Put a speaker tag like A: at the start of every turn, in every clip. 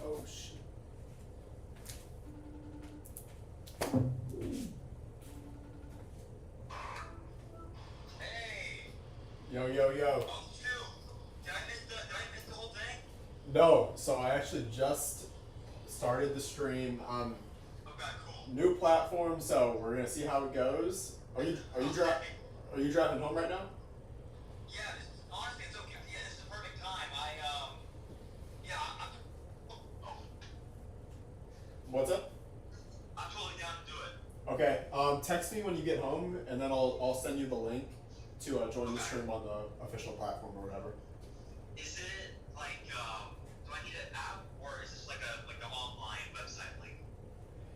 A: Oh shit.
B: Hey!
A: Yo, yo, yo.
B: Oh, shoot! Did I miss the whole thing?
A: No, so I actually just started the stream.
B: Okay, cool.
A: New platform, so we're gonna see how it goes. Are you driving home right now?
B: Yeah, honestly, it's okay. Yeah, this is the perfect time.
A: What's up?
B: I'm totally down to do it.
A: Okay. Text me when you get home, and then I'll send you the link to join the stream on the official platform or whatever.
B: Is it like, do I need an app, or is this like an online website link?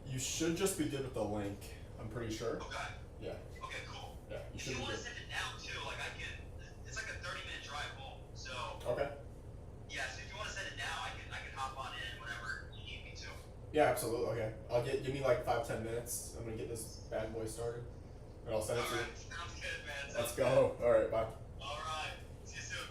A: You should just be good with the link. I'm pretty sure.
B: Okay.
A: Yeah.
B: Okay, cool.
A: Yeah. You
B: If
A: should
B: you
A: be
B: want to
A: good.
B: send it now too, like it's like a 30-minute drive home. So
A: Okay.
B: yeah, so if you want to send it now, I can hop on in whenever you need me to.
A: Yeah, absolutely. Okay. Give me like 5-10 minutes. I'm gonna get this bad boy started, and I'll send it to you.
B: Alright, sounds good, man.
A: Let's
B: Sounds
A: go.
B: good.
A: All right. Bye.
B: Alright, see you soon.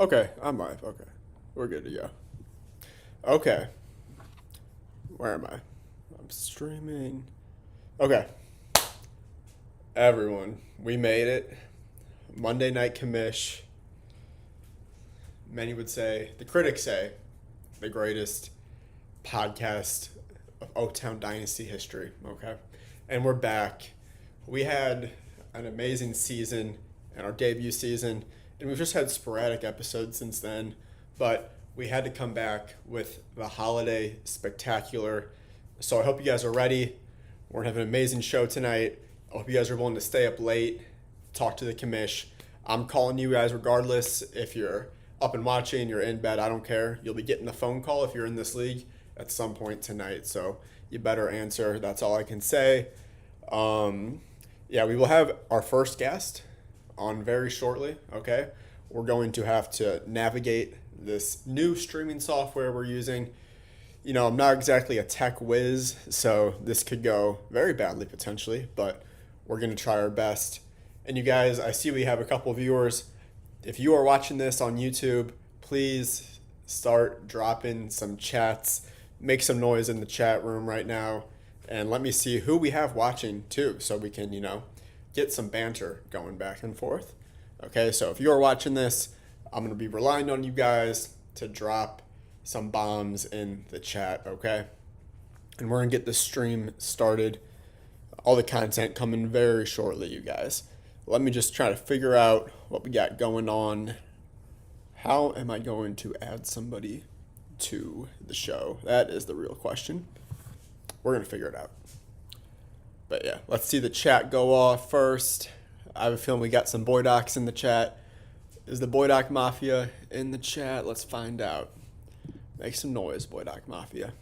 A: Okay, I'm live. Okay, we're good to go. Okay, where am I? I'm streaming. Okay, everyone, we made it. Monday Night Commish. Many would say, the critics say, the greatest podcast of O-Town Dynasty history. Okay, and we're back. We had an amazing season and our debut season, and we've just had sporadic episodes since then, but we had to come back with the holiday spectacular. So I hope you guys are ready. We're gonna have an amazing show tonight. I hope you guys are willing to stay up late, talk to the commish. I'm calling you guys regardless. If you're up and watching, you're in bed, I don't care. You'll be getting a phone call if you're in this league at some point tonight, so you better answer. That's all I can say. Yeah, we will have our first guest on very shortly, okay? We're going to have to navigate this new streaming software we're using. You know, I'm not exactly a tech whiz, so this could go very badly potentially, but we're going to try our best. And you guys, I see we have a couple viewers. If you are watching this on YouTube, please start dropping some chats. Make some noise in the chat room right now. And let me see who we have watching too, so we can, get some banter going back and forth. Okay, so if you're watching this, I'm going to be relying on you guys to drop some bombs in the chat, okay? And we're going to get the stream started. All the content coming very shortly, you guys. Let me just try to figure out what we got going on. How am I going to add somebody to the show? That is the real question. We're going to figure it out. But yeah, let's see the chat go off first. I have a feeling we got some Boydocs in the chat. Is the Boydoc Mafia in the chat? Let's find out. Make some noise, Boydoc Mafia.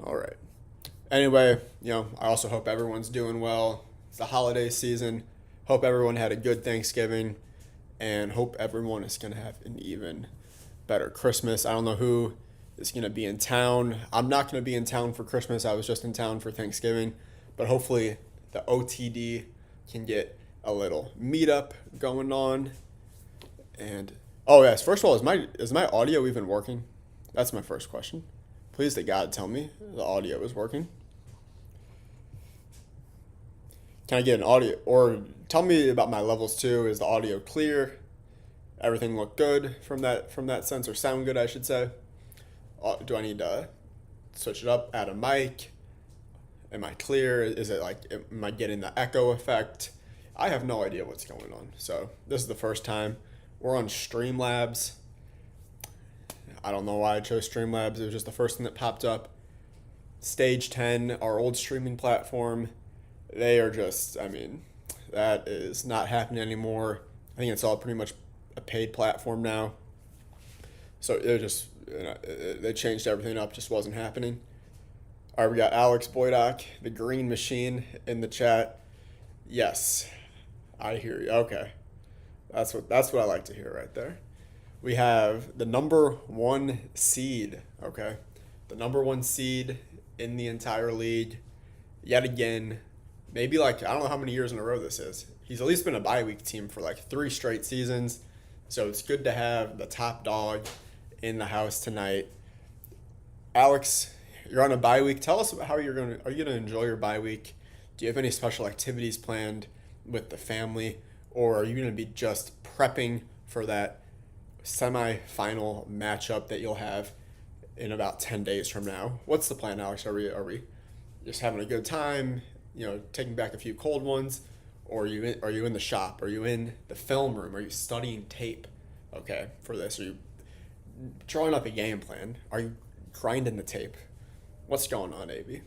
A: All right. Anyway, I also hope everyone's doing well. It's the holiday season. Hope everyone had a good Thanksgiving, and hope everyone is going to have an even better Christmas. I don't know who is going to be in town. I'm not going to be in town for Christmas. I was just in town for Thanksgiving, but hopefully the OTD can get a little meetup going on. And oh yes, first of all, is my audio even working? That's my first question. Please to God tell me the audio is working. Can I get an audio, or tell me about my levels too? Is the audio clear? Everything look good from that sense, or sound good, I should say? Do I need to switch it up, add a mic? Am I clear? Is it like, am I getting the echo effect? I have no idea what's going on. So this is the first time. We're on Streamlabs. I don't know why I chose Streamlabs. It was just the first thing that popped up. Stage 10, our old streaming platform. They are just, that is not happening anymore. I think it's all pretty much a paid platform now. So they're just, they changed everything up, just wasn't happening. All right, we got Alex Boydoc, the Green Machine, in the chat. Yes, I hear you. Okay, that's what I like to hear right there. We have the number 1 seed. Okay, the number 1 seed in the entire league, yet again. Maybe I don't know how many years in a row this is. He's at least been a bye week team for 3 straight seasons. So it's good to have the top dog in the house tonight. Alex, you're on a bye week. Tell us about are you going to enjoy your bye week? Do you have any special activities planned with the family, or are you going to be just prepping for that semi-final matchup that you'll have in about 10 days from now? What's the plan, Alex? Are we just having a good time, taking back a few cold ones, or are you in the shop? Are you in the film room? Are you studying tape? Okay, for this, are you drawing up a game plan? Are you grinding the tape? What's going on, AB?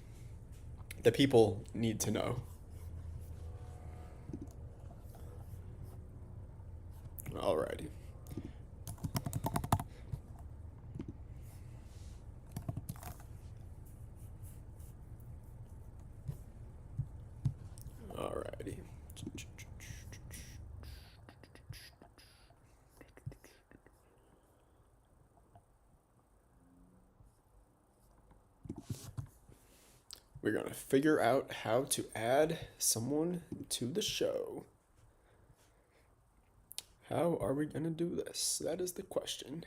A: The people need to know. Alrighty. Alrighty. We're going to figure out how to add someone to the show. How are we going to do this? That is the question.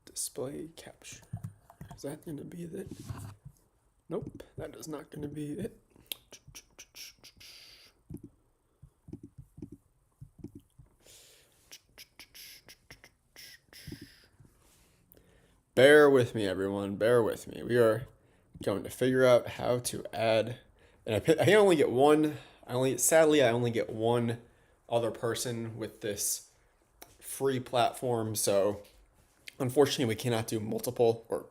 A: Display capture. Is that going to be it? Nope, that is not going to be it. Bear with me, everyone. Bear with me. We are going to figure out how to add. And I only get one. Sadly, I only get one other person with this free platform. So, unfortunately, we cannot do multiple or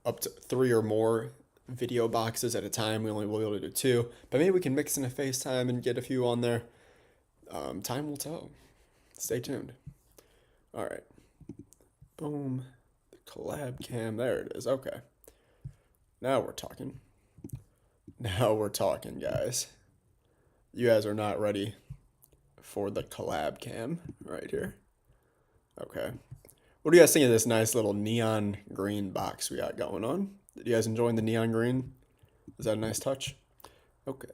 A: up to 3 or more video boxes at a time. We only will be able to do 2. But maybe we can mix in a FaceTime and get a few on there. Time will tell. Stay tuned. All right. Boom. Collab cam, there it is. Okay. Now we're talking. Now we're talking, guys. You guys are not ready for the collab cam right here. Okay. What do you guys think of this nice little neon green box we got going on? Did you guys enjoy the neon green? Is that a nice touch? Okay.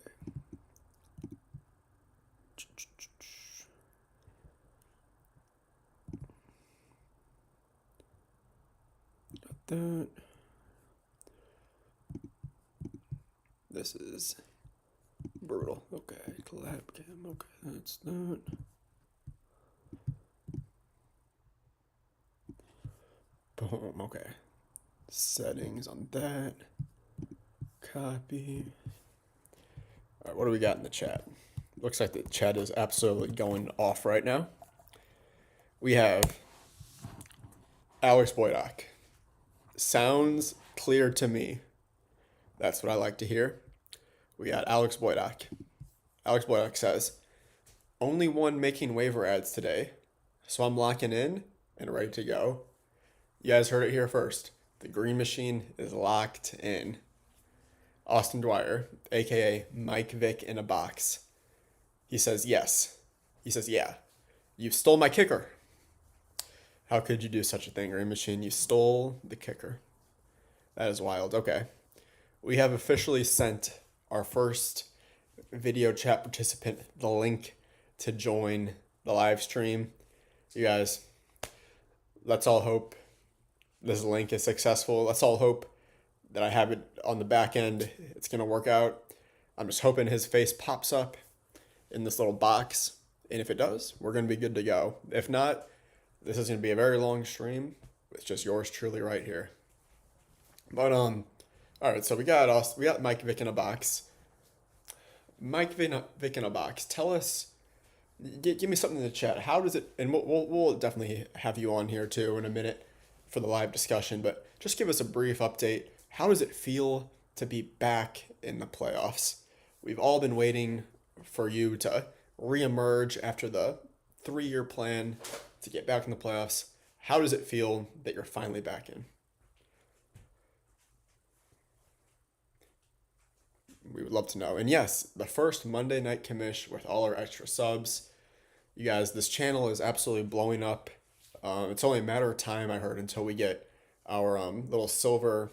A: That. This is brutal. Okay, collab cam. Okay, that's that. Boom. Okay. Settings on that. Copy. All right, what do we got in the chat? Looks like the chat is absolutely going off right now. We have Alex Boydock. Sounds clear to me. That's what I like to hear. We got Alex Boydock. Alex Boydock says, only one making waiver ads today, so I'm locking in and ready to go. You guys heard it here first. The green machine is locked in. Austin Dwyer, aka Mike Vick in a box. He says yes. He says, yeah. You stole my kicker. How could you do such a thing, green machine? You stole the kicker. That is wild. Okay. We have officially sent our first video chat participant the link to join the live stream. You guys, let's all hope this link is successful. Let's all hope that I have it on the back end. It's going to work out. I'm just hoping his face pops up in this little box. And if it does, we're going to be good to go. If not, this is going to be a very long stream. It's just yours truly right here. But, all right, so we got Mike Vick in a box. Mike Vick in a box. Tell us, give me something in the chat. How does it? And we'll definitely have you on here too in a minute for the live discussion. But just give us a brief update. How does it feel to be back in the playoffs? We've all been waiting for you to reemerge after the 3-year plan to get back in the playoffs. How does it feel that you're finally back in? We would love to know. And yes, the first Monday Night Commish with all our extra subs. You guys, this channel is absolutely blowing up. It's only a matter of time, I heard, until we get our little silver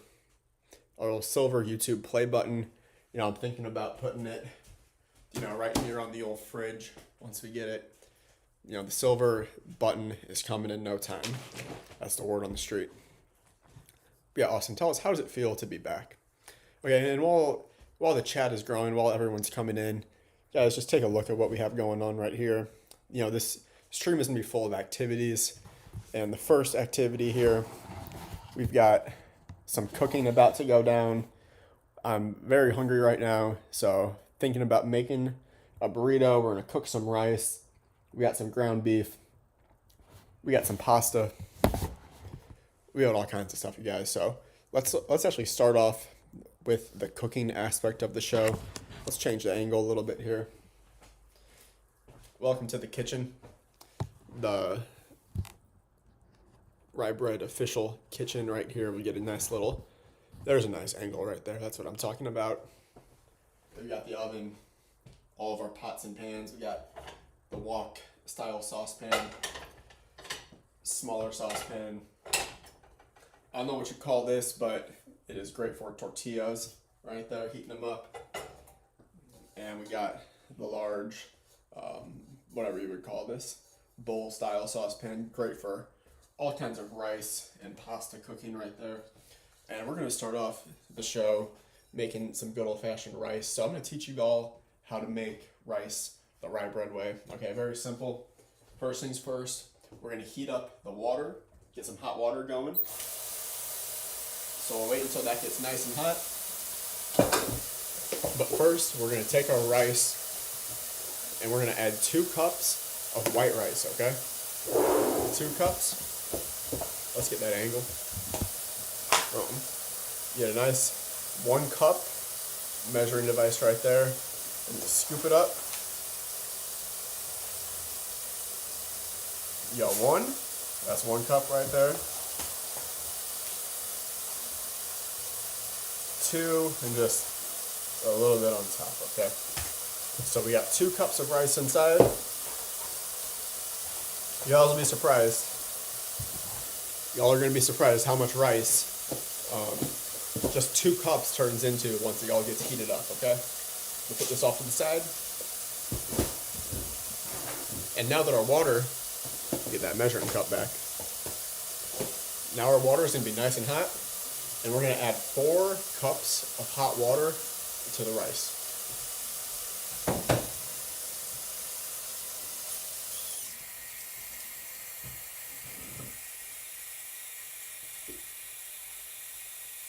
A: YouTube play button. You know, I'm thinking about putting it, right here on the old fridge once we get it. The silver button is coming in no time. That's the word on the street. But yeah, Austin, tell us, how does it feel to be back? Okay, and while the chat is growing, while everyone's coming in, guys, just take a look at what we have going on right here. This stream is going to be full of activities. And the first activity here, we've got some cooking about to go down. I'm very hungry right now, so thinking about making a burrito. We're going to cook some rice. We got some ground beef. We got some pasta. We got all kinds of stuff, you guys. So let's actually start off with the cooking aspect of the show. Let's change the angle a little bit here. Welcome to the kitchen. The Rye Bread official kitchen right here. We get a nice little, there's a nice angle right there. That's what I'm talking about. We got the oven, all of our pots and pans. We got the wok style saucepan, smaller saucepan. I don't know what you call this, but it is great for tortillas right there, heating them up. And we got the large whatever you would call this, bowl style saucepan. Great for all kinds of rice and pasta cooking right there. And we're going to start off the show making some good old fashioned rice. So I'm going to teach you all how to make rice the rye bread way. Okay, very simple. First things first, we're going to heat up the water, get some hot water going. So we'll wait until that gets nice and hot. But first, we're going to take our rice and we're going to add 2 cups of white rice, okay? 2 cups. Let's get that angle. Get a nice 1 cup measuring device right there. And just scoop it up. You got 1. That's 1 cup right there. 2, and just a little bit on top, okay? So we got 2 cups of rice inside. Y'all will be surprised. Y'all are going to be surprised how much rice just 2 cups turns into once it all gets heated up, okay? We'll put this off to the side. And now that our water, get that measuring cup back. Now our water is going to be nice and hot. And we're going to add 4 cups of hot water to the rice.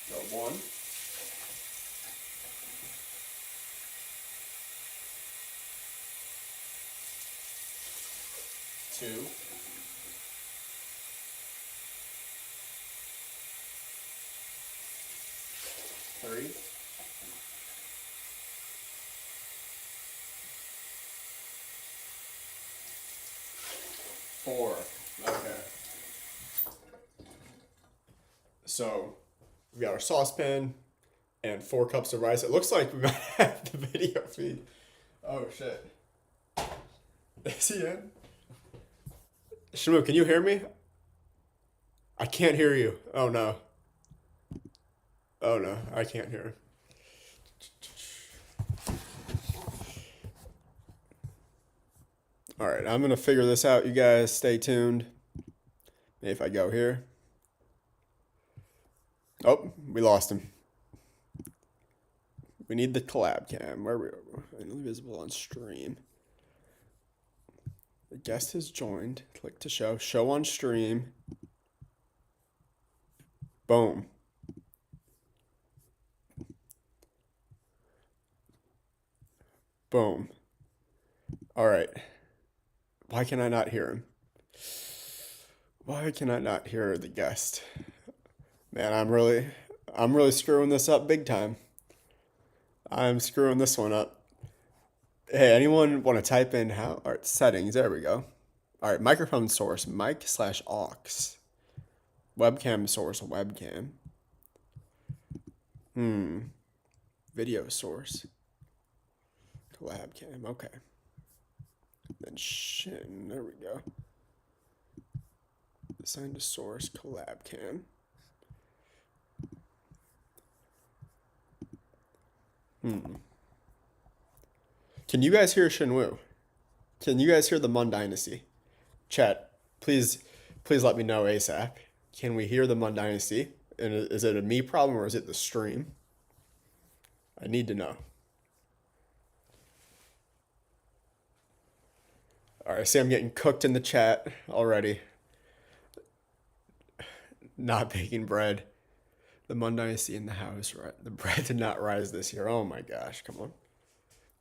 A: So 1. 2. 3. 4. Okay. So we got our saucepan and 4 cups of rice. It looks like we might have the video feed. Oh shit. Is he in? Shamu, can you hear me? I can't hear you. Oh no. Oh no, I can't hear him. All right, I'm gonna figure this out. You guys stay tuned. Maybe if I go here. Oh, we lost him. We need the collab cam. Where we only visible on stream. The guest has joined. Click to show. Show on stream. Boom. Boom. All right. Why can I not hear him? Why can I not hear the guest? Man, I'm really screwing this up big time. I'm screwing this one up. Hey, anyone want to type in how? All right, settings. There we go. All right, microphone source, mic/aux. Webcam source, webcam. Video source. Collab cam, okay. Then Shin, there we go. Assign to source, collab cam. Can you guys hear Shinwoo? Can you guys hear the Mun Dynasty? Chat, please let me know ASAP. Can we hear the Mun Dynasty? And is it a me problem or is it the stream? I need to know. All right, I see I'm getting cooked in the chat already. Not baking bread. The Mun Dynasty in the house, right? The bread did not rise this year. Oh my gosh, come on.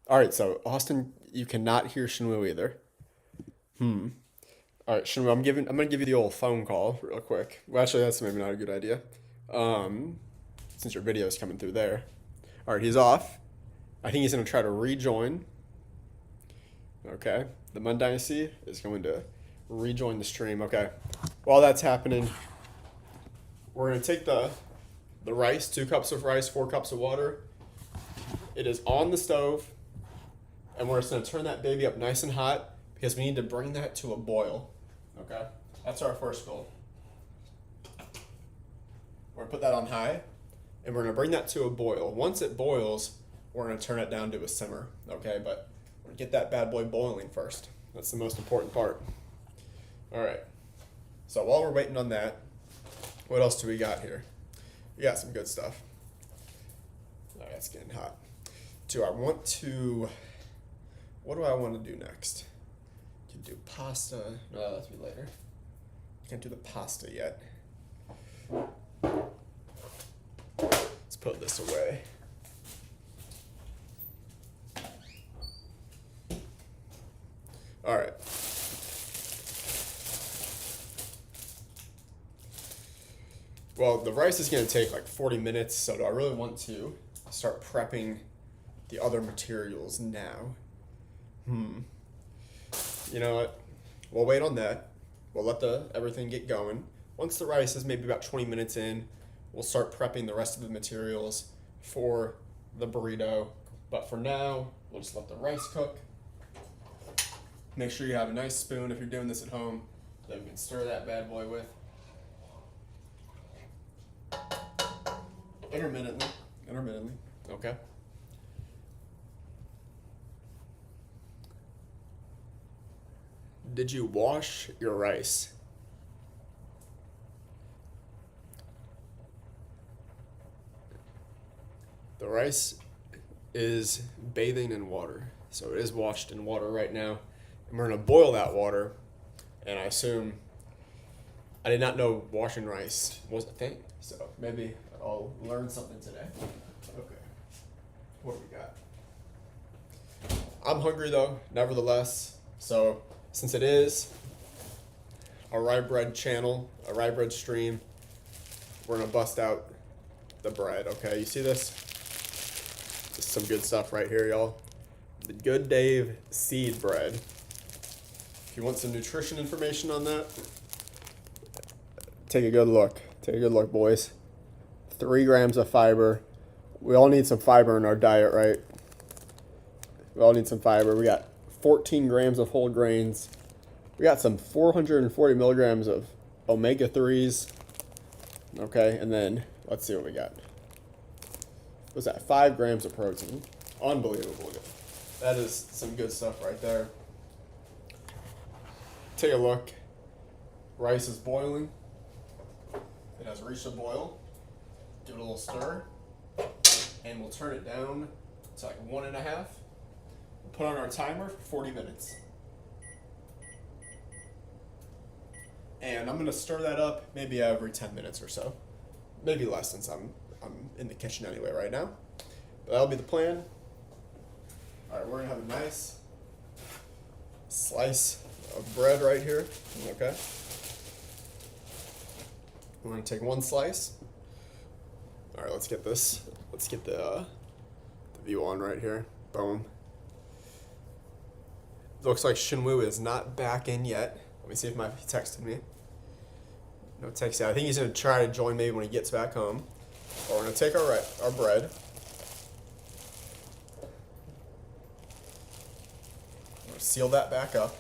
A: All right, so Austin, you cannot hear Shinwoo either. All right, Shinwoo, I'm gonna give you the old phone call real quick. Well, actually, that's maybe not a good idea. Since your video is coming through there. All right, he's off. I think he's gonna try to rejoin. Okay, the Mun Dynasty is going to rejoin the stream. Okay, while that's happening, we're gonna take the rice, 2 cups of rice, 4 cups of water. It is on the stove, and we're just gonna turn that baby up nice and hot because we need to bring that to a boil. Okay, that's our first goal. We're gonna put that on high, and we're gonna bring that to a boil. Once it boils, we're gonna turn it down to a simmer. Okay, but we're get that bad boy boiling first. That's the most important part. All right. So while we're waiting on that, what else do we got here? We got some good stuff. Oh, it's getting hot. What do I want to do next? Can do pasta. No, that'll be later. Can't do the pasta yet. Let's put this away. All right. Well, the rice is going to take like 40 minutes, so do I really want to start prepping the other materials now? You know what? We'll wait on that. We'll let everything get going. Once the rice is maybe about 20 minutes in, we'll start prepping the rest of the materials for the burrito. But for now, we'll just let the rice cook. Make sure you have a nice spoon if you're doing this at home that we can stir that bad boy with. Intermittently, okay? Did you wash your rice? The rice is bathing in water, so it is washed in water right now. And we're gonna boil that water, and I assume, I did not know washing rice was a thing, so maybe I'll learn something today. Okay, what do we got? I'm hungry though, nevertheless, so since it is a rye bread channel, a rye bread stream, we're gonna bust out the bread, okay? You see this? This is some good stuff right here, y'all. The Good Dave seed bread. If you want some nutrition information on that, take a good look. Take a good look, boys. 3 grams of fiber. We all need some fiber in our diet, right? We all need some fiber. We got 14 grams of whole grains. We got some 440 milligrams of omega-3s. Okay, and then let's see what we got. What's that? 5 grams of protein. Unbelievable. That is some good stuff right there. Take a look. Rice is boiling. It has reached a boil. Give it a little stir. And we'll turn it down to like 1.5. We'll put on our timer for 40 minutes. And I'm going to stir that up maybe every 10 minutes or so. Maybe less since I'm in the kitchen anyway right now. But that'll be the plan. Alright, we're going to have a nice slice of bread right here. Okay. We're going to take one slice. Alright, let's get this. Let's get the view on right here. Boom. Looks like Shinwoo is not back in yet. Let me see if he texted me. No text yet. I think he's going to try to join maybe when he gets back home. But we're going to take our bread. We're going to seal that back up.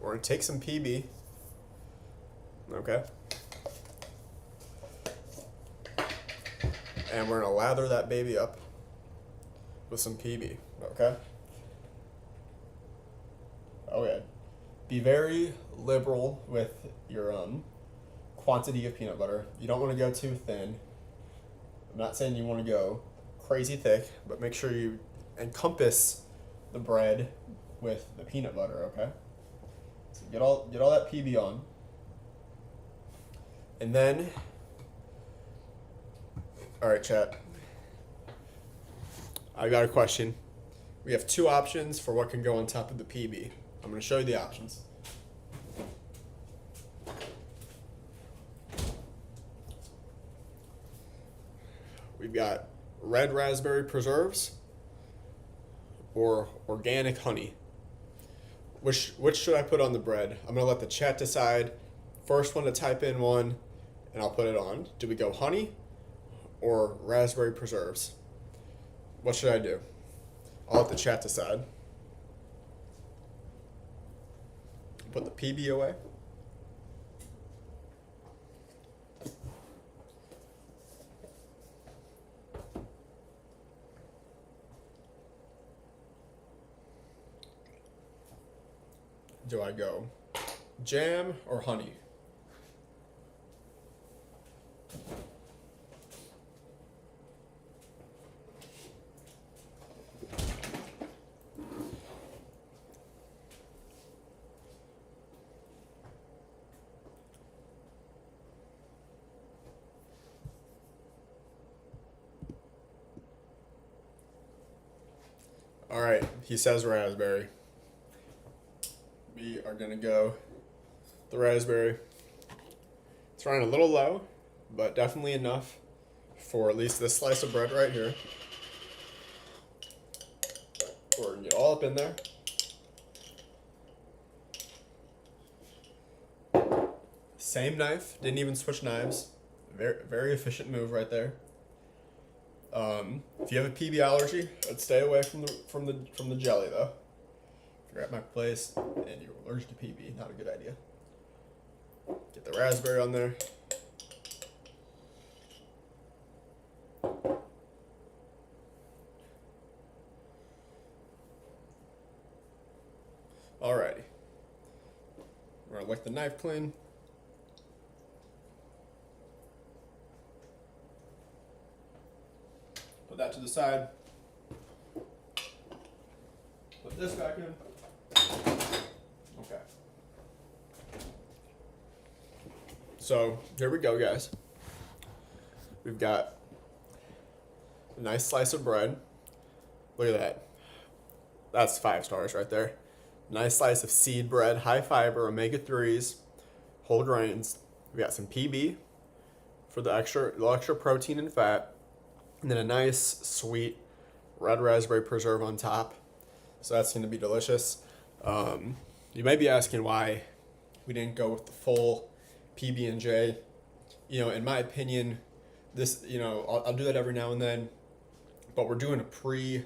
A: We're going to take some PB. Okay. And we're going to lather that baby up with some PB. Okay? Oh yeah. Be very liberal with your quantity of peanut butter. You don't want to go too thin. I'm not saying you want to go crazy thick, but make sure you encompass the bread with the peanut butter, okay? So get all that PB on. And then, all right, chat. I got a question. We have 2 options for what can go on top of the PB. I'm going to show you the options. We've got red raspberry preserves or organic honey. Which should I put on the bread? I'm going to let the chat decide. First one to type in one, and I'll put it on. Do we go honey or raspberry preserves? What should I do? I'll let the chat decide. Put the PB away. do I go? Jam or honey? All right, he says raspberry. We are gonna go the raspberry. It's running a little low, but definitely enough for at least this slice of bread right here. We're gonna get all up in there. Same knife, didn't even switch knives. Very, very efficient move right there. If you have a PB allergy, I'd stay away from the jelly though. If you're at my place and you're allergic to PB, not a good idea. Get the raspberry on there. Alrighty. We're gonna lick the knife clean. Put that to the side. Put this back in. Okay. So here we go, guys. We've got a nice slice of bread. Look at that. That's 5 stars right there. Nice slice of seed bread, high fiber, omega-3s, whole grains. We got some PB for the extra protein and fat. And then a nice, sweet red raspberry preserve on top. So that's going to be delicious. You may be asking why we didn't go with the full PB&J. You know, in my opinion, this, you know, I'll do that every now and then. But we're doing a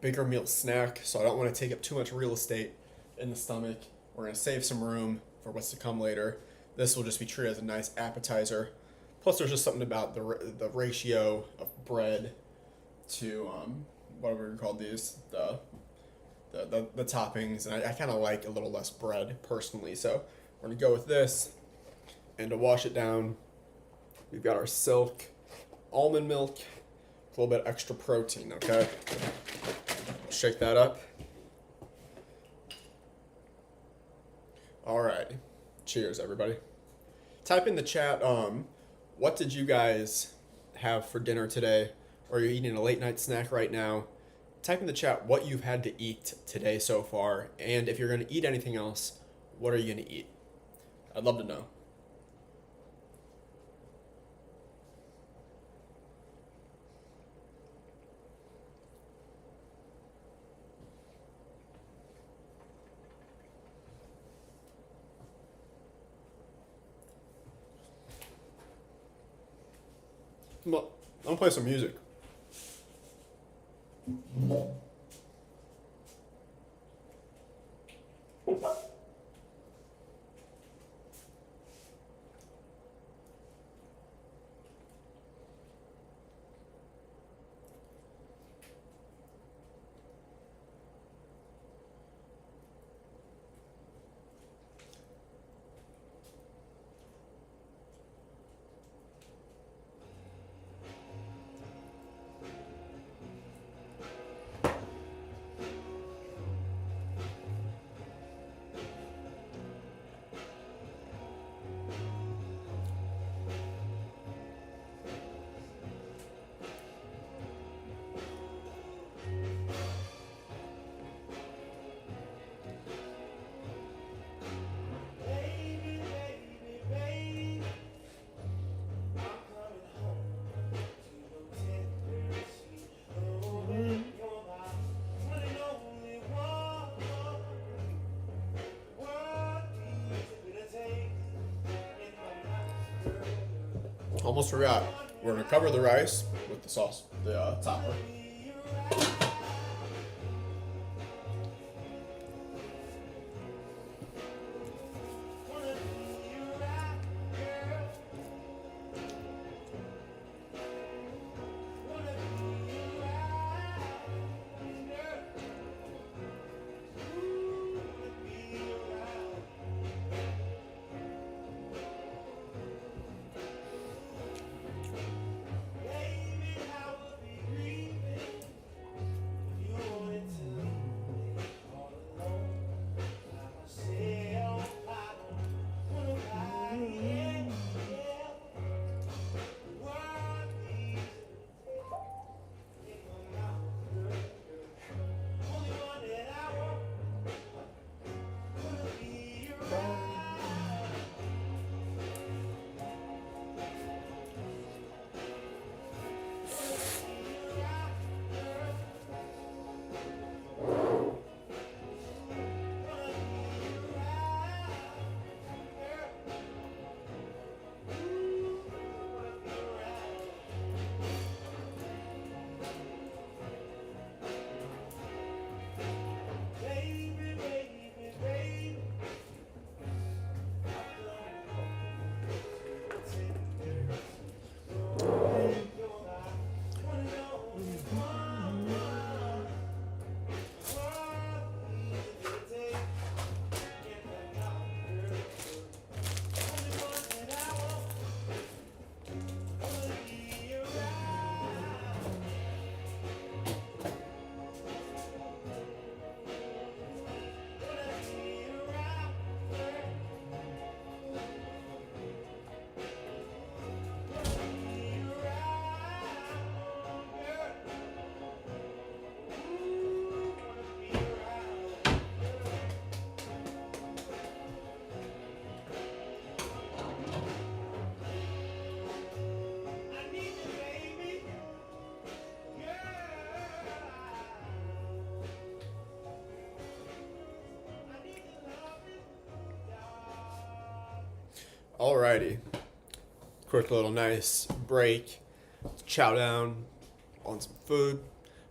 A: bigger meal snack, so I don't want to take up too much real estate in the stomach. We're going to save some room for what's to come later. This will just be treated as a nice appetizer. Plus, there's just something about the ratio of bread to whatever we call these, the toppings, and I kind of like a little less bread personally. So we're gonna go with this, and to wash it down, we've got our Silk almond milk, a little bit extra protein. Okay, shake that up. All right, cheers, everybody. Type in the chat. What did you guys have for dinner today? Or you're eating a late night snack right now? Type in the chat what you've had to eat today so far. And if you're going to eat anything else, what are you going to eat? I'd love to know. I'm gonna play some music. Almost forgot. We're gonna cover the rice with the sauce, the topper. Alrighty. Quick little nice break. Chow down on some food.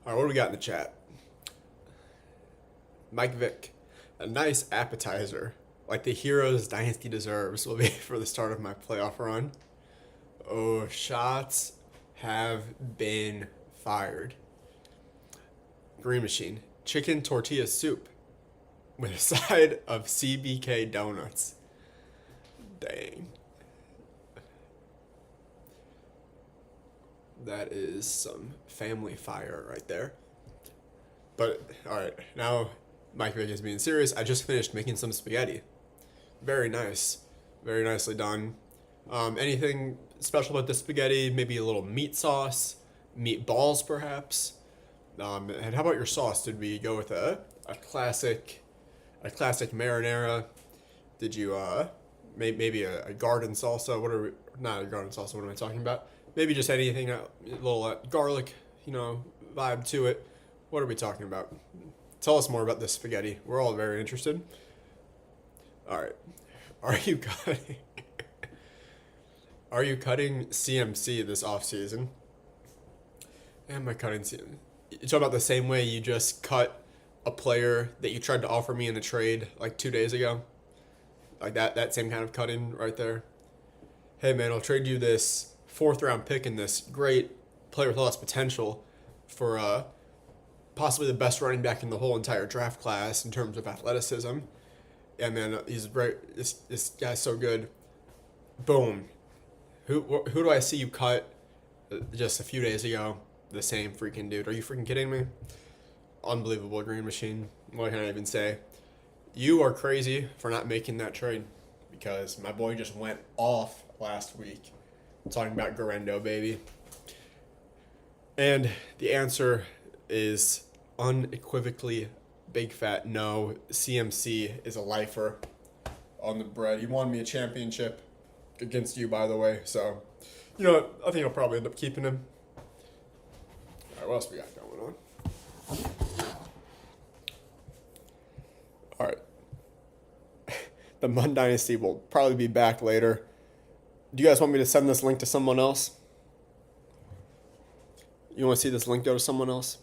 A: Alright, what do we got in the chat? Mike Vick. A nice appetizer, like the Heroes Dynasty deserves, will be for the start of my playoff run. Oh, shots have been fired. Green Machine. Chicken tortilla soup with a side of CBK donuts. Dang. That is some family fire right there. But, alright, now Mike Vick is being serious. I just finished making some spaghetti. Very nice. Very nicely done. Anything special about the spaghetti? Maybe a little meat sauce, meatballs perhaps. And how about your sauce? Did we go with a classic marinara? Did you maybe a garden salsa? What are we? Not a garden salsa. What am I talking about? Maybe just anything, a little garlic, vibe to it. What are we talking about? Tell us more about this spaghetti. We're all very interested. All right. Are you cutting? Are you cutting CMC this offseason? Am I cutting CMC? You talking about the same way you just cut a player that you tried to offer me in a trade like 2 days ago? Like that same kind of cutting right there. Hey man, I'll trade you this 4th round pick and this great player with lots of potential for possibly the best running back in the whole entire draft class in terms of athleticism. Yeah, man, he's great. This guy's so good. Boom. Who do I see you cut just a few days ago? The same freaking dude. Are you freaking kidding me? Unbelievable, Green Machine. What can I even say? You are crazy for not making that trade because my boy just went off last week talking about Garendo, baby. And the answer is unequivocally big fat no. CMC is a lifer on the bread. He won me a championship against you, by the way. So, you know what? I think I'll probably end up keeping him. All right, what else we got going on? All right. The Mun Dynasty will probably be back later. Do you guys want me to send this link to someone else? You want to see this link go to someone else?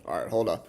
A: All right, hold up.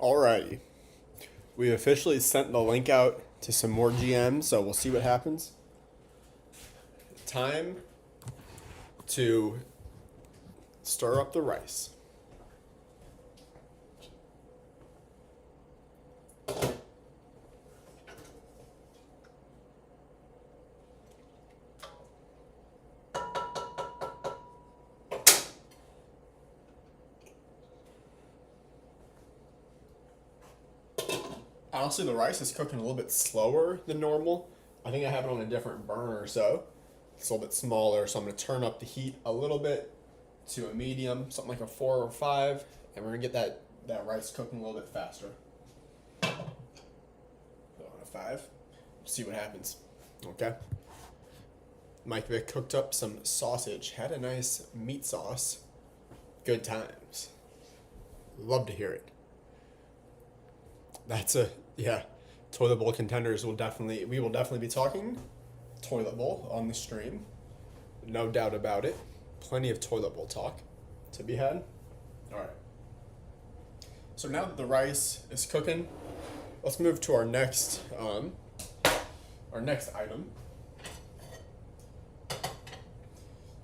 A: Alrighty. We officially sent the link out to some more GMs, so we'll see what happens. Time to stir up the rice. Honestly, the rice is cooking a little bit slower than normal. I think I have it on a different burner, so it's a little bit smaller. So I'm going to turn up the heat a little bit to a medium, something like a 4 or 5, and we're going to get that rice cooking a little bit faster. Put it on a 5. See what happens. Okay. Mike Vick cooked up some sausage, had a nice meat sauce. Good times. Love to hear it. That's toilet bowl contenders we will definitely be talking toilet bowl on the stream. No doubt about it. Plenty of toilet bowl talk to be had. Alright. So now that the rice is cooking, let's move to our next item.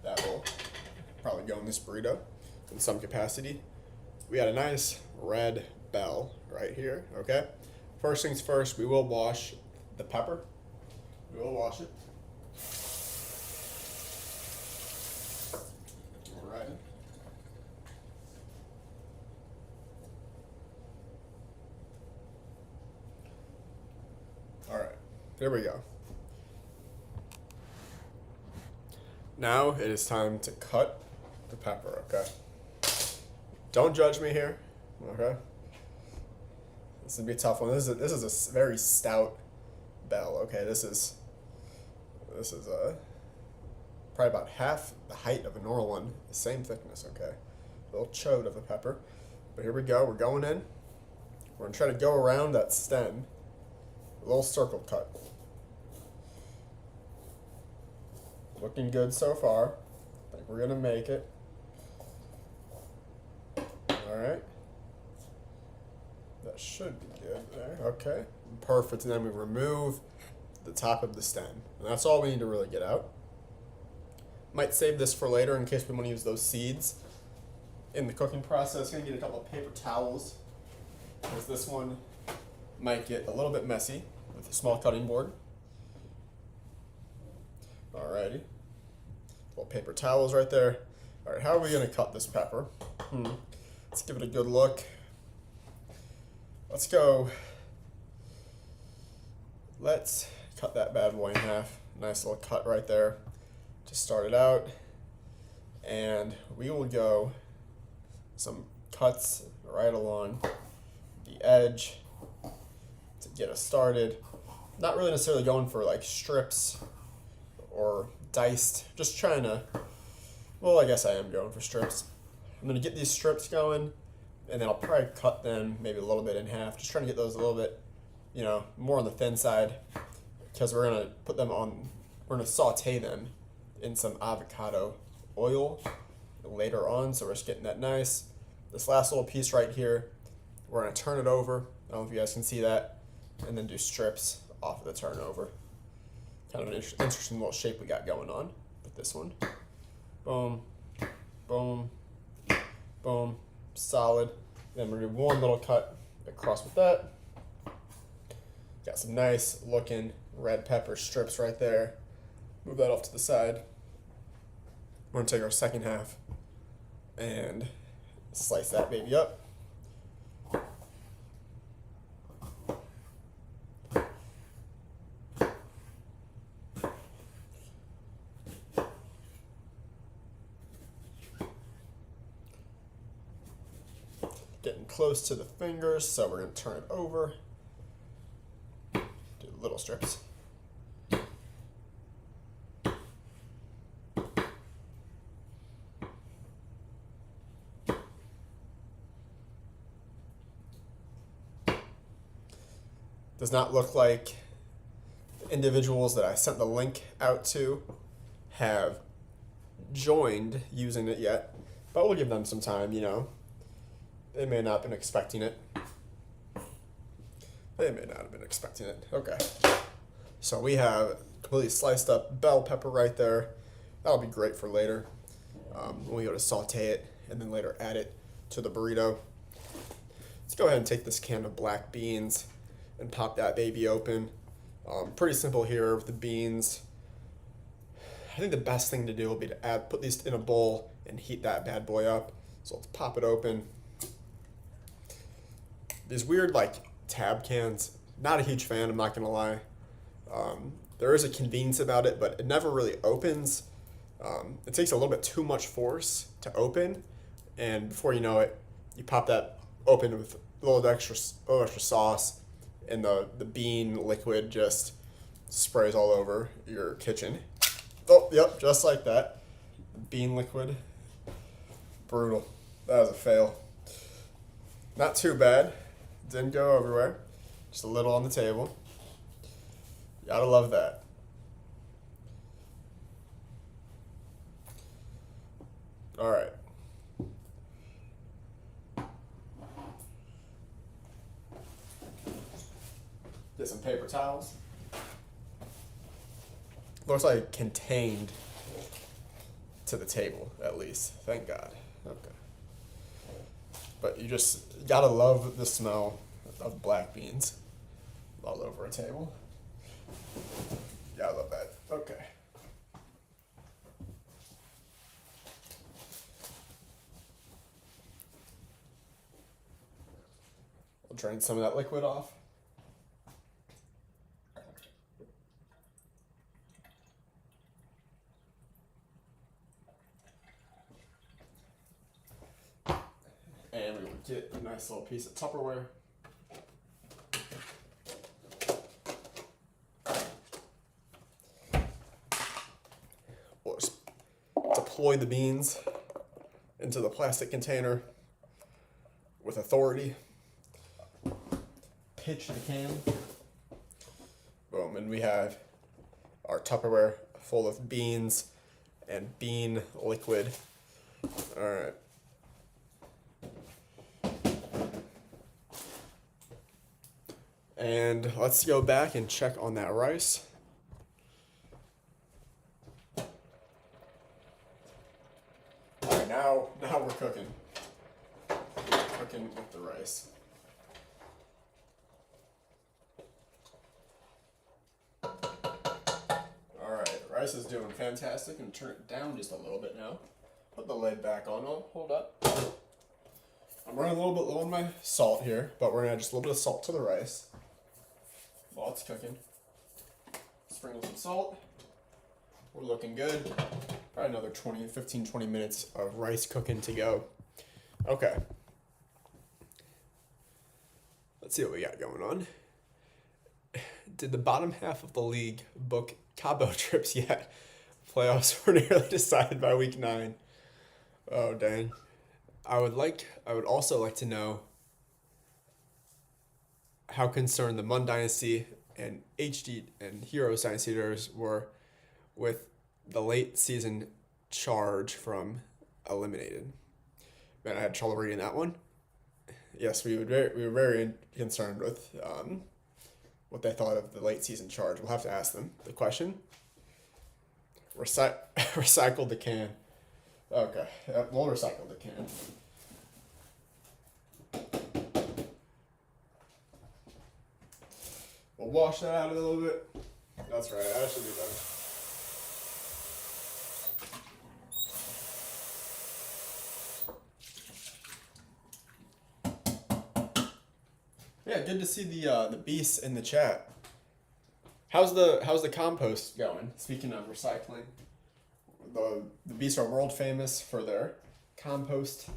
A: That will probably go in this burrito in some capacity. We had a nice red bell right here, okay? First things first, we will wash the pepper. We will wash it. Alright. Alright, there we go. Now it is time to cut the pepper, okay? Don't judge me here, okay? This would be a tough one. This is a very stout bell, okay? This is probably about half the height of a normal one, the same thickness, okay? A little chode of the pepper. But here we go, we're going in. We're gonna try to go around that stem. A little circle cut. Looking good so far. I think we're gonna make it. Alright. That should be good there. Okay. Perfect. And then we remove the top of the stem. And that's all we need to really get out. Might save this for later in case we want to use those seeds in the cooking process. Gonna get a couple of paper towels, because this one might get a little bit messy with a small cutting board. Alrighty. Little paper towels right there. Alright, how are we gonna cut this pepper? Let's give it a good look. Let's cut that bad boy in half. Nice little cut right there to start it out. And we will go some cuts right along the edge to get us started. Not really necessarily going for like strips or diced, just trying to, well, I guess I am going for strips. I'm going to get these strips going, and then I'll probably cut them maybe a little bit in half, just trying to get those a little bit, more on the thin side, because we're going to we're going to saute them in some avocado oil later on, so we're just getting that nice. This last little piece right here, we're going to turn it over. I don't know if you guys can see that, and then do strips off of the turnover. Kind of an interesting little shape we got going on with this one. Boom, boom, boom, solid. Then we're going to do one little cut across with that. Got some nice looking red pepper strips right there. Move that off to the side. We're going to take our second half and slice that baby up. Getting close to the fingers, so we're going to turn it over. Do little strips. Does not look like the individuals that I sent the link out to have joined using it yet, but we'll give them some time, They may not have been expecting it. They may not have been expecting it. Okay. So we have completely sliced up bell pepper right there. That'll be great for later. When we go to saute it and then later add it to the burrito. Let's go ahead and take this can of black beans and pop that baby open. Pretty simple here with the beans. I think the best thing to do will be to put these in a bowl and heat that bad boy up. So let's pop it open. These weird like tab cans, not a huge fan, I'm not gonna lie. There is a convenience about it, but it never really opens. It takes a little bit too much force to open, and before you know it, you pop that open with a little extra sauce, and the bean liquid just sprays all over your kitchen. Oh, yep, just like that. Bean liquid. Brutal. That was a fail. Not too bad. Didn't go everywhere. Just a little on the table. Gotta love that. All right. Get some paper towels. Looks like contained to the table, at least. Thank God. Okay. But you just gotta love the smell of black beans all over a table. Yeah, I love that. Okay. We'll drain some of that liquid off. And we will get a nice little piece of Tupperware. We'll just deploy the beans into the plastic container with authority. Pitch the can. Boom, and we have our Tupperware full of beans and bean liquid. All right. And let's go back and check on that rice. All right, now we're cooking. Cooking with the rice. All right, rice is doing fantastic. And turn it down just a little bit now. Put the lid back on. Oh, hold up. I'm running a little bit low on my salt here, but we're gonna add just a little bit of salt to the rice while it's cooking. Sprinkle some salt. We're looking good. Probably another 20 minutes of rice cooking to go. Okay. Let's see what we got going on. Did the bottom half of the league book Cabo trips yet? Playoffs were nearly decided by week 9. Oh, dang. I would also like to know how concerned the Mun Dynasty and HD and Heroes Dynasty were with the late season charge from Eliminated. Man, I had trouble reading that one. Yes, we were very concerned with what they thought of the late season charge. We'll have to ask them the question. Recycle the can. Okay, we'll recycle the can. We'll wash that out a little bit. That's right, that should be better. Yeah, good to see the beasts in the chat. How's the compost going? Speaking of recycling, the beasts are world famous for their compost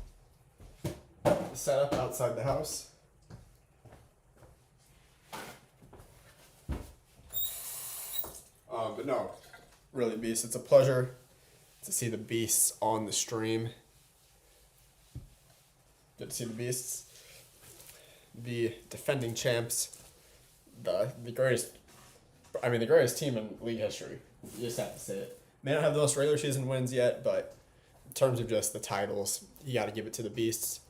A: setup outside the house. But no, really, beasts. It's a pleasure to see the beasts on the stream. Good to see the beasts. The defending champs, the greatest team in league history. You just have to say it. May not have the most regular season wins yet, but in terms of just the titles, you got to give it to the beasts.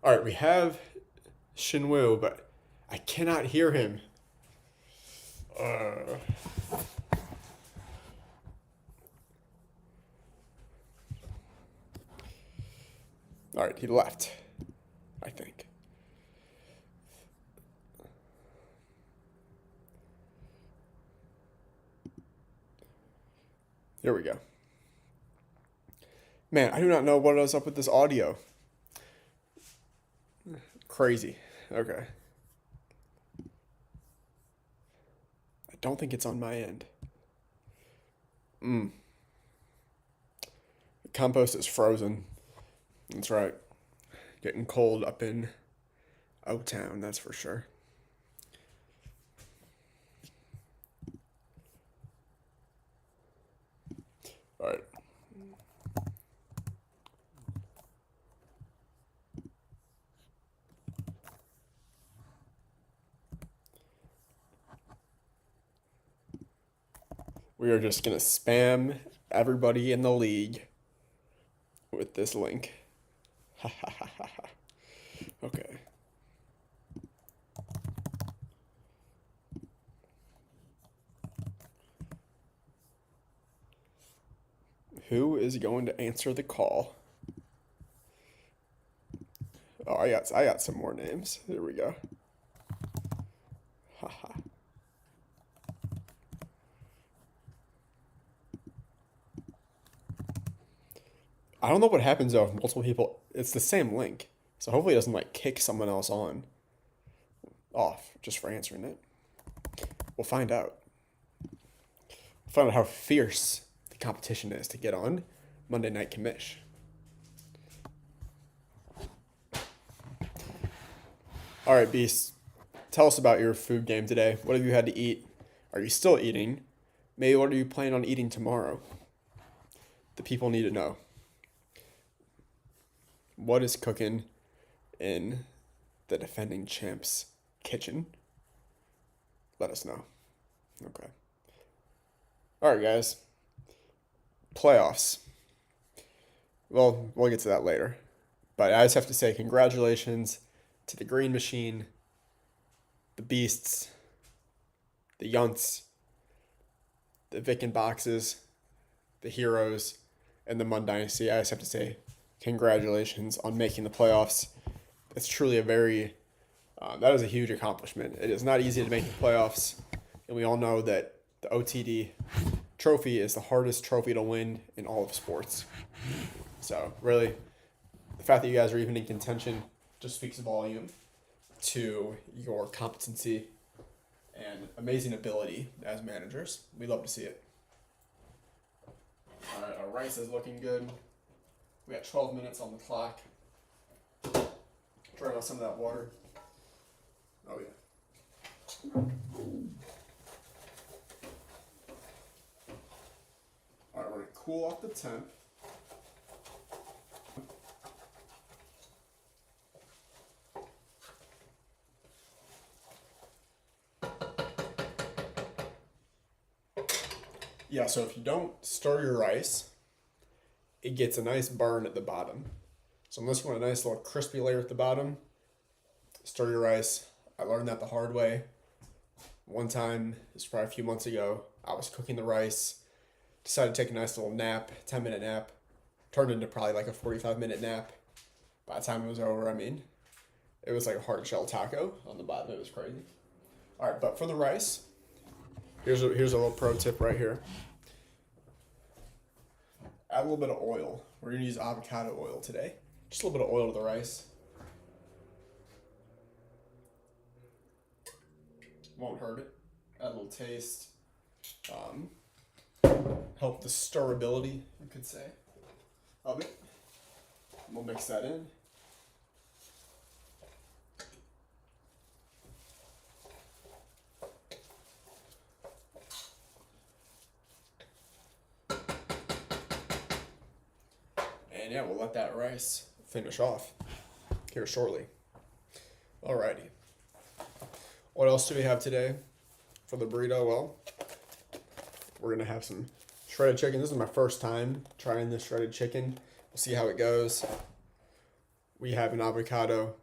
A: All right, we have Shinwoo, but I cannot hear him. All right, he left, I think. Here we go. Man, I do not know what is up with this audio. Crazy. Okay. I don't think it's on my end. The compost is frozen. That's right. Getting cold up in O-Town, that's for sure. All right. We are just going to spam everybody in the league with this link. Okay. Who is going to answer the call? Oh, I got some more names. There we go. Haha. I don't know what happens though if multiple people. It's the same link, so hopefully it doesn't like kick someone else off just for answering it. We'll find out. We'll find out how fierce the competition is to get on Monday Night Commish. All right, Beast. Tell us about your food game today. What have you had to eat? Are you still eating? Maybe what are you planning on eating tomorrow? The people need to know. What is cooking in the defending champ's kitchen? Let us know. Okay. All right, guys. Playoffs. Well, we'll get to that later. But I just have to say congratulations to the Green Machine, the Beasts, the Yunts, the Vicken Boxes, the Heroes, and the Mun Dynasty. I just have to say congratulations on making the playoffs. It's truly that is a huge accomplishment. It is not easy to make the playoffs, and we all know that the OTD trophy is the hardest trophy to win in all of sports. So really, the fact that you guys are even in contention just speaks volume to your competency and amazing ability as managers. We love to see it. All right, our rice is looking good. We got 12 minutes on the clock. Turn on some of that water. Oh, yeah. All right, we're going to cool off the temp. Yeah, so if you don't stir your rice, it gets a nice burn at the bottom. So unless you want a nice little crispy layer at the bottom, stir your rice. I learned that the hard way. One time, this was probably a few months ago, I was cooking the rice, decided to take a nice little nap, 10-minute nap, turned into probably like a 45-minute nap. By the time it was over, it was like a hard shell taco on the bottom. It was crazy. All right, but for the rice, here's a little pro tip right here. Add a little bit of oil. We're going to use avocado oil today. Just a little bit of oil to the rice. Won't hurt it. Add a little taste. Help the stirrability, you could say, of it. We'll mix that in. And yeah, we'll let that rice finish off here shortly. Alrighty. What else do we have today for the burrito? Well, we're going to have some shredded chicken. This is my first time trying this shredded chicken. We'll see how it goes. We have an avocado.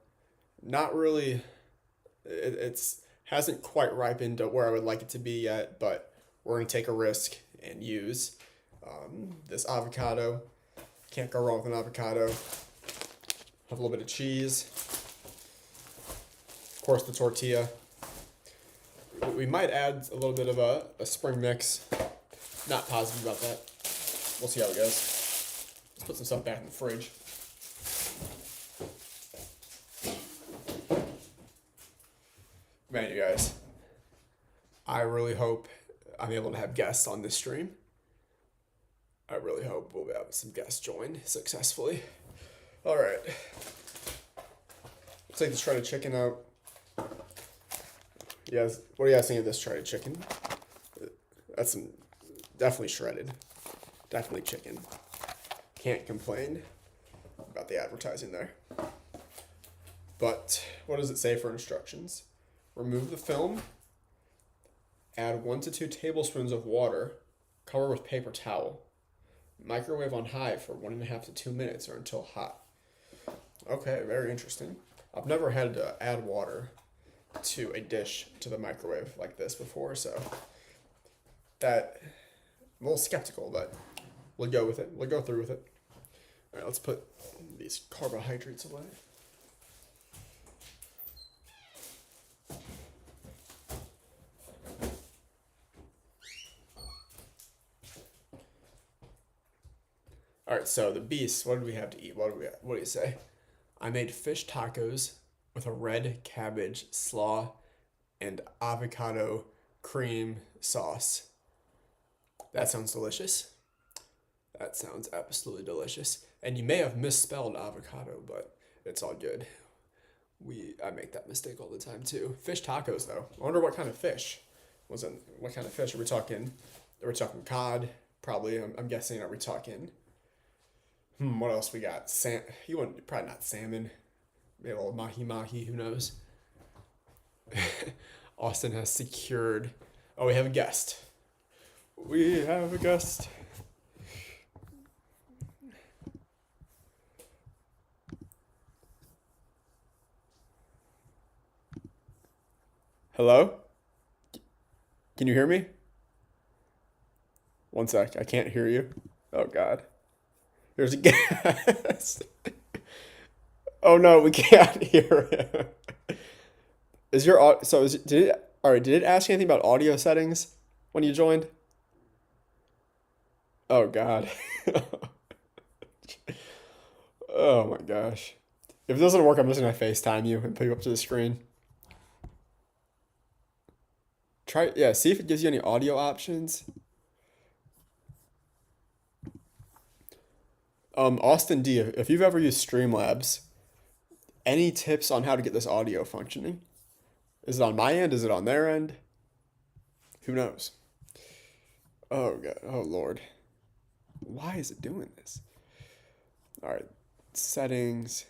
A: Not really It's hasn't quite ripened to where I would like it to be yet, but we're gonna take a risk and use this avocado. Can't go wrong with an avocado. Have a little bit of cheese. Of course, the tortilla. We might add a little bit of a spring mix. Not positive about that. We'll see how it goes. Let's put some stuff back in the fridge. Man, you guys, I really hope I'm able to have guests on this stream. I really hope we'll have some guests join successfully. All right. Let's take the shredded chicken out. Yes, what do you guys think of this shredded chicken? That's some, definitely shredded. Definitely chicken. Can't complain about the advertising there. But what does it say for instructions? Remove the film. Add 1 to 2 tablespoons of water. Cover with paper towel. Microwave on high for 1.5 to 2 minutes or until hot. Okay, very interesting. I've never had to add water to a dish to the microwave like this before, so that I'm a little skeptical, but we'll go with it. We'll go through with it. All right, let's put these carbohydrates away. All right, so the beast, what do we have to eat? What do you say? I made fish tacos with a red cabbage slaw and avocado cream sauce. That sounds delicious. That sounds absolutely delicious. And you may have misspelled avocado, but it's all good. I make that mistake all the time too. Fish tacos though. I wonder what kind of fish. What kind of fish are we talking? Are we talking cod? Probably. I'm guessing. Are we talking? What else we got? You want probably not salmon. Maybe a little mahi. Who knows? Austin has secured. Oh, we have a guest. We have a guest. Hello? Can you hear me? One sec. I can't hear you. Oh, God. There's a guest. Oh, no, we can't hear him. Did it ask you anything about audio settings when you joined? Oh, God. Oh, my gosh. If it doesn't work, I'm just going to FaceTime you and put you up to the screen. See if it gives you any audio options. Austin D, if you've ever used Streamlabs, any tips on how to get this audio functioning? Is it on my end? Is it on their end? Who knows? Oh, God. Oh, Lord. Why is it doing this? All right. Settings.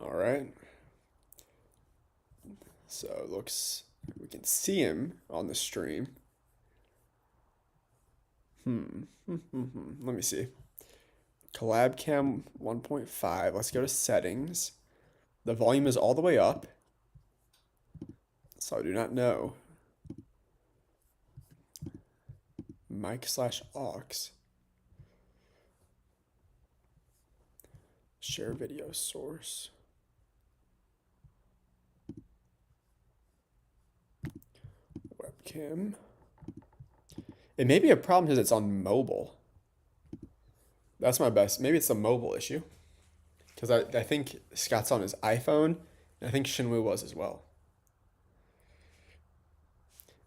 A: All right. So it looks, we can see him on the stream. Let me see. Collab cam 1.5. Let's go to settings. The volume is all the way up. So I do not know. Mic/aux. Share video source. Webcam. It may be a problem because it's on mobile. That's my best. Maybe it's a mobile issue. Because I think Scott's on his iPhone, and I think Shinwoo was as well.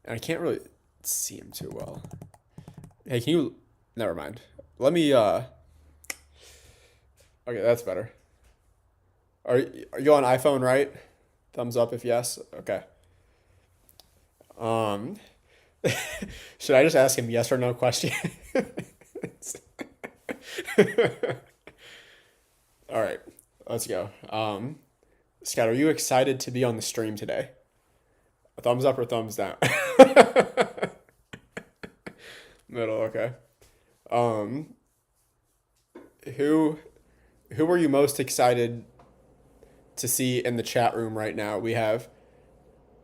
A: And I can't really see him too well. Hey, can you... Never mind. Let me... Okay, that's better. Are you on iPhone, right? Thumbs up if yes. Okay. Should I just ask him yes or no question? All right, let's go. Scott, are you excited to be on the stream today? A thumbs up or thumbs down? Middle, okay. who who are you most excited to see in the chat room right now? We have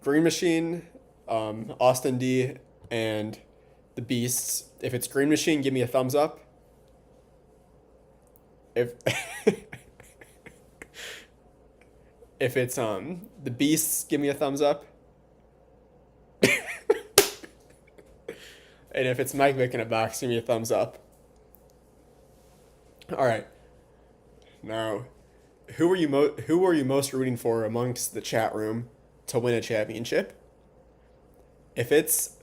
A: Green Machine, Austin D, and the Beasts. If it's Green Machine, give me a thumbs up. If if it's the Beasts, give me a thumbs up. And if it's Mike Vick in a box, give me a thumbs up. All right. Now, who are you most rooting for amongst the chat room to win a championship? If it's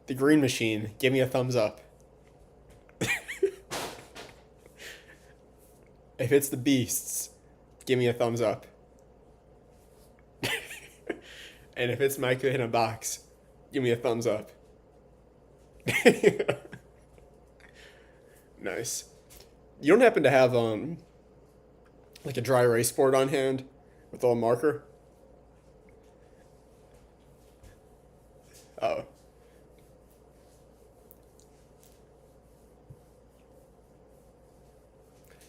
A: the Green Machine, give me a thumbs up. If it's the Beasts, give me a thumbs up. And if it's Mike in a box, give me a thumbs up. Nice. You don't happen to have like a dry erase board on hand with a little marker? Oh.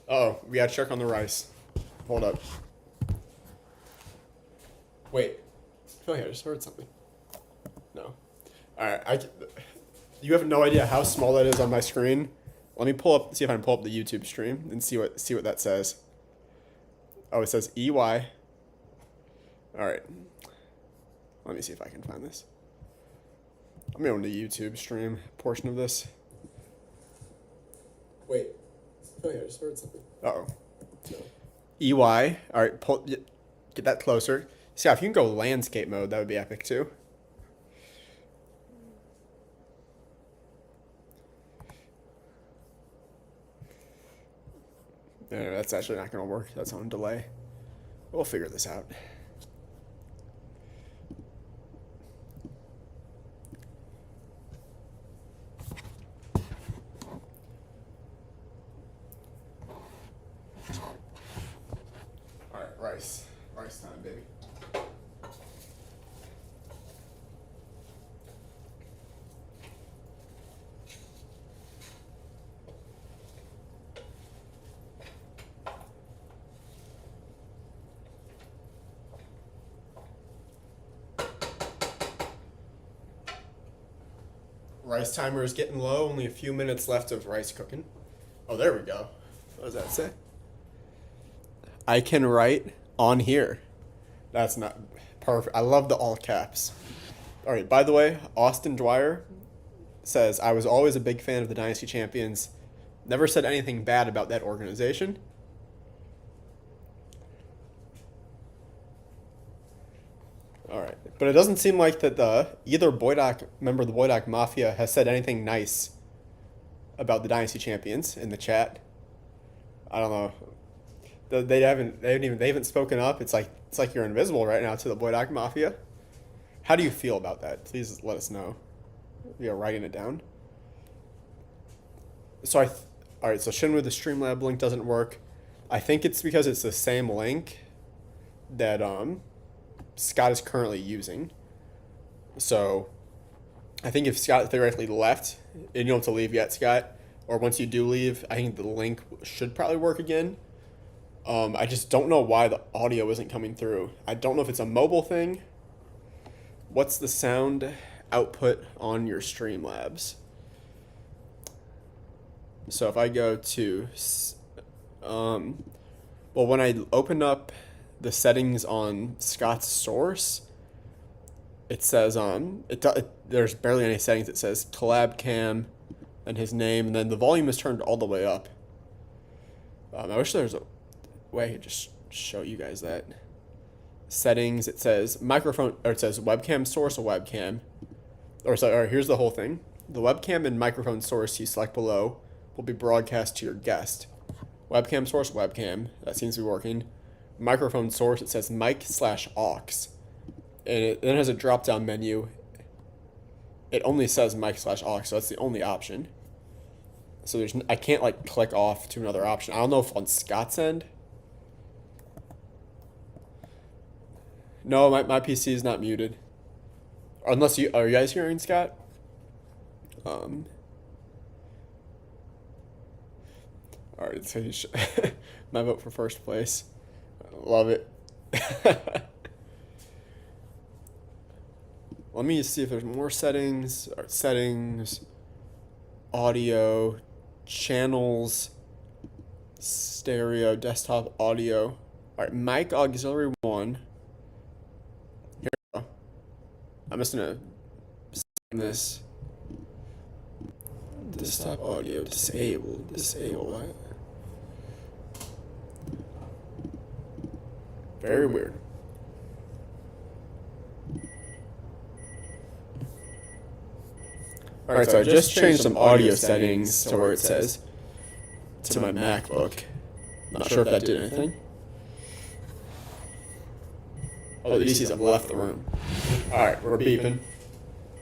A: Oh, we gotta check on the rice. Hold up. Wait. I feel like I just heard something. No. Alright, you have no idea how small that is on my screen. Let me see if I can pull up the YouTube stream and see what that says. Oh, it says EY. Alright. Let me see if I can find this. I'm going to the YouTube stream portion of this. Wait. I feel like I just heard something. Uh-oh. No. EY. Alright, get that closer. See, if you can go landscape mode, that would be epic too. No, that's actually not going to work. That's on delay. We'll figure this out. All right, rice. Rice time, baby. Rice timer is getting low. Only a few minutes left of rice cooking. Oh, there we go. What does that say? I can write on here. That's not perfect. I love the all caps. All right, by the way, Austin Dwyer says, I was always a big fan of the Dynasty Champions. Never said anything bad about that organization. All right, but it doesn't seem like that either member of the Boydock Mafia has said anything nice about the Dynasty Champions in the chat. I don't know. They haven't spoken up. It's like you're invisible right now to the Boydock Mafia. How do you feel about that? Please let us know. We are writing it down. So all right. So Shinwu, the Streamlab link doesn't work. I think it's because it's the same link that Scott is currently using. So I think if Scott theoretically left, and you don't have to leave yet, Scott, or once you do leave, I think the link should probably work again. I just don't know why the audio isn't coming through. I don't know if it's a mobile thing. What's the sound output on your Streamlabs? So if I go to, well, when I open up the settings on Scott's source, it says there's barely any settings. It says collab cam and his name, and then the volume is turned all the way up. I wish there was a way I could just show you guys that. Settings, it says microphone, or it says webcam source or webcam. Or here's the whole thing. The webcam and microphone source you select below will be broadcast to your guest. Webcam source, webcam. That seems to be working. Microphone source, it says mic/aux. And it then has a drop-down menu. It only says mic/aux, so that's the only option. So I can't like click off to another option. I don't know if on Scott's end. No, my PC is not muted. Unless are you guys hearing Scott? All All right, so my vote for first place. Love it. Let me see if there's more settings. All right, settings, audio, channels, stereo, desktop audio. All right, mic auxiliary 1. Here we go. I'm just gonna save this. Desktop audio disabled. Disable what? Very weird. Alright, so I just changed some audio settings to where it says to my MacBook. Not sure if that did anything. Oh, the DCs have left the room. Alright, we're beeping.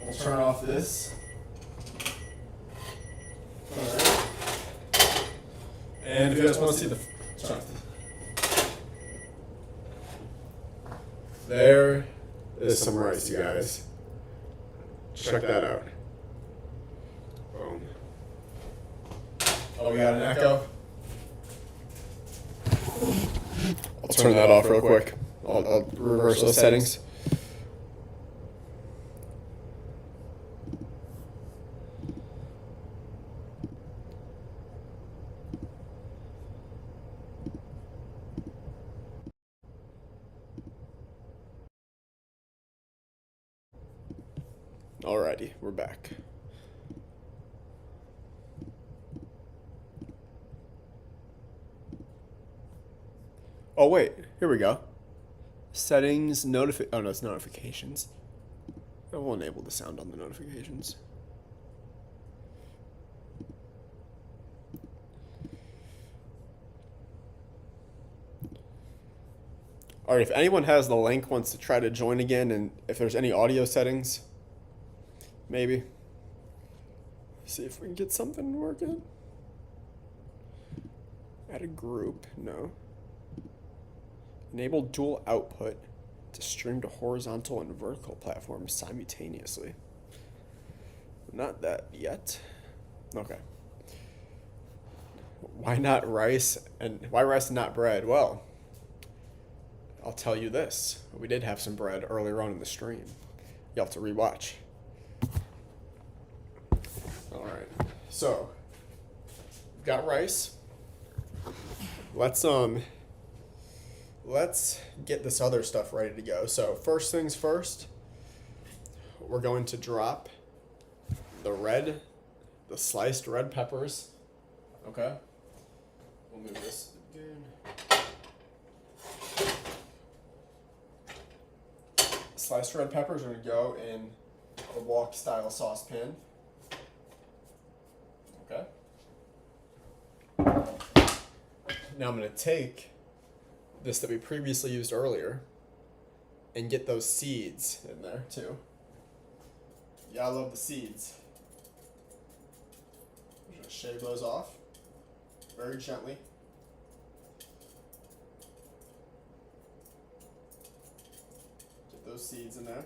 A: We'll turn off this. Alright. And if you guys want to see the... There is some rice, you guys. Check that out. Boom. Oh, we got an echo? I'll turn that off real quick. I'll reverse those settings. Alrighty, we're back. Oh wait, here we go. Settings, oh no, it's notifications. I will enable the sound on the notifications. Alright, if anyone has the link, wants to try to join again, and if there's any audio settings, maybe. See if we can get something working. Add a group, no. Enable dual output to stream to horizontal and vertical platforms simultaneously. Not that yet. Okay. Why not rice and why rice and not bread? Well, I'll tell you this. We did have some bread earlier on in the stream. You'll have to rewatch. Alright. So we've got rice. Let's get this other stuff ready to go. So first things first, we're going to drop the sliced red peppers. Okay. We'll move this again. Sliced red peppers are going to go in a wok style saucepan. Okay. Now I'm going to take this that we previously used earlier and get those seeds in there too. Yeah, I love the seeds. I'm going to shave those off very gently. Get those seeds in there.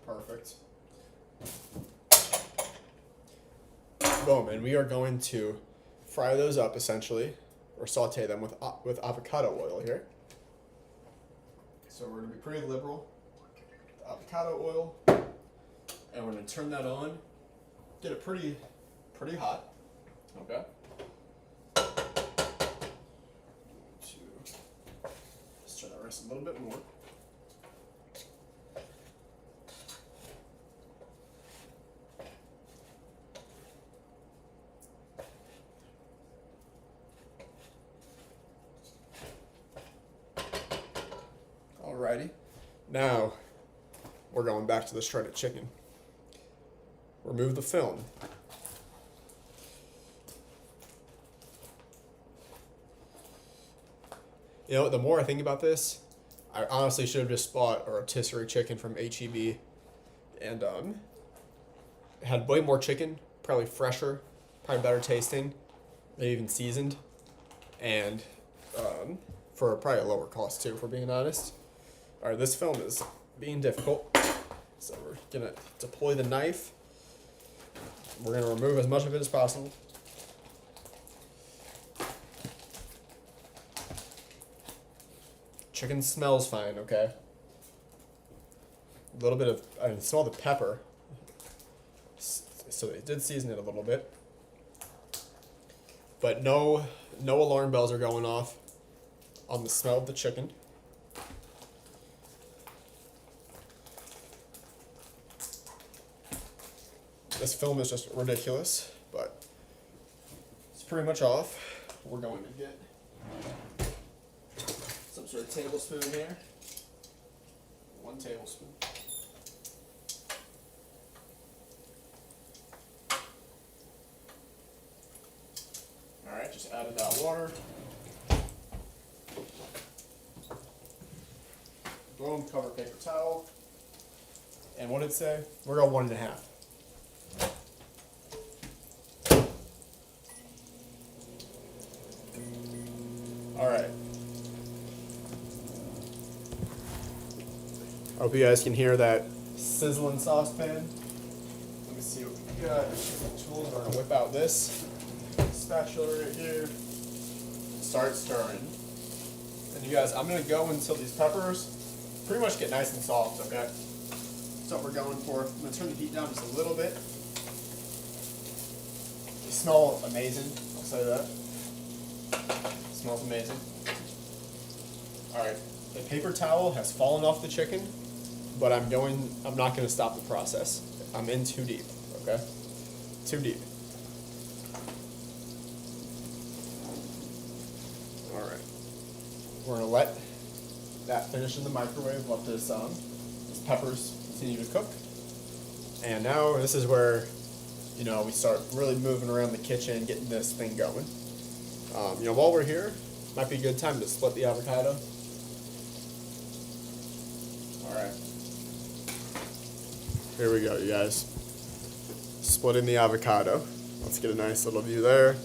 A: Perfect. Boom, and we are going to fry those up essentially, or saute them with avocado oil here. So we're going to be pretty liberal with avocado oil, and we're going to turn that on, get it pretty hot. Okay. Let's turn that rice a little bit more. Alrighty. Now, we're going back to the shredded chicken. Remove the film. You know, the more I think about this, I honestly should have just bought a rotisserie chicken from H-E-B and had way more chicken, probably fresher, probably better tasting, maybe even seasoned, and for probably a lower cost too, if we're being honest. Alright, this film is being difficult, so we're gonna deploy the knife We're going to remove as much of it as possible. Chicken smells fine, okay? A little bit of, I can smell the pepper. So they did season it a little bit. But no alarm bells are going off on the smell of the chicken. This film is just ridiculous, but it's pretty much off. We're going to get some sort of tablespoon here. 1 tablespoon. Alright, just added that water. Boom, cover paper towel. And what did it say? We're going 1.5. Alright. I hope you guys can hear that sizzling saucepan. Let me see what we got. Tools. We're gonna whip out this spatula right here. Start stirring. And you guys, I'm gonna go until these peppers pretty much get nice and soft, okay? That's what we're going for. I'm gonna turn the heat down just a little bit. They smell amazing, I'll say that. Smells amazing. Alright, the paper towel has fallen off the chicken, but I'm not gonna stop the process. I'm in too deep, okay? Too deep. Alright. We're gonna let that finish in the microwave, let these peppers continue to cook. And now this is where, we start really moving around the kitchen, getting this thing going. While we're here, might be a good time to split the avocado. Alright. Here we go, you guys. Splitting the avocado. Let's get a nice little view there.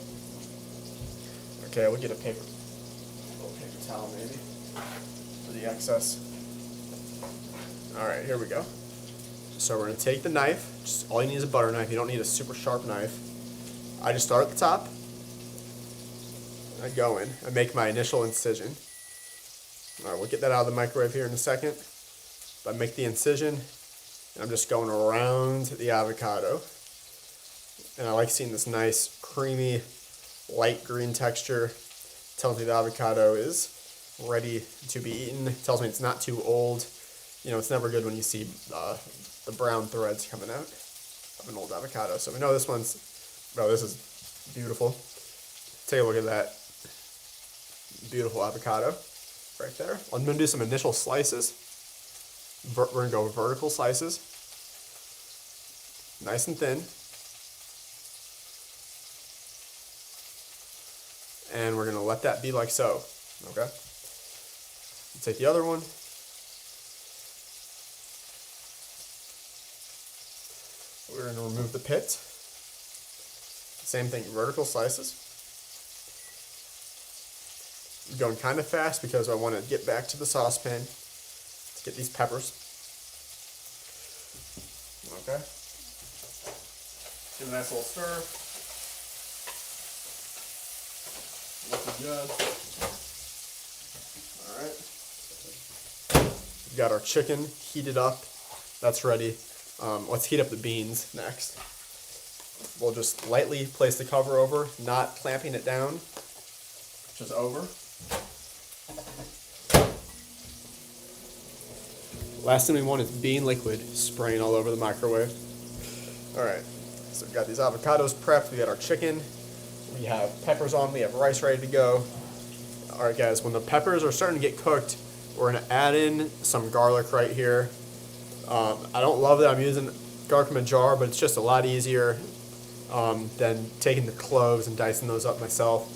A: Okay, we'll get a little paper towel maybe, for the excess. Alright, here we go. So we're going to take the knife. Just all you need is a butter knife. You don't need a super sharp knife. I just start at the top. I go in. I make my initial incision. Alright, we'll get that out of the microwave here in a second. But I make the incision, and I'm just going around the avocado. And I like seeing this nice, creamy, light green texture. Tells me the avocado is ready to be eaten. It tells me it's not too old. It's never good when you see the brown threads coming out of an old avocado. So we know this is beautiful. Take a look at that beautiful avocado right there. I'm going to do some initial slices. We're going to go vertical slices. Nice and thin. And we're going to let that be like so. Okay? Take the other one. We're going to remove the pit. Same thing, vertical slices. I'm going kind of fast because I want to get back to the saucepan to get these peppers. Okay. Give a nice little stir. Looking good. Alright. We've got our chicken heated up. That's ready. Let's heat up the beans next. We'll just lightly place the cover over, not clamping it down. Just over. Last thing we want is bean liquid spraying all over the microwave. Alright, so we've got these avocados prepped, we got our chicken, we have peppers on, we have rice ready to go. Alright guys, when the peppers are starting to get cooked, we're going to add in some garlic right here. I don't love that I'm using garlic from a jar, but it's just a lot easier than taking the cloves and dicing those up myself.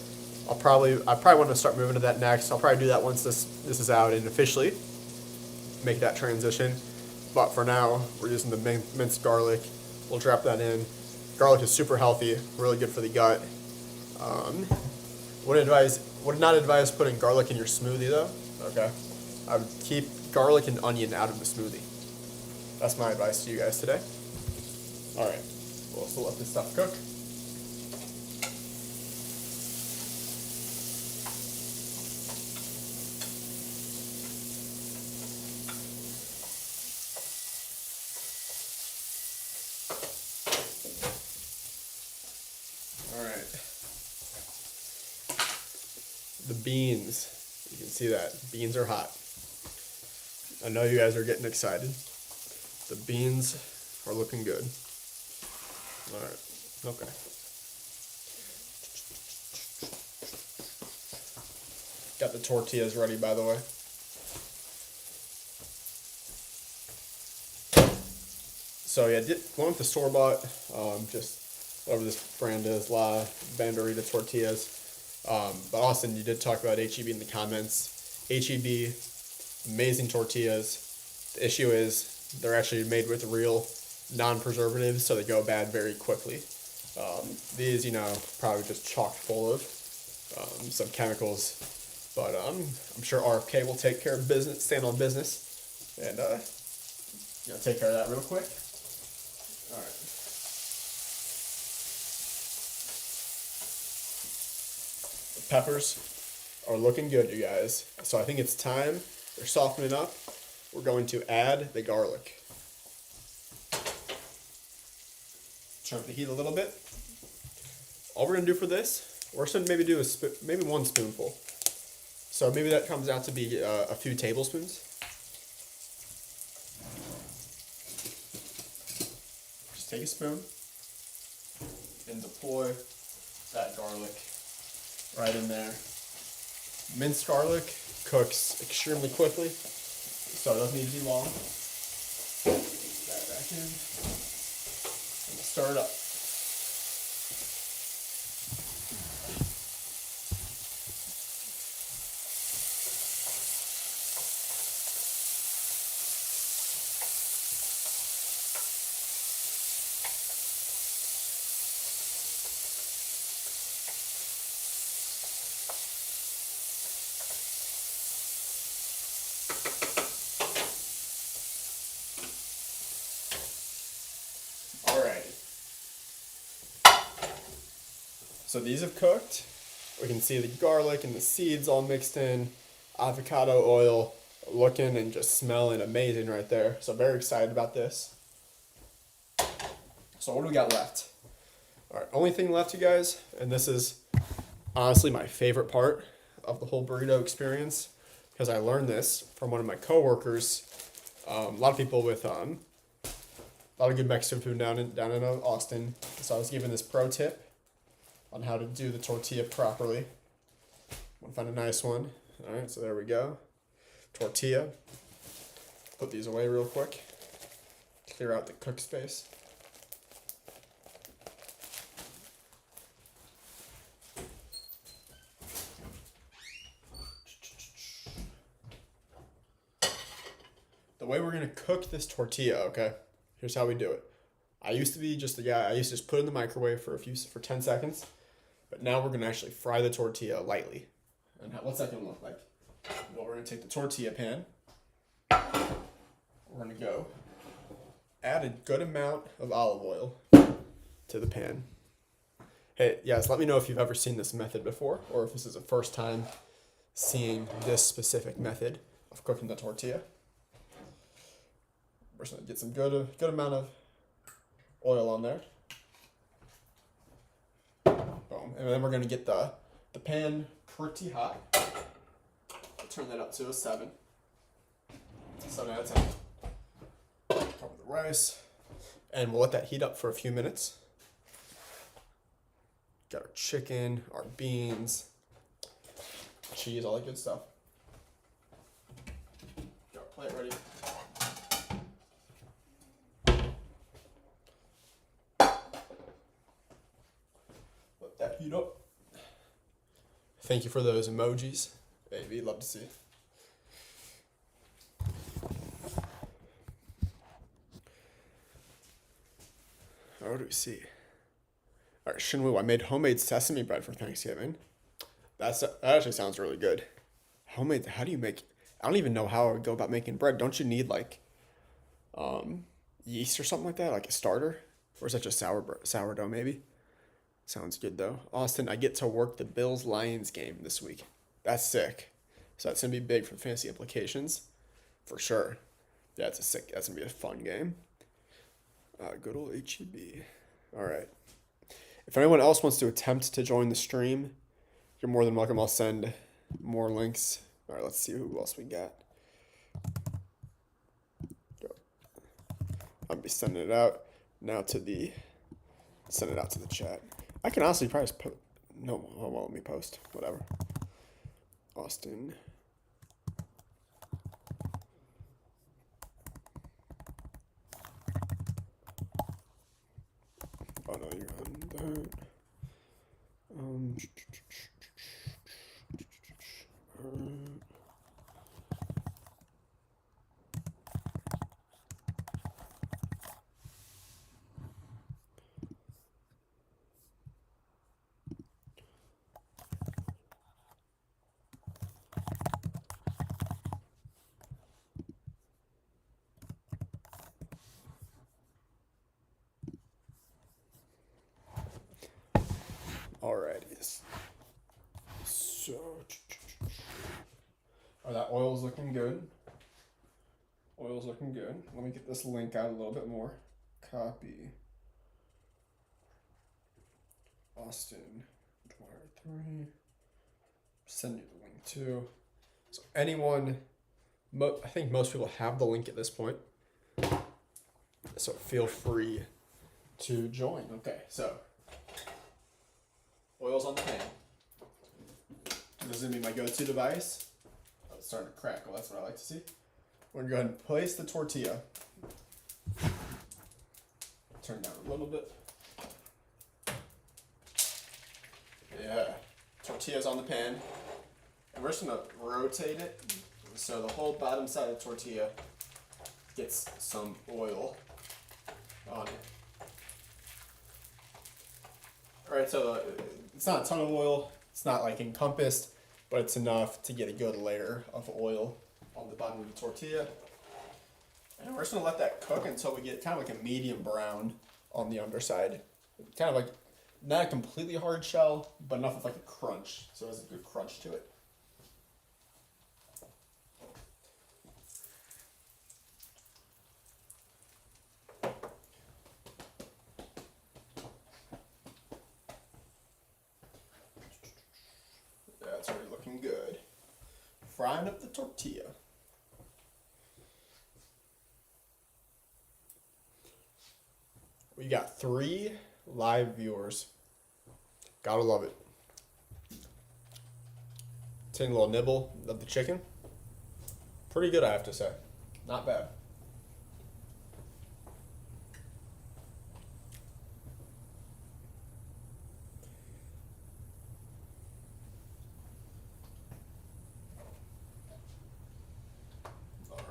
A: I probably want to start moving to that next. I'll probably do that once this is out and officially make that transition. But for now, we're using the minced garlic. We'll drop that in. Garlic is super healthy, really good for the gut. Would not advise putting garlic in your smoothie though. Okay, I would keep garlic and onion out of the smoothie. That's my advice to you guys today. All right, We'll still let this stuff cook. All right. The beans. You can see that. Beans are hot. I know you guys are getting excited. The beans are looking good. All right. Okay. Got the tortillas ready, by the way. So yeah, went with the store-bought, just whatever this brand is, La Banderita tortillas. But Austin, you did talk about HEB in the comments. HEB, amazing tortillas. The issue is they're actually made with real non-preservatives, so they go bad very quickly. These, probably just chock full of some chemicals, but I'm sure RFK will take care of business, stand on business, and take care of that real quick. All right. The peppers are looking good, you guys. So I think it's time. They're softening up. We're going to add the garlic. Turn up the heat a little bit. All we're gonna do for this, we're just gonna maybe do maybe 1 spoonful. So maybe that comes out to be a few tablespoons. Just take a spoon and deploy that garlic right in there. Minced garlic cooks extremely quickly, so it doesn't need to be long. Put that back in and stir it up. So these have cooked. We can see the garlic and the seeds all mixed in. Avocado oil looking and just smelling amazing right there. So very excited about this. So what do we got left? All right, only thing left, you guys, and this is honestly my favorite part of the whole burrito experience because I learned this from one of my coworkers. A lot of people with a lot of good Mexican food down in Austin. So I was given this pro tip on how to do the tortilla properly. I'm gonna find a nice one. All right, so there we go. Tortilla. Put these away real quick. Clear out the cook space. The way we're gonna cook this tortilla, okay? Here's how we do it. I used to be just the guy, I used to just put it in the microwave for 10 seconds. But now we're going to actually fry the tortilla lightly. And what's that going to look like? Well, we're going to take the tortilla pan. We're going to go add a good amount of olive oil to the pan. Hey, yes, let me know if you've ever seen this method before or if this is the first time seeing this specific method of cooking the tortilla. We're just going to get some good amount of oil on there. Boom. And then we're going to get the pan pretty hot. Turn that up to a 7. 7 out of 10. Cover the rice. And we'll let that heat up for a few minutes. Got our chicken, our beans, cheese, all that good stuff. Got our plate ready. Let that heat up. Thank you for those emojis. Baby, love to see. What do we see? All right, Shinwoo, I made homemade sesame bread for Thanksgiving. That actually sounds really good. Homemade, how do you make, I don't even know how I would go about making bread. Don't you need like yeast or something like that, like a starter? Or is that just sourdough maybe? Sounds good though. Austin, I get to work the Bills-Lions game this week. That's sick. So that's gonna be big for fantasy implications, for sure. Yeah, that's gonna be a fun game. Good old HEB. All right. If anyone else wants to attempt to join the stream, you're more than welcome. I'll send more links. All right, let's see who else we got. I'll be sending it out now send it out to the chat. I can honestly probably no, it won't let me post. Whatever. Austin. Oh no, you're on that. Alrighty. So, that oil's looking good. Oil's looking good. Let me get this link out a little bit more. Copy. Austin. 3. Send you the link too. So anyone, I think most people have the link at this point. So feel free to join. Okay, so oil's on the pan. This is gonna be my go-to device. Oh, it's starting to crackle. That's what I like to see. We're gonna go ahead and place the tortilla. Turn it down a little bit. Yeah, tortilla's on the pan, and we're just gonna rotate it so the whole bottom side of the tortilla gets some oil on it. All right, so it's not a ton of oil. It's not like encompassed, but it's enough to get a good layer of oil on the bottom of the tortilla. And we're just gonna let that cook until we get kind of like a medium brown on the underside. Kind of like, not a completely hard shell, but enough of like a crunch, so it has a good crunch to it. That's already looking good. Frying up the tortilla. We got 3 live viewers. Gotta love it. Taking a little nibble of the chicken. Pretty good, I have to say. Not bad.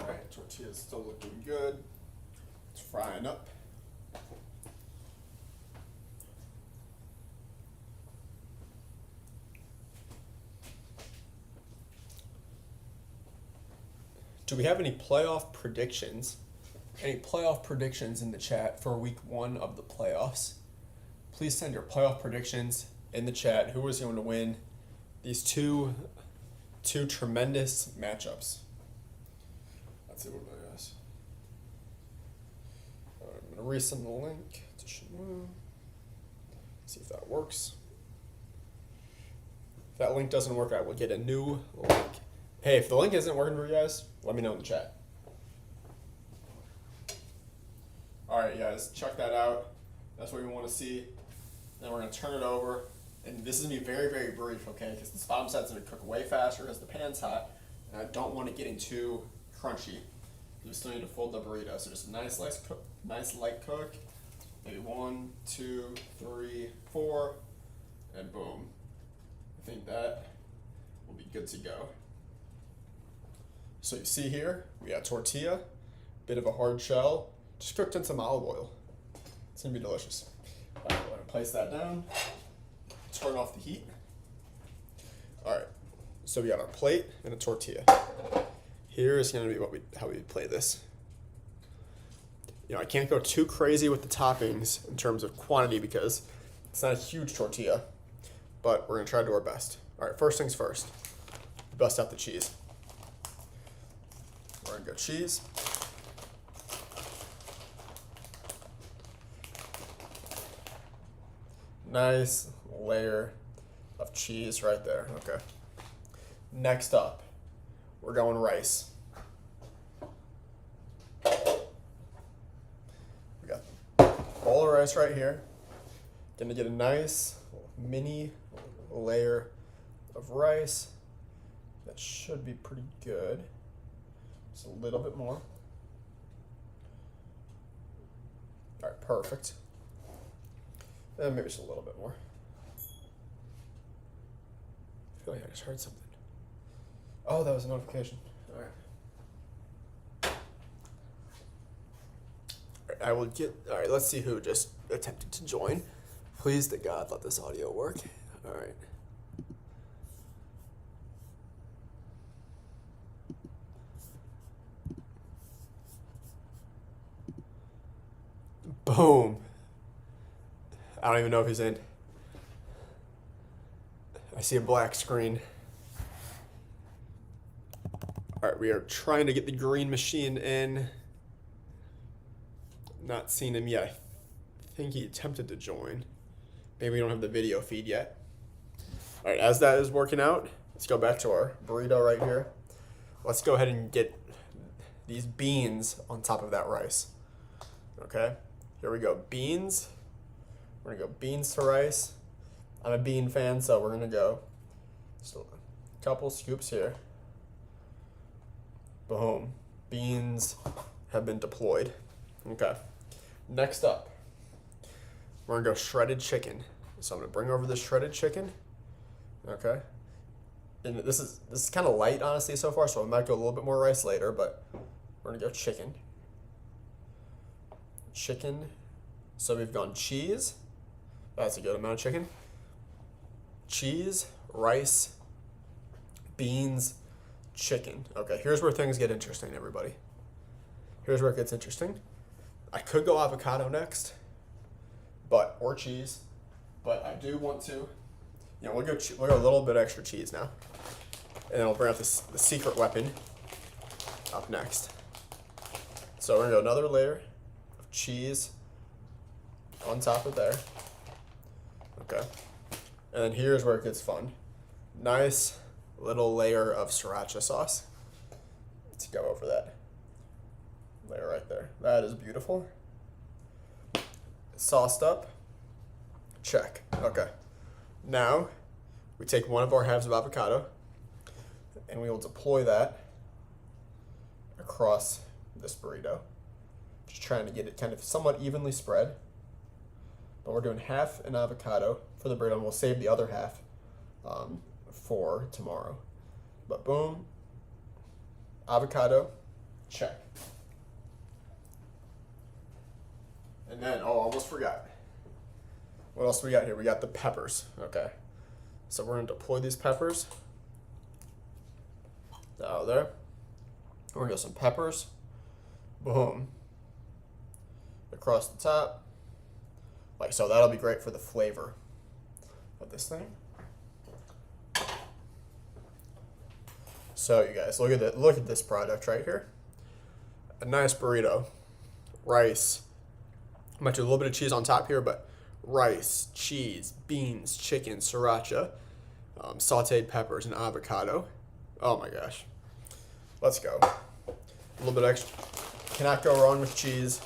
A: Alright, tortilla's still looking good. It's frying up. Do we have any playoff predictions? Any playoff predictions in the chat for week 1 of the playoffs? Please send your playoff predictions in the chat. Who is going to win these two tremendous matchups? Let's see what it is. I'm going to resend the link to Shimon. See if that works. If that link doesn't work, I will get a new link. Hey, if the link isn't working for you guys, let me know in the chat. Alright, guys, check that out. That's what we want to see. Then we're going to turn it over. And this is going to be very, very brief, okay? Because this bottom side's going to cook way faster as the pan's hot. And I don't want it getting too crunchy. You still need to fold the burrito. So just a nice light cook. Maybe 1, 2, 3, 4. And boom. I think that will be good to go. So you see here, we got tortilla, bit of a hard shell, just cooked in some olive oil. It's gonna be delicious. All right, we're gonna place that down, turn off the heat. All right, so we got our plate and a tortilla. Here is gonna be how we play this. I can't go too crazy with the toppings in terms of quantity because it's not a huge tortilla, but we're gonna try to do our best. All right, first things first, bust out the cheese. We're gonna go cheese. Nice layer of cheese right there. Okay. Next up, we're going rice. We got a bowl of rice right here. Gonna get a nice mini layer of rice. That should be pretty good. Just a little bit more. All right, perfect. And maybe just a little bit more. I feel like I just heard something. Oh, that was a notification. All right. I will get. All right, let's see who just attempted to join. Please to God, let this audio work. All right. Boom. I don't even know if he's in. I see a black screen. All right, we are trying to get the green machine in. Not seen him yet. I think he attempted to join. Maybe we don't have the video feed yet. All right, as that is working out, let's go back to our burrito right here. Let's go ahead and get these beans on top of that rice. Okay, here we go. Beans. We're gonna go beans to rice. I'm a bean fan, so we're gonna go just a couple scoops here. Boom. Beans have been deployed. Okay. Next up, we're gonna go shredded chicken. So I'm gonna bring over the shredded chicken. Okay. And this is kind of light, honestly, so far, so I might go a little bit more rice later, but we're gonna go chicken. Chicken. So we've gone cheese. That's a good amount of chicken. Cheese, rice, beans, chicken. Okay, here's where things get interesting, everybody. Here's where it gets interesting. I could go avocado next, or cheese, but I do want to. We'll go a little bit extra cheese now, and then I'll bring out the secret weapon up next. So we're gonna go another layer of cheese on top of there. Okay. And then here's where it gets fun. Nice little layer of sriracha sauce. Let's go over that layer right there. That is beautiful. Sauced up. Check. Okay. Now, we take one of our halves of avocado and we will deploy that across this burrito. Just trying to get it kind of somewhat evenly spread. But we're doing half an avocado for the burrito, and we'll save the other half for tomorrow. But boom, avocado, check. And then, almost forgot. What else we got here? We got the peppers, okay. So we're gonna deploy these peppers out there. We're gonna go some peppers, boom, across the top. Like so, that'll be great for the flavor of this thing. So you guys, look at this product right here. A nice burrito, rice. I might do a little bit of cheese on top here, but rice, cheese, beans, chicken, sriracha, sauteed peppers, and avocado. Oh my gosh. Let's go. A little bit extra. Cannot go wrong with cheese.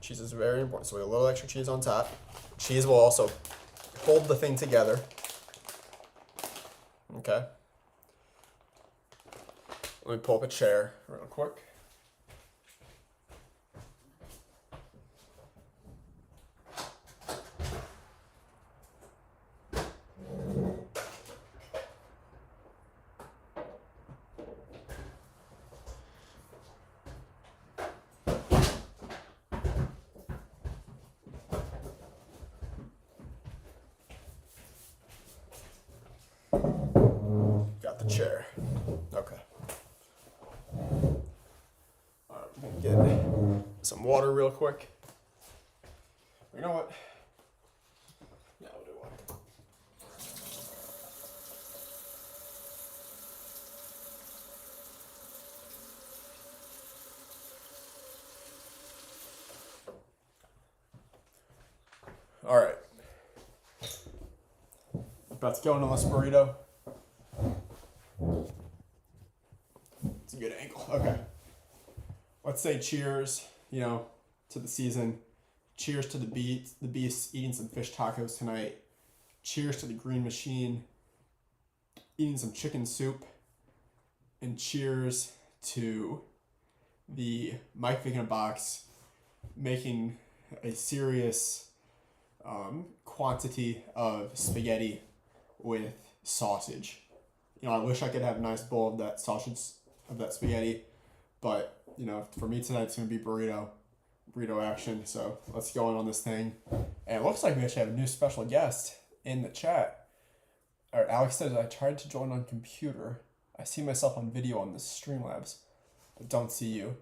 A: Cheese is very important, so we have a little extra cheese on top. Cheese will also hold the thing together. Okay. Let me pull up a chair real quick. Got the chair. Okay. All right, we're gonna get some water real quick. You know what? Yeah, we'll do water. All right. About to go into this burrito. It's a good angle. Okay. Let's say cheers, to the season. Cheers to the beast eating some fish tacos tonight. Cheers to the Green Machine eating some chicken soup. And cheers to the Mike Vick in a Box making a serious quantity of spaghetti with sausage. I wish I could have a nice bowl of that sausage, of that spaghetti, but for me tonight it's gonna be burrito action. So let's go on this thing. And it looks like we actually have a new special guest in the chat. All right, Alex says, I tried to join on computer. I see myself on video on this Streamlabs, but don't see you.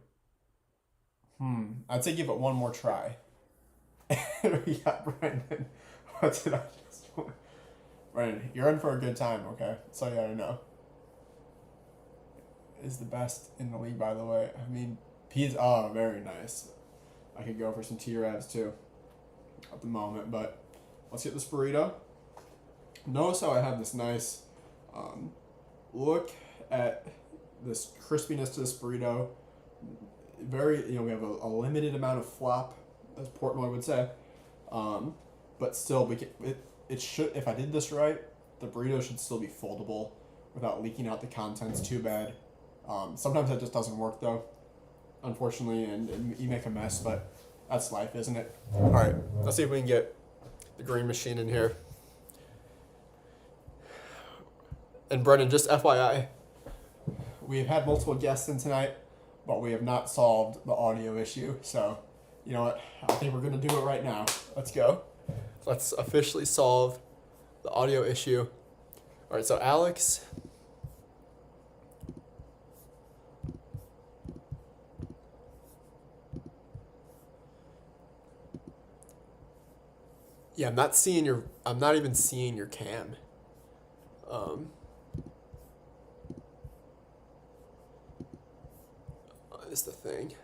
A: I'd say give it one more try. We got Brandon. What did I just want? Brandon, you're in for a good time, okay? That's all you gotta know. Is the best in the league, by the way. I mean, very nice. I could go for some T-Rabs too at the moment, but let's get this burrito. Notice how I have this nice look at this crispiness to this burrito. Very, we have a limited amount of flop, as Portnoy would say, but still, it should. If I did this right, the burrito should still be foldable without leaking out the contents too bad. Sometimes that just doesn't work though, unfortunately, and you make a mess, but that's life, isn't it? All right, let's see if we can get the Green Machine in here. And Brendan, just FYI, we've had multiple guests in tonight, but we have not solved the audio issue. So, you know what? I think we're going to do it right now. Let's go. Let's officially solve the audio issue. All right, so Alex. Yeah, I'm not even seeing your cam. Is the thing.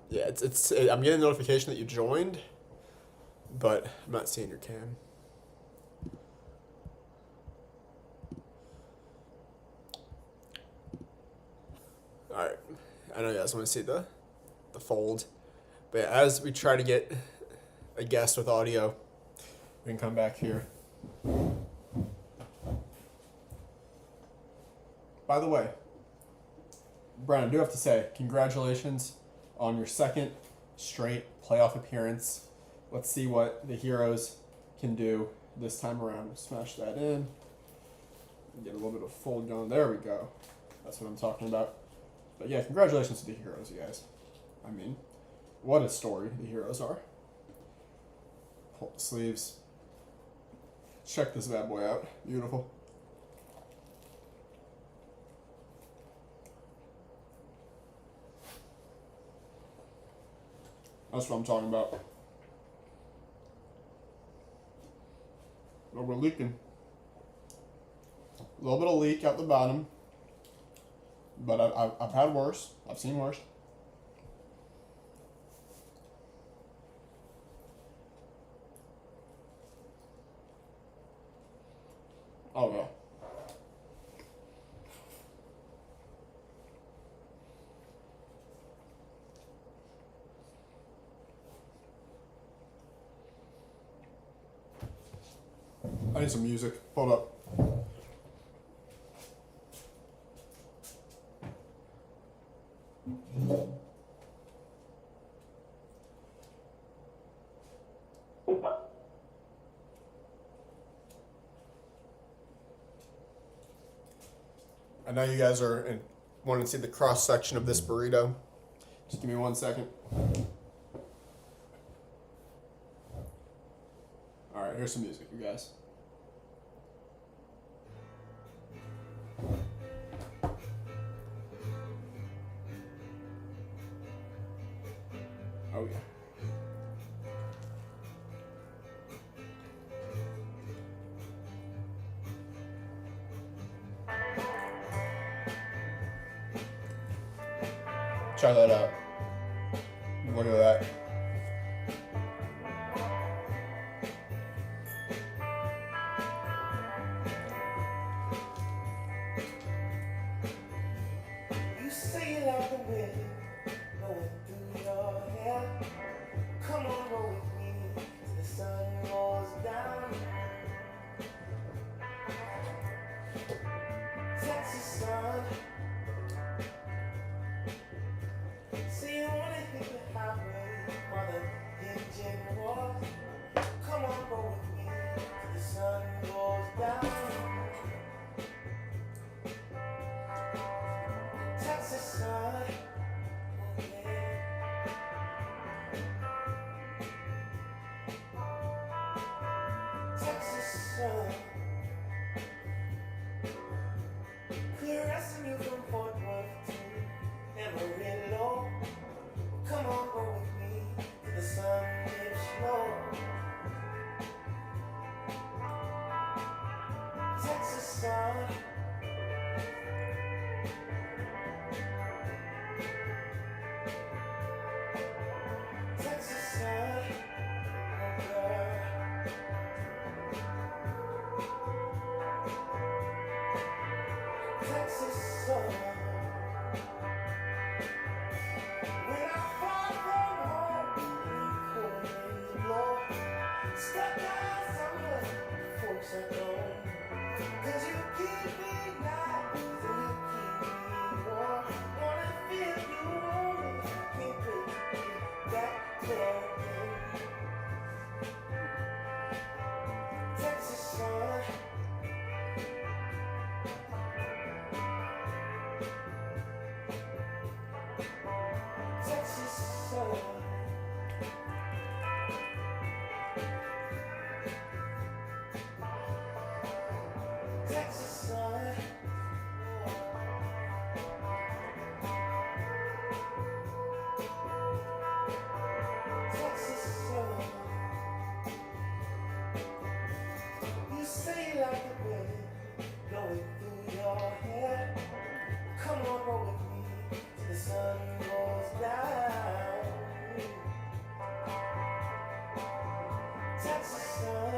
A: Yeah, I'm getting a notification that you joined, but I'm not seeing your cam. All right, I know you guys want to see the fold, but yeah, as we try to get a guest with audio, we can come back here. By the way, Brian, I do have to say, congratulations on your second straight playoff appearance. Let's see what the Heroes can do this time around. We'll smash that in. Get a little bit of fold going. There we go. That's what I'm talking about. But yeah, congratulations to the Heroes, you guys. I mean, what a story the Heroes are. Pull the sleeves. Check this bad boy out. Beautiful. That's what I'm talking about. But we're leaking. A little bit of leak out the bottom. But I've had worse. I've seen worse. Oh yeah. I need some music. Hold up. I know you guys are wanting to see the cross section of this burrito. Just give me 1 second. All right, here's some music, you guys. Oh yeah. Try that out. Look at that.
C: You say you like the wind blowing through your hair. Come on, go with me till the sun goes down. Texas sun. Say you wanna hit the highway while the engine roars. Come on, go with me till the sun goes down. Texas sun. Oh yeah. Texas sun. Caressing you from Fort Worth to Amarillo. Come on, go with me till the sun dips low. Texas sun. Texas sun. Oh girl. Texas sun. When I fly from home, cold winds blow. Step down somewhere, folks I know. 'Cause you keep me nice and you keep me warm. Wanna feel you warm, can't wait to be back there again. Texas sun. Texas sun. Texas sun. Texas sun. You say you like the wind blowing through your hair. Come on, roll with me till the sun goes down. Texas sun.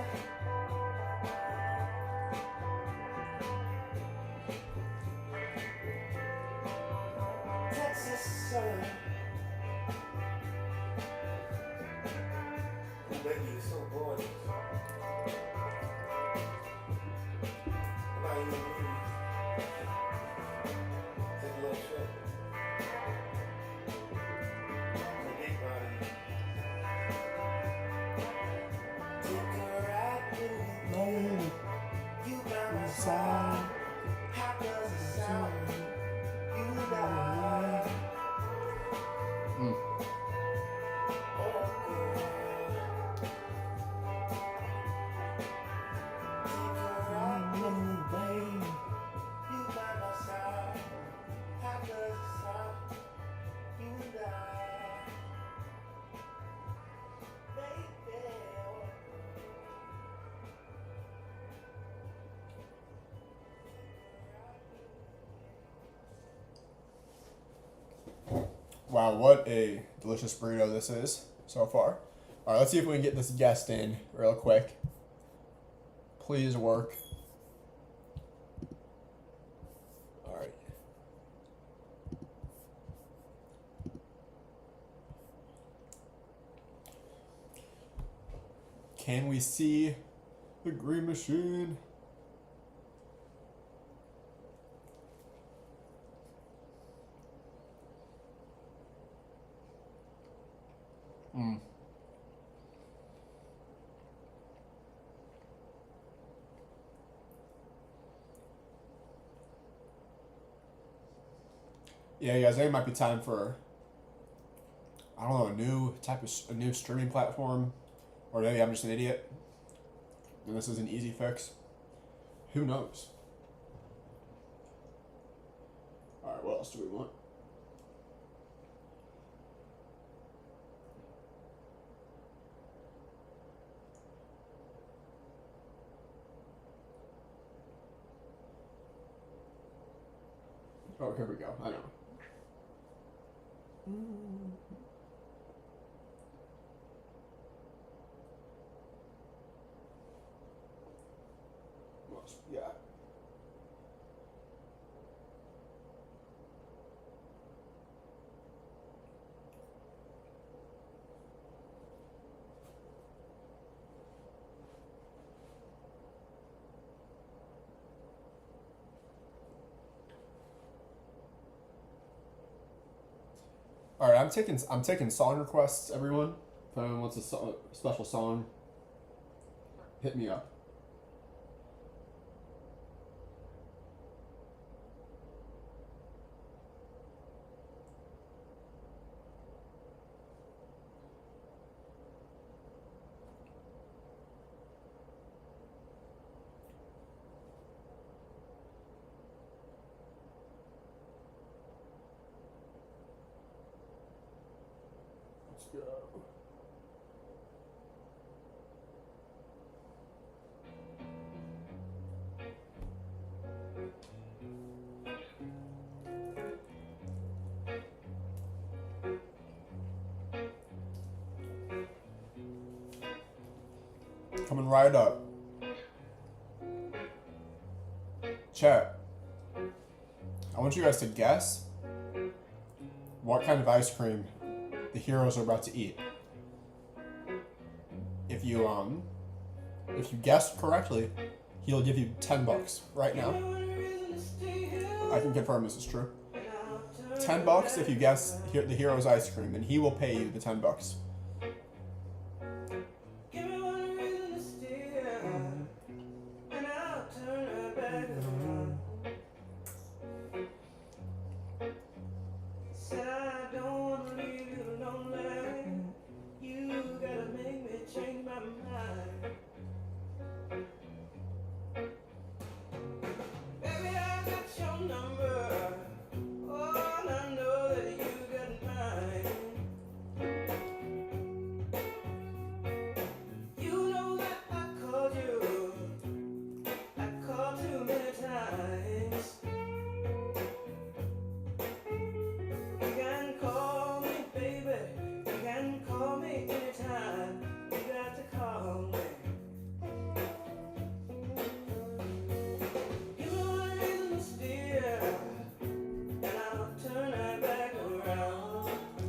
C: Texas sun. Baby, you're so gorgeous. How about you and me? Take a little trip. Take a big ride. Take a ride with me. You by my side. How does it sound? You and I.
A: Mm.
C: Oh, girl. Take a ride with me, babe. You by my side. How does it sound? You and I. Baby.
A: Wow, what a delicious burrito this is so far. All right, let's see if we can get this guest in real quick. Please work. All right. Can we see the green machine? Mm. Yeah, guys, I think it might be time for, I don't know, a new streaming platform, or maybe I'm just an idiot, and this is an easy fix. Who knows? All right, what else do we want? Oh, here we go. I know. Yeah. All right, I'm taking song requests, everyone. If anyone wants a special song, hit me up. Let's go. Coming right up. Chat. I want you guys to guess what kind of ice cream the heroes are about to eat. If you guessed correctly, he'll give you $10 right now. I can confirm this is true. $10 if you guess the hero's ice cream, and he will pay you the $10.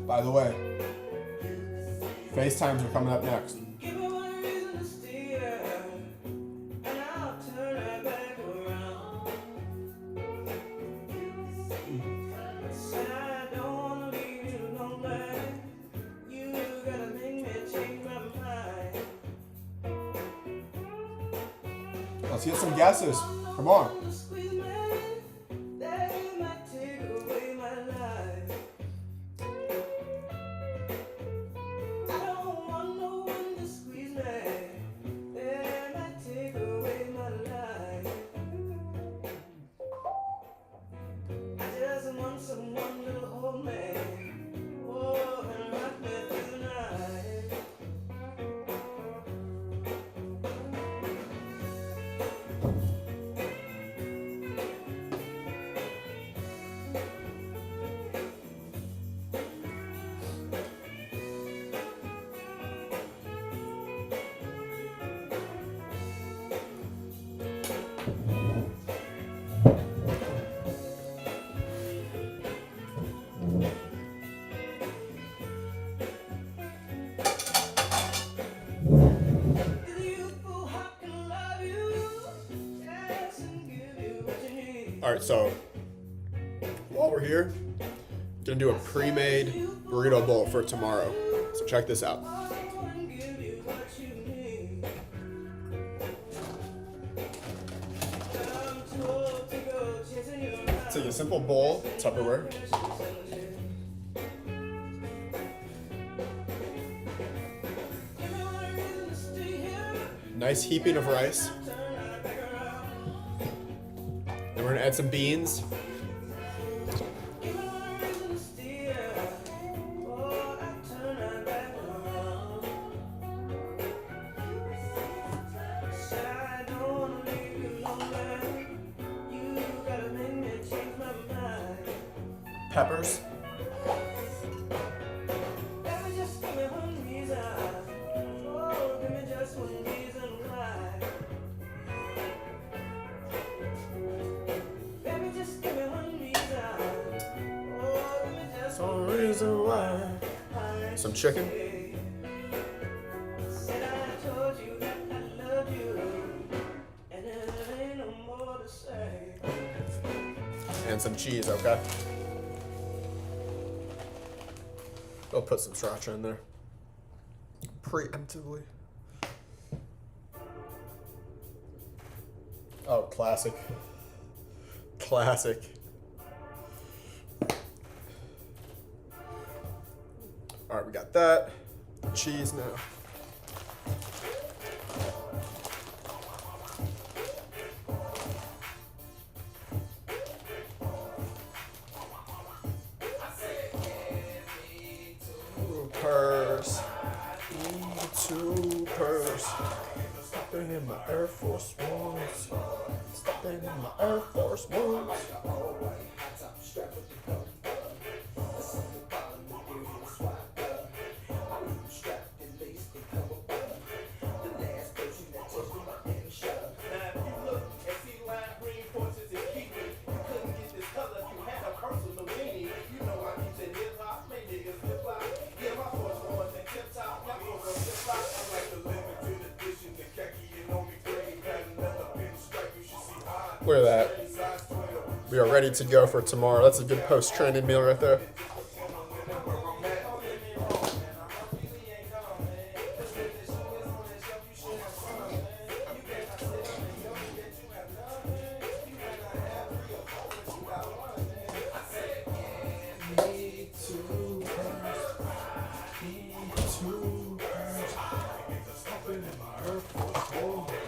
A: By the way, FaceTimes are coming up next. Let's get some guesses. Come on. All right, so while we're here, gonna do a pre-made burrito bowl for tomorrow. So check this out. It's like a simple bowl, Tupperware. Nice heaping of rice. Then we're gonna add some beans. peppers.
C: Baby, just give me one reason. Oh, give me just one reason why. Baby, just give me one reason. Oh, give me just one reason why.
A: Some chicken.
C: Said I told you that I love you, and there ain't no more to say.
A: And some cheese, okay? I'll put some sriracha in there. Preemptively. Oh, classic. Classic. Alright, we got that. Cheese now. Purse. E2 purse. Stepping in my Air Force Ones. Stepping in my Air Force Ones. Look at that. We are ready to go for tomorrow. That's a good post-training meal right there. Stepping in my Air Force Ones.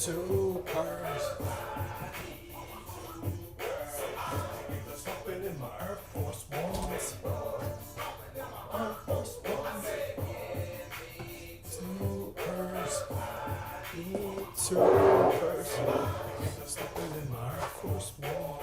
A: Two cars. Stepping in my Air Force Ones. Air Force Ones. Two cars. Two cars. Stepping in my Air Force Ones.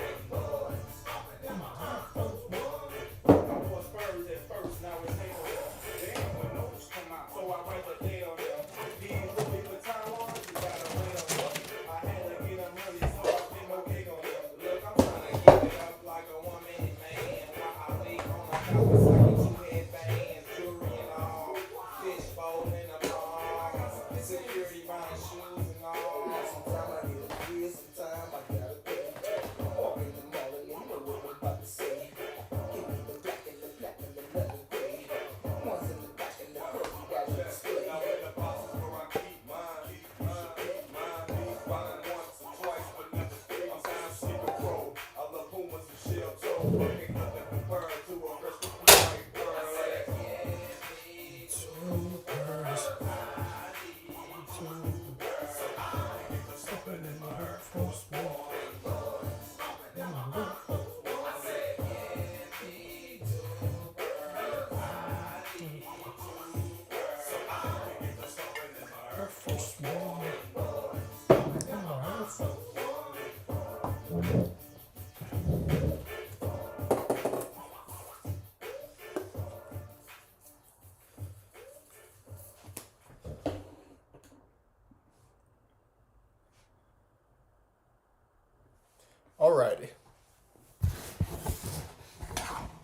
A: Alrighty.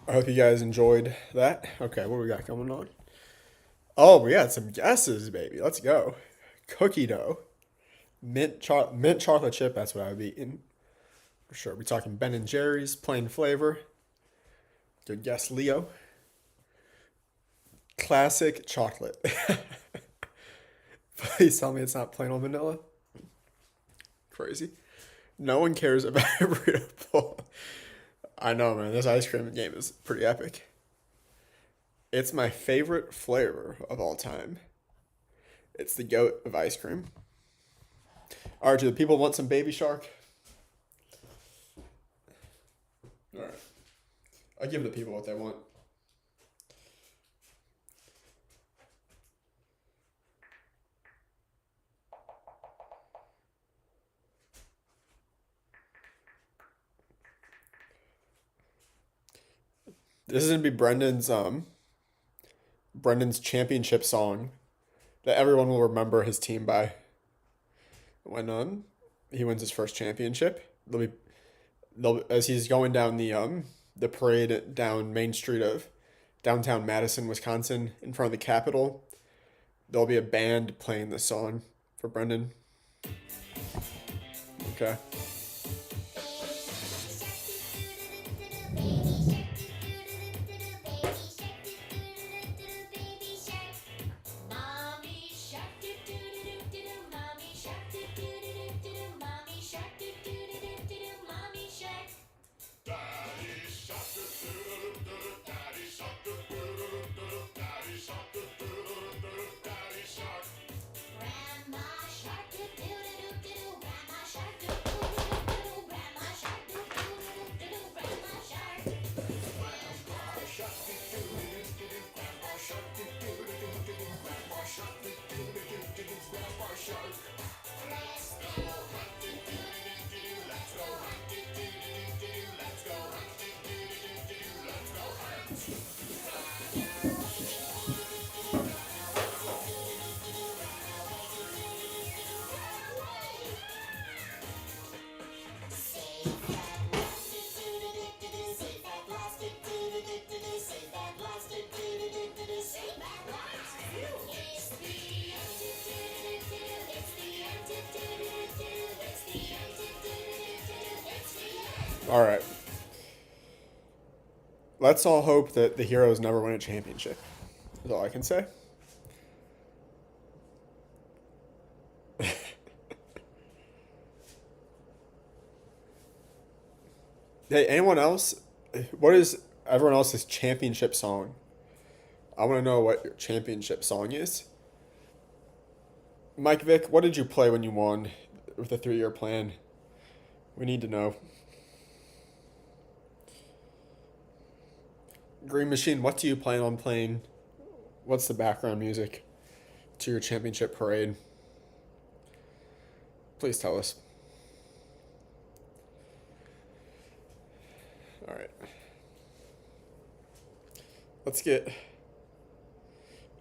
A: I hope you guys enjoyed that. Okay, what do we got going on? Oh, we got some guesses, baby. Let's go. Cookie dough. Mint chocolate chip, that's what I would be eating. For sure. We're talking Ben and Jerry's, plain flavor. Good guess, Leo. Classic chocolate. Please tell me it's not plain old vanilla. Crazy. No one cares about a burrito bowl. I know, man. This ice cream game is pretty epic. It's my favorite flavor of all time. It's the goat of ice cream. All right, do the people want some Baby Shark? All right. I'll give the people what they want. This is gonna be Brendan's championship song that everyone will remember his team by when he wins his first championship. As he's going down the parade down Main Street of downtown Madison, Wisconsin, in front of the Capitol. There'll be a band playing this song for Brendan. Okay. All right. Let's all hope that the Heroes never win a championship. That's all I can say. Hey, anyone else? What is everyone else's championship song? I want to know what your championship song is. Mike Vick, what did you play when you won with the 3-year plan? We need to know. Green Machine, what do you plan on playing? What's the background music to your championship parade? Please tell us. All right. Let's get...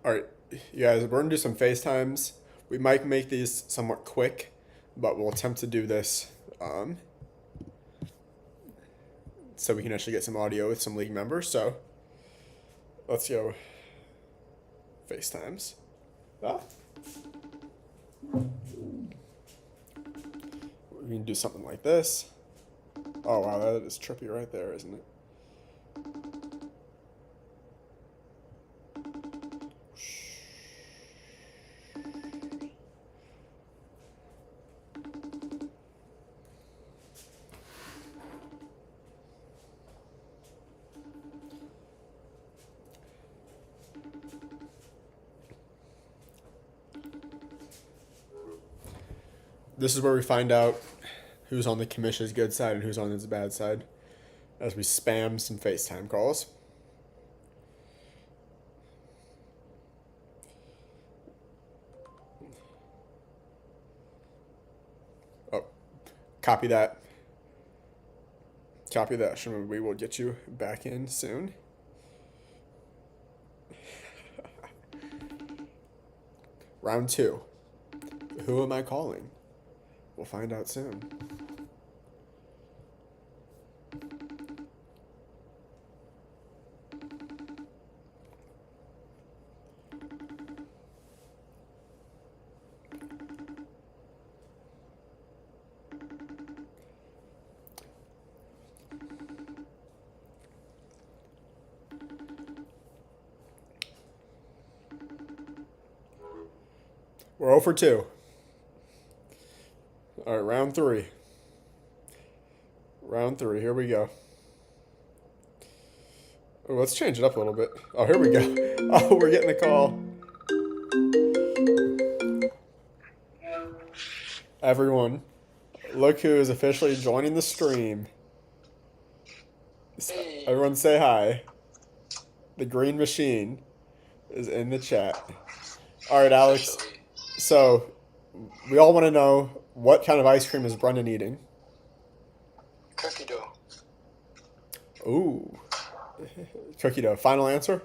A: All right, you guys, we're going to do some FaceTimes. We might make these somewhat quick, but we'll attempt to do this so we can actually get some audio with some league members. So let's go FaceTimes. Ah. We can do something like this. Oh, wow, that is trippy right there, isn't it? This is where we find out who's on the Commish's good side and who's on his bad side as we spam some FaceTime calls. Oh, copy that. copy that. Shimon, we will get you back in soon. Round 2. Who am I calling? We'll find out soon. We're 0 for 2. All right, round 3. Round 3, here we go. Oh, let's change it up a little bit. Oh, here we go. Oh, we're getting a call. Everyone, look who is officially joining the stream.
D: Hey.
A: Everyone say hi. The Green Machine is in the chat. All right, Alex.
D: Officially.
A: So, we all want to know, what kind of ice cream is Brendan eating?
D: Cookie dough.
A: Ooh. Cookie dough. Final answer?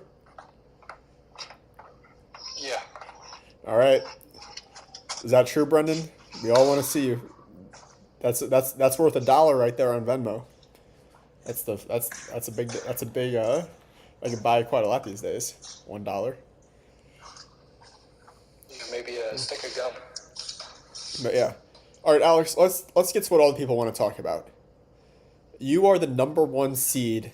D: Yeah.
A: All right. Is that true, Brendan? We all want to see you. That's worth $1 right there on Venmo. That's a big I can buy quite a lot these days. $1.
D: Maybe a stick of gum.
A: But yeah. All right, Alex, let's get to what all the people want to talk about. You are the number 1 seed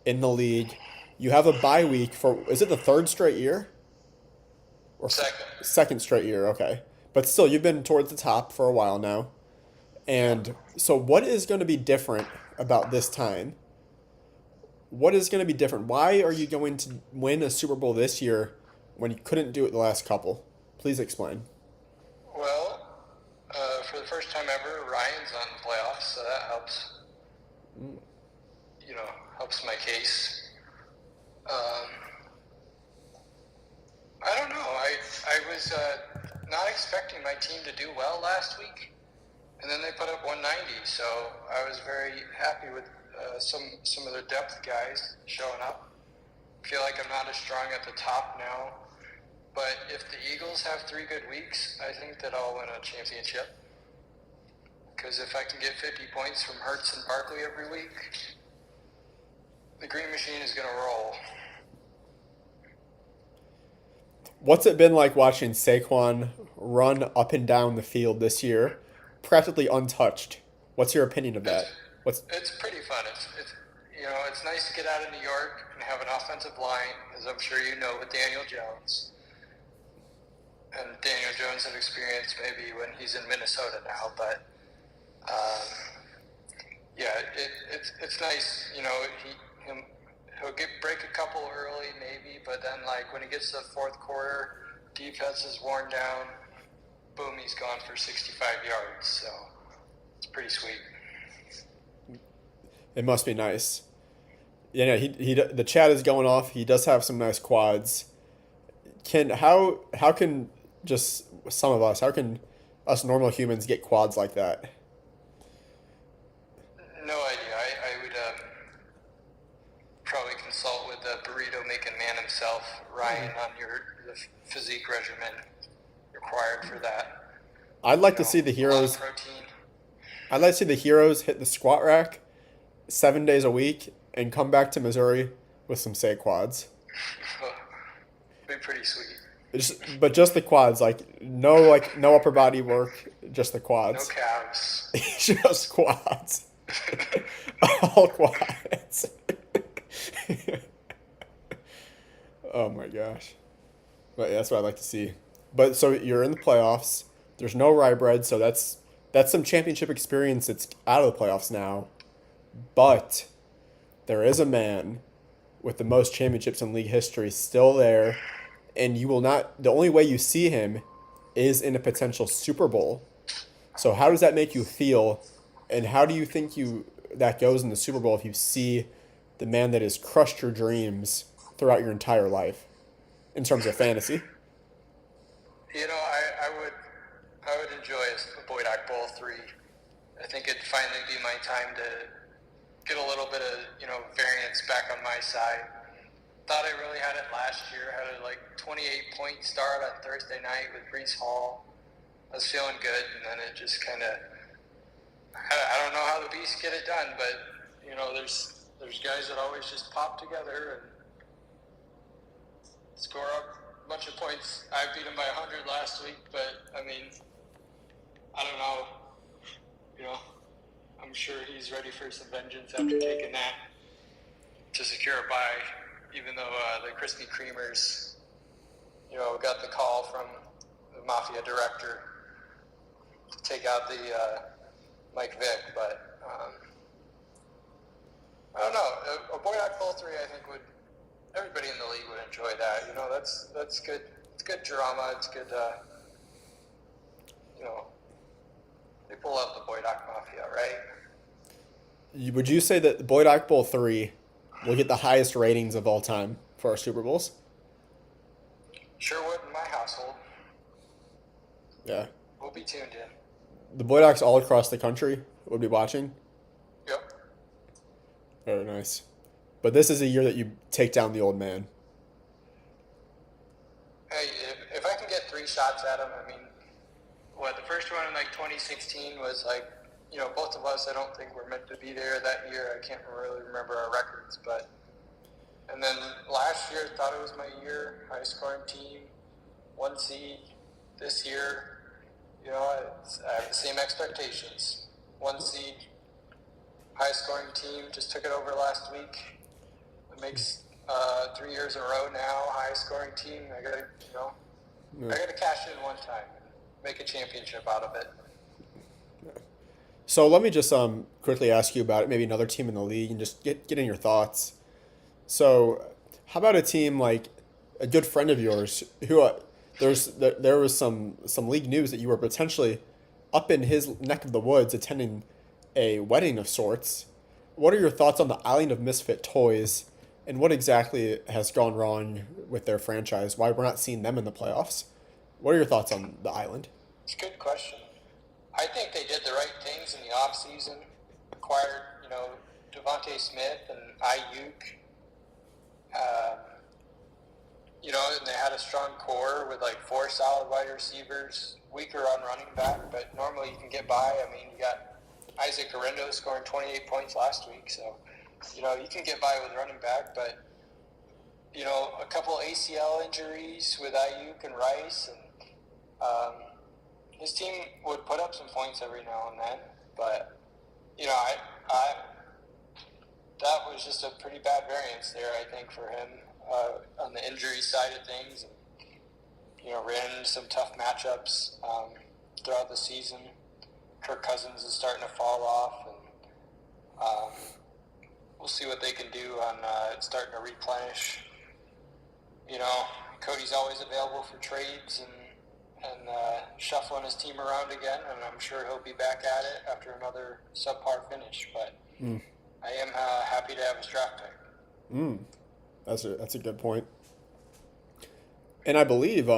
A: in the league. You have a bye week for, is it the 3rd straight year? Or second straight year, okay. But still, you've been towards the top for a while now. And so what is going to be different about this time? What is going to be different? Why are you going to win a Super Bowl this year when you couldn't do it the last couple? Please explain.
D: Well, for the first time ever, Ryan's on the playoffs, so that helps. Helps my case. I don't know. I was not expecting my team to do well last week, and then they put up 190. So I was very happy with some of the depth guys showing up. I feel like I'm not as strong at the top now, but if the Eagles have 3 good weeks, I think that I'll win a championship. Because if I can get 50 points from Hurts and Barkley every week, the Green Machine is going to roll.
A: What's it been like watching Saquon run up and down the field this year, practically untouched? What's your opinion of that?
D: It's pretty fun. It's nice to get out of New York and have an offensive line, as I'm sure you know, with Daniel Jones. And Daniel Jones had experience maybe when he's in Minnesota now, but it's nice. He'll break a couple early maybe, but then when he gets to the 4th quarter, defense is worn down. Boom, he's gone for 65 yards. So it's pretty sweet.
A: It must be nice. The chat is going off. He does have some nice quads. How can just some of us, how can us normal humans get quads like that?
D: No idea. I would probably consult with the burrito making man himself, Ryan, on the physique regimen required for that.
A: I'd like to see the heroes.
D: Protein.
A: I'd like to see the heroes hit the squat rack 7 days a week and come back to Missouri with some quads.
D: Be pretty sweet.
A: But just the quads, no upper body work, just the quads.
D: No calves.
A: Just quads. All quads. Oh my gosh. But yeah, that's what I'd like to see. But so you're in the playoffs. There's no rye bread, so that's some championship experience that's out of the playoffs now. But there is a man with the most championships in league history still there, and you will not. The only way you see him is in a potential Super Bowl. So how does that make you feel, and how do you think that goes in the Super Bowl if you see the man that has crushed your dreams throughout your entire life, in terms of fantasy?
D: I would enjoy a Boyd Bowl 3. I think it'd finally be my time get a little bit of, variance back on my side. Thought I really had it last year. Had a 28-point start on Thursday night with Brees Hall. I was feeling good, and then it just kind of, I don't know how the Beasts get it done, but there's guys that always just pop together and score up a bunch of points. I beat him by 100 last week, but I mean, I don't know. I'm sure he's ready for some vengeance after taking that to secure a bye, even though the Krispy Kremers, got the call from the Mafia director to take out the Mike Vick, but I don't know. A Boydock Bowl 3, I think, everybody in the league would enjoy that. That's good. It's good drama. It's good, people love the Boydock Mafia, right?
A: Would you say that the Boydock Bowl 3 will get the highest ratings of all time for our Super Bowls?
D: Sure would in my household.
A: Yeah.
D: We'll be tuned in.
A: The Boydocks all across the country would be watching?
D: Yep.
A: Very nice. But this is a year that you take down the old man.
D: Hey, if I can get 3 shots at him, I mean, the first one in 2016 was both of us, I don't think were meant to be there that year. I can't really remember our records, and then last year, thought it was my year, high scoring team, 1 seed. This year, I have the same expectations. 1 seed, high scoring team, just took it over last week. It makes 3 years in a row now, high scoring team. I gotta cash in one time, make a championship out of it.
A: So let me just quickly ask you about it, maybe another team in the league, and just get in your thoughts. So how about a team like a good friend of yours who there was some league news that you were potentially up in his neck of the woods attending a wedding of sorts. What are your thoughts on the Island of Misfit Toys, and what exactly has gone wrong with their franchise? Why we're not seeing them in the playoffs? What are your thoughts on the island?
D: It's a good question. I think they did the right things in the offseason. Acquired, Devontae Smith and Ayuk. And they had a strong core with 4 solid wide receivers. Weaker on running back, but normally you can get by. I mean, you got Isaac Orendo scoring 28 points last week, so you can get by with running back. But a couple ACL injuries with Ayuk and Rice, and his team would put up some points every now and then, but I that was just a pretty bad variance there, I think, for him on the injury side of things. And, ran into some tough matchups throughout the season. Kirk Cousins is starting to fall off, and we'll see what they can do on starting to replenish. Cody's always available for trades and shuffling his team around again, and I'm sure he'll be back at it after another subpar finish. But I am happy to have his draft pick.
A: That's a good point. And I believe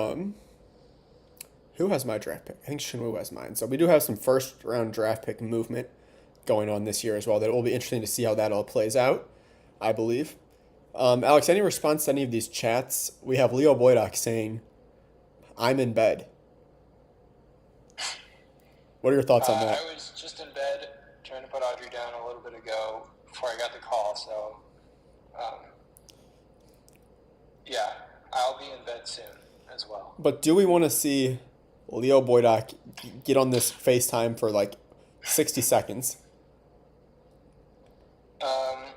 A: who has my draft pick? I think Shinwoo has mine. So we do have some first round draft pick movement going on this year as well. That will be interesting to see how that all plays out, I believe. Alex, any response to any of these chats? We have Leo Boydock saying, "I'm in bed." What are your thoughts on that?
D: I was just in bed trying to put Audrey down a little bit ago before I got the call, so yeah, I'll be in bed soon as well.
A: But do we want to see Leo Boydock get on this FaceTime for 60 seconds?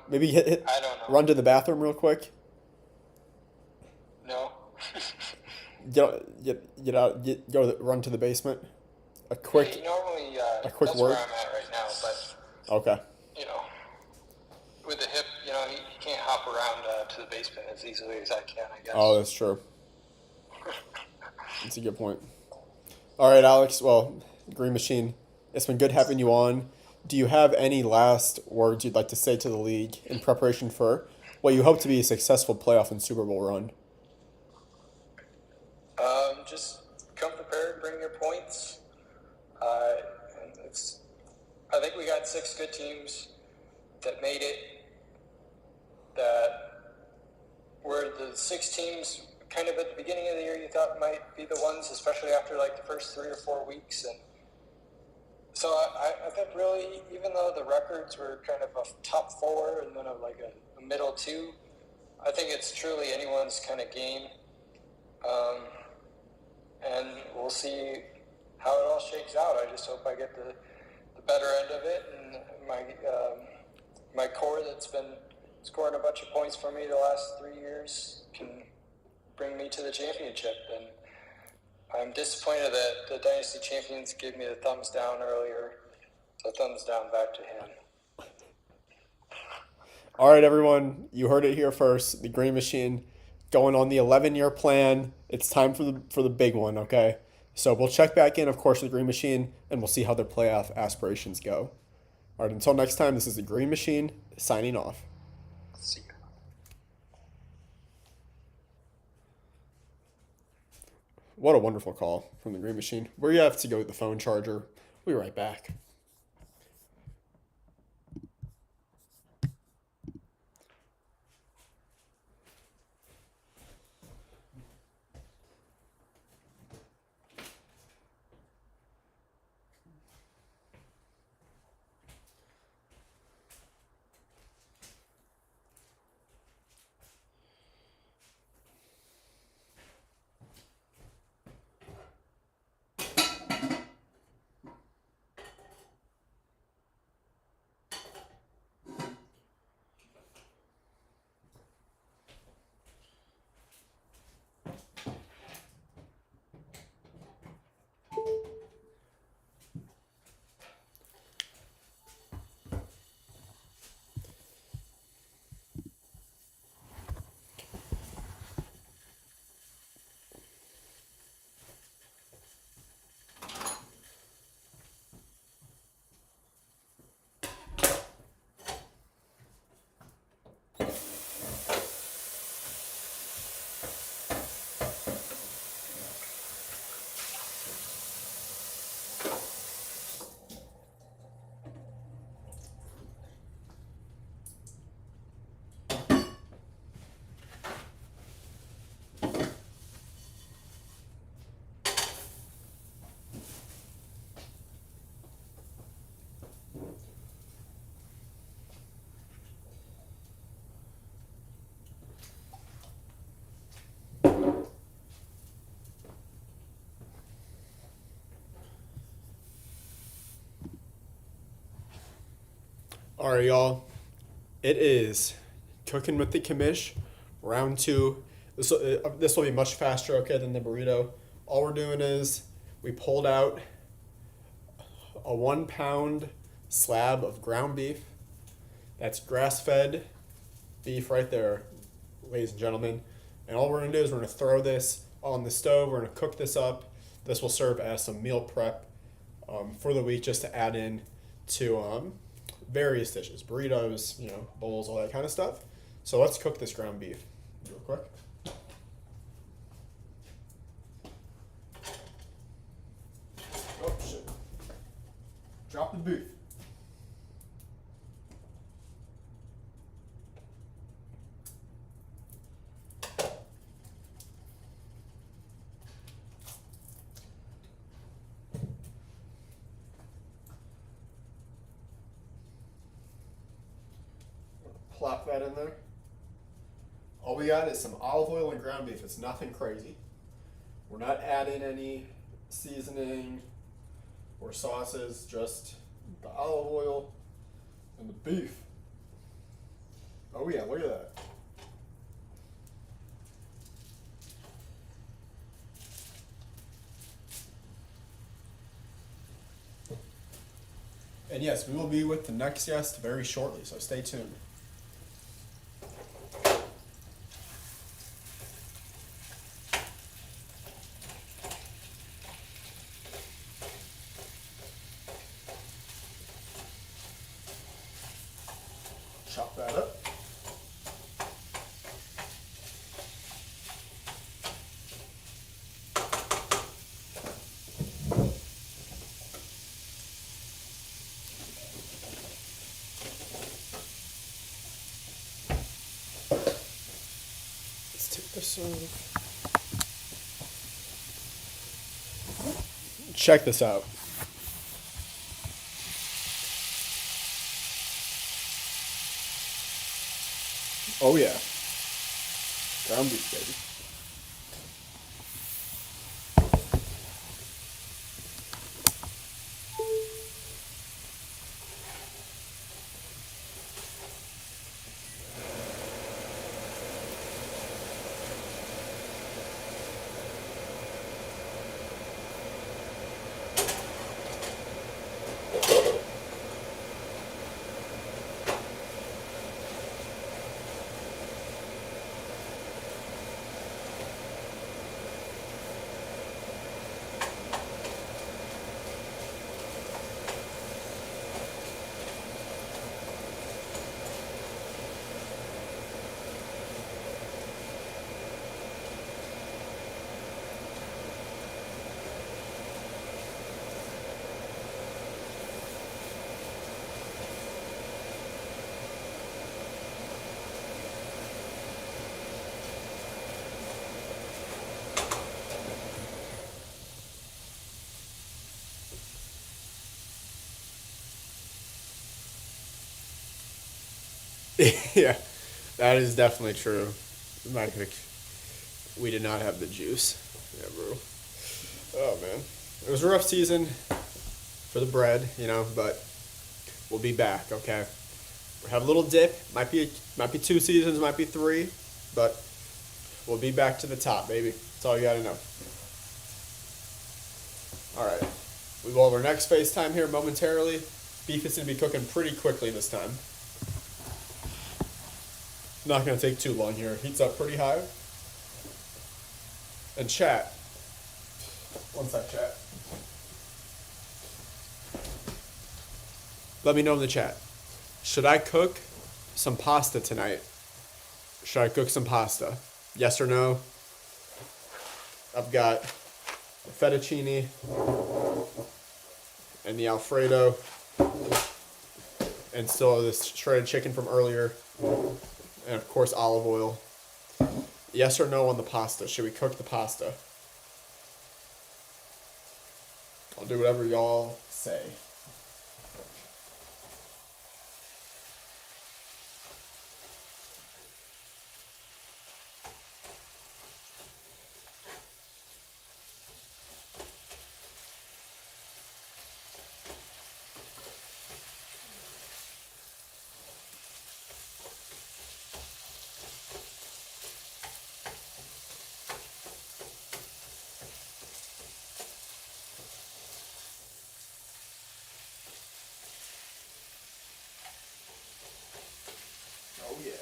A: Maybe hit
D: I don't know.
A: run to the bathroom real quick?
D: No.
A: Run to the basement? A quick
D: He normally,
A: a quick
D: that's
A: word?
D: where I'm at right now, but,
A: Okay.
D: with the hip, he can't hop around to the basement as easily as I can, I guess.
A: Oh, that's true. That's a good point. All right, Alex. Well, Green Machine, it's been good having you on. Do you have any last words you'd like to say to the league in preparation for what you hope to be a successful playoff and Super Bowl run?
D: Just come prepared, bring your points. I think we got 6 good teams. that made it, that were the 6 teams kind of at the beginning of the year you thought might be the ones, especially after like the first 3 or 4 weeks. And so I think really, even though the records were kind of a top 4 and then a middle 2, I think it's truly anyone's kind of game. And we'll see how it all shakes out. I just hope I get the better end of it, and my core that's been scoring a bunch of points for me the last 3 years can bring me to the championship. And I'm disappointed that the Dynasty Champions gave me the thumbs down earlier. So thumbs down back to him.
A: All right, everyone, you heard it here first. The Green Machine going on the 11-year plan. It's time for the big one, okay? So we'll check back in, of course, with the Green Machine, and we'll see how their playoff aspirations go. All right, until next time, this is the Green Machine signing off.
D: See ya.
A: What a wonderful call from the Green Machine. We have to go with the phone charger. We'll be right back. All right, y'all. It is Cooking with the Commish, round 2. This will be much faster, okay, than the burrito. All we're doing is we pulled out a 1-pound slab of ground beef. That's grass-fed beef right there, ladies and gentlemen. And all we're going to do is we're going to throw this on the stove. We're going to cook this up. This will serve as some meal prep for the week, just to add in to various dishes, burritos, bowls, all that kind of stuff. So let's cook this ground beef real quick. Oh, shit. Drop the beef. Plop that in there. All we got is some olive oil and ground beef. It's nothing crazy. We're not adding any seasoning or sauces, just the olive oil and the beef. Oh yeah, look at that. And yes, we will be with the next guest very shortly, so stay tuned. Chop that up. Check this out. Oh yeah, ground beef, baby. Yeah, that is definitely true. Like, we did not have the juice. Yeah, bro. Oh man, it was a rough season for the bread, but we'll be back. Okay, we have a little dip. Might be 2 seasons, might be 3, but we'll be back to the top, baby. That's all you gotta know. All right, we will have our next FaceTime here momentarily. Beef is gonna be cooking pretty quickly this time. Not gonna take too long here. Heats up pretty high. And chat. One sec, chat. Let me know in the chat. Should I cook some pasta tonight? Should I cook some pasta? Yes or no? I've got the fettuccine and the Alfredo and still this shredded chicken from earlier. And of course olive oil. Yes or no on the pasta? Should we cook the pasta? I'll do whatever y'all say. Oh yeah.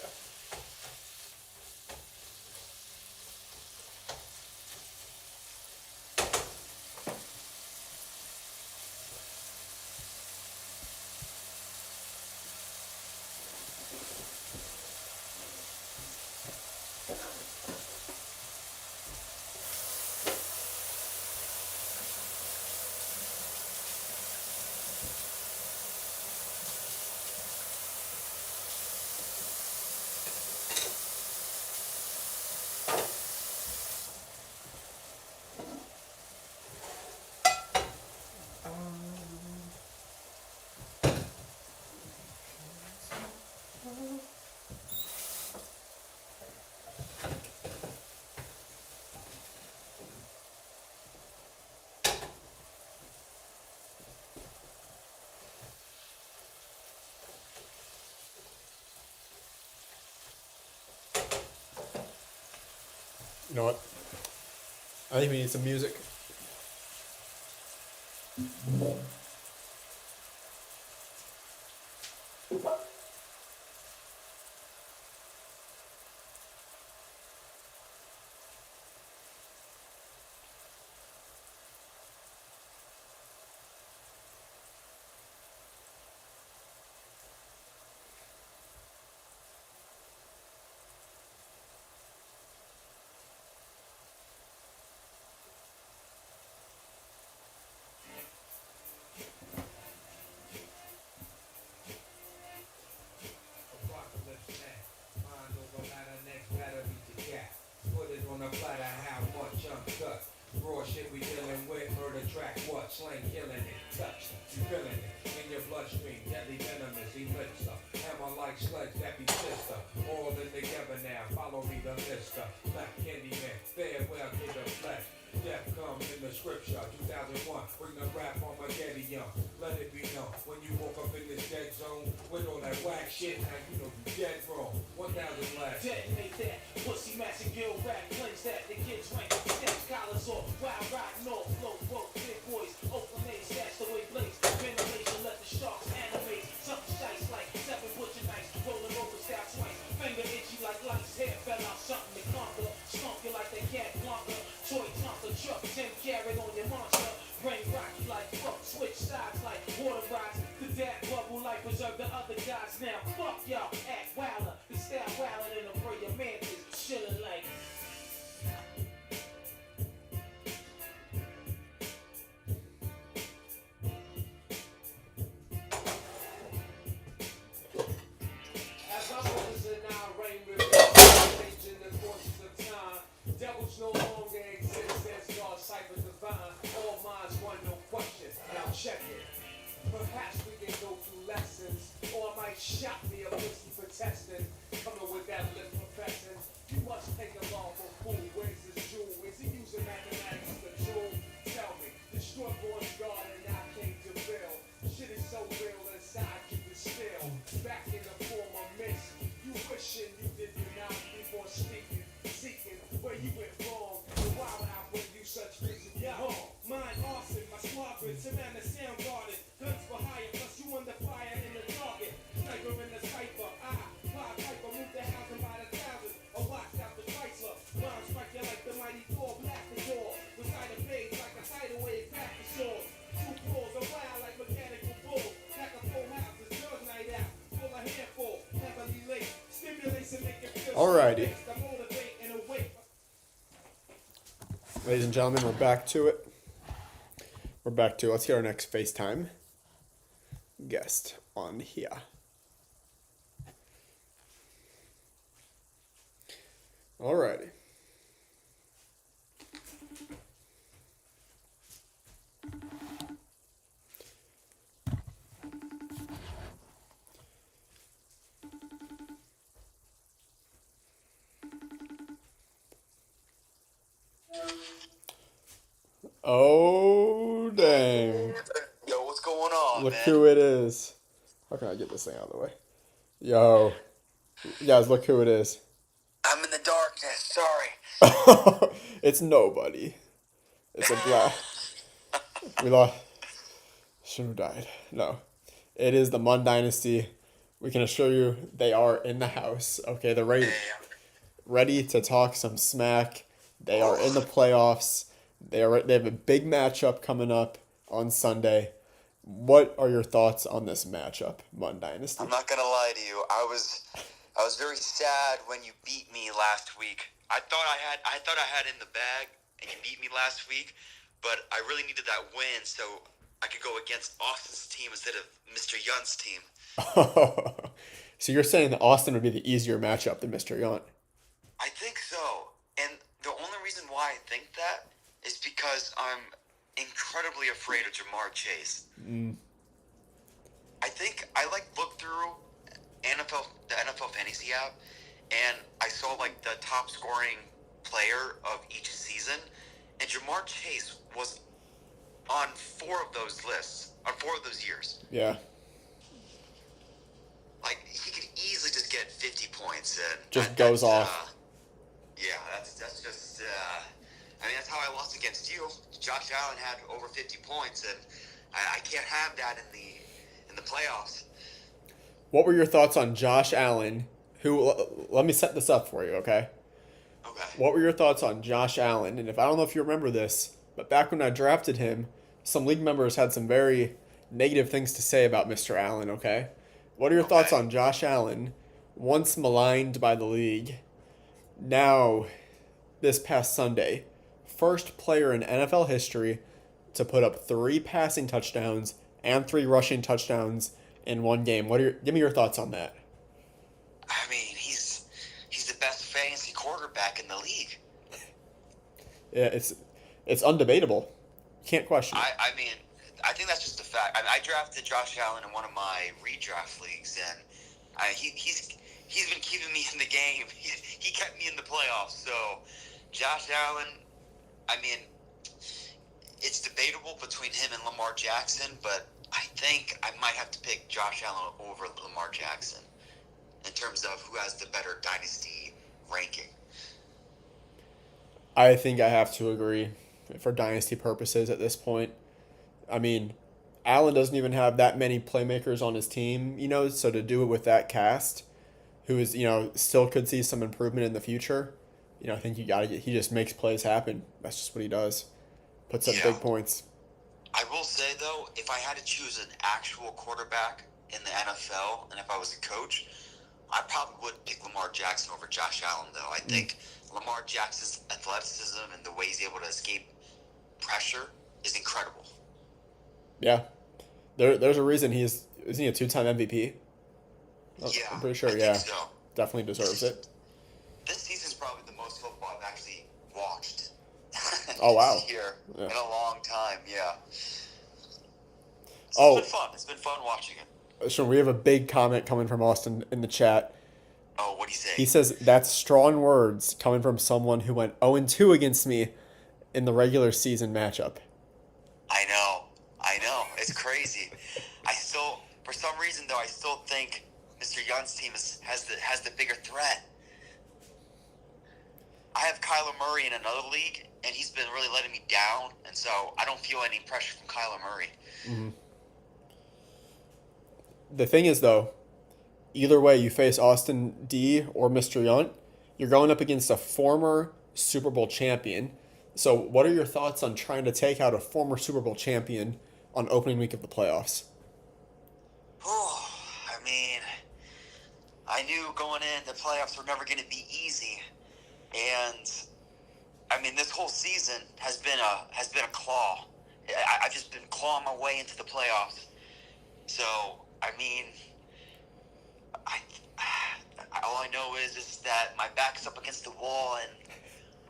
A: You know what? I think we need some music.
E: feeling it in your bloodstream, deadly venomous, elixir. Hammer like sledge that be sister. All in together now, follow me the mister. Black Candyman, farewell to the flesh. Death come in the scripture, 2001. Bring the rap on my daddy young. Let it be known when you walk up in this dead zone with all that whack shit. Now you know you dead wrong. 1,000 last.
C: Detonate that, pussy matching gill rap, cleanse that, the kids rank, steps, collars off, wild rock, north, flow, woke, big boys, open A, stash the way blaze, ventilation, let the sharks animate, something shice like 7 butcher knives, rolling over, stab twice, finger itchy like lights, hair fell out, something to conquer, stomp you like the cat Blanca, toy tonka truck, 10 carrot on your monster, brain rocky like fuck, switch sides like water rods, the dad bubble like preserve the other guys now, fuck y'all, act wilder, the style wilder than a bray of mantis, chillin' like.
E: As I was in our rain changing the courses of time, devils no longer exist as God's cypher divine. All minds want no question. Now check it. Perhaps we can go through lessons, or I might shock me a pussy for testing. Coming with that lip professing. You must take a law for fool. Where's his jewel? Is he using mathematics to jewel? Tell me, destroy boy's God and I came to build. Shit is so real inside you can still. Back in the form of mist. You wishing you did not before speaking, seeking where you went wrong. And why would I bring you such reason? Yeah, mine arson, my squadron, Savannah sound guarded. Guns for hire, plus you under fire in the target. Sniper in the cipher, Pied Piper, move the housing by the thousands. Or watch out the Chrysler. Rhyme strike you like the mighty Thor, black the door. Recite a page like a tidal wave, back the shore. Two floors, a wild like mechanical bulls. Pack a full house, it's your night out. Full of handful, heavily late. Stimulation make it feel
A: Alrighty.
E: so motivate and awake.
A: Ladies and gentlemen, we're back to it. Let's get our next FaceTime guest on here. Alrighty. Oh, dang.
F: Yo, what's going on,
A: Look
F: man?
A: who it is. How can I get this thing out of the way? Yo. You guys, look who it is.
F: I'm in the darkness. Sorry.
A: It's nobody. It's a black. We lost. Should have died. No. It is the Mun Dynasty. We can assure you they are in the house. Okay, they're ready to talk some smack. They are in the playoffs. They have a big matchup coming up on Sunday. What are your thoughts on this matchup, Mun Dynasty?
F: I'm not gonna lie to you. I was very sad when you beat me last week. I thought I had in the bag, and you beat me last week, but I really needed that win so I could go against Austin's team instead of Mr. Yunt's team.
A: So you're saying that Austin would be the easier matchup than Mr. Yunt?
F: I think so, and the only reason why I think that is because I'm incredibly afraid of Jamar Chase. I think I looked through the NFL Fantasy app, and I saw the top scoring player of each season, and Jamar Chase was on 4 of those lists, on 4 of those years.
A: Yeah.
F: He could easily just get 50 points and
A: Just goes off.
F: Yeah, that's just. That's how I lost against you. Josh Allen had over 50 points, and I can't have that in the playoffs.
A: What were your thoughts on Josh Allen? Let me set this up for you, okay?
F: Okay.
A: What were your thoughts on Josh Allen? And I don't know if you remember this, but back when I drafted him, some league members had some very negative things to say about Mr. Allen, okay? What are your thoughts on Josh Allen, once maligned by the league, now, this past Sunday, first player in NFL history to put up 3 passing touchdowns and 3 rushing touchdowns in one game? Give me your thoughts on that.
F: He's the best fantasy quarterback in the league.
A: Yeah, it's undebatable. Can't question it.
F: I think that's just a fact. I drafted Josh Allen in one of my redraft leagues, and he's been keeping me in the game. He kept me in the playoffs. So, Josh Allen, I mean, it's debatable between him and Lamar Jackson, but I think I might have to pick Josh Allen over Lamar Jackson in terms of who has the better dynasty ranking.
A: I think I have to agree for dynasty purposes at this point. I mean, Allen doesn't even have that many playmakers on his team, so to do it with that cast, who is, still could see some improvement in the future, I think he just makes plays happen. That's just what he does. Puts up big points.
F: I will say, though, if I had to choose an actual quarterback in the NFL, and if I was a coach, I probably would pick Lamar Jackson over Josh Allen, though. I think Lamar Jackson's athleticism and the way he's able to escape pressure is incredible.
A: Yeah. There's a reason isn't he a 2-time MVP?
F: Yeah.
A: I'm pretty sure,
F: I
A: yeah.
F: think so.
A: Definitely deserves it.
F: This season's probably the most football I've actually watched.
A: Oh, wow.
F: This year in a long time, yeah.
A: Oh.
F: It's been fun. It's been fun watching it.
A: So we have a big comment coming from Austin in the chat.
F: Oh, what'd he say?
A: He says, that's strong words coming from someone who went 0-2 against me in the regular season matchup.
F: I know. It's crazy. For some reason, though, I still think Mr. Young's team has the bigger threat. I have Kyler Murray in another league, and he's been really letting me down, and so I don't feel any pressure from Kyler Murray.
A: Mm-hmm. The thing is, though, either way, you face Austin D or Mr. Yunt, you're going up against a former Super Bowl champion. So what are your thoughts on trying to take out a former Super Bowl champion on opening week of the playoffs?
F: Oh, I mean, I knew going in the playoffs were never going to be easy. And, I mean, this whole season has been a claw. I've just been clawing my way into the playoffs. So, I mean, all I know is that my back's up against the wall, and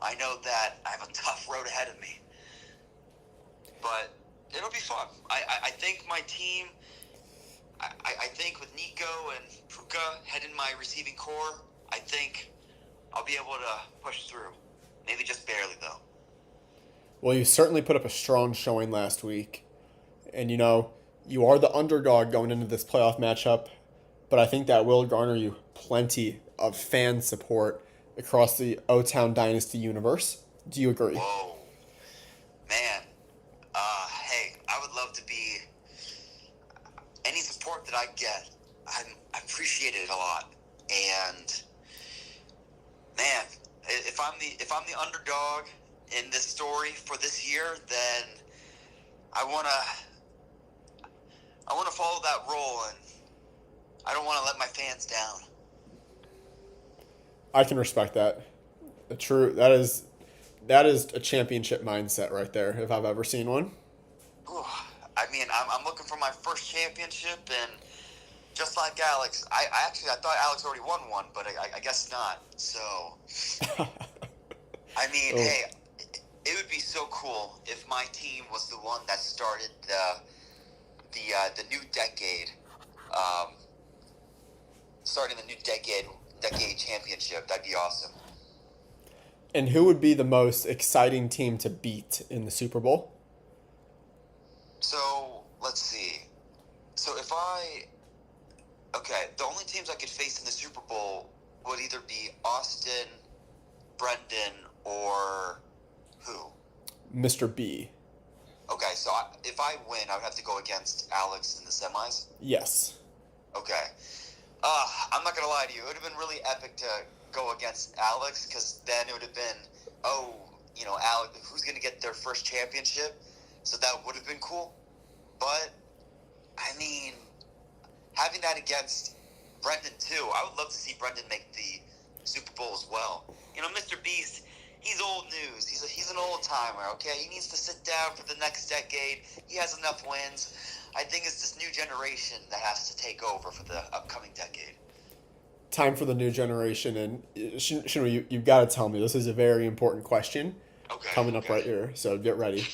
F: I know that I have a tough road ahead of me. But it'll be fun. I think my team, I think with Nico and Puka heading my receiving core, I think I'll be able to push through. Maybe just barely, though.
A: Well, you certainly put up a strong showing last week. And, you are the underdog going into this playoff matchup, but I think that will garner you plenty of fan support across the O-Town Dynasty universe. Do you agree?
F: Whoa. Man. Hey, I would love to be... Any support that I get, I appreciate it a lot. And, man, if I'm the underdog in this story for this year, then I want to follow that role, and I don't want to let my fans down.
A: I can respect that. That is a championship mindset right there, if I've ever seen one.
F: I mean, I'm looking for my first championship, and just like Alex, I thought Alex already won one, but I guess not. So, I mean, hey, it would be so cool if my team was the one that started the new decade, starting the new decade championship. That'd be awesome.
A: And who would be the most exciting team to beat in the Super Bowl?
F: So, let's see. So the only teams I could face in the Super Bowl would either be Austin, Brendan, or who?
A: Mr. B.
F: Okay, so if I win, I would have to go against Alex in the semis?
A: Yes.
F: Okay. I'm not going to lie to you. It would have been really epic to go against Alex, because then it would have been, Alex, who's going to get their first championship? So that would have been cool. But, I mean, having that against Brendan, too, I would love to see Brendan make the Super Bowl as well. Mr. Beast, he's old news. He's an old-timer, okay? He needs to sit down for the next decade. He has enough wins. I think it's this new generation that has to take over for the upcoming decade.
A: Time for the new generation, and Shinu, you've got to tell me, this is a very important question coming up right here, so get ready.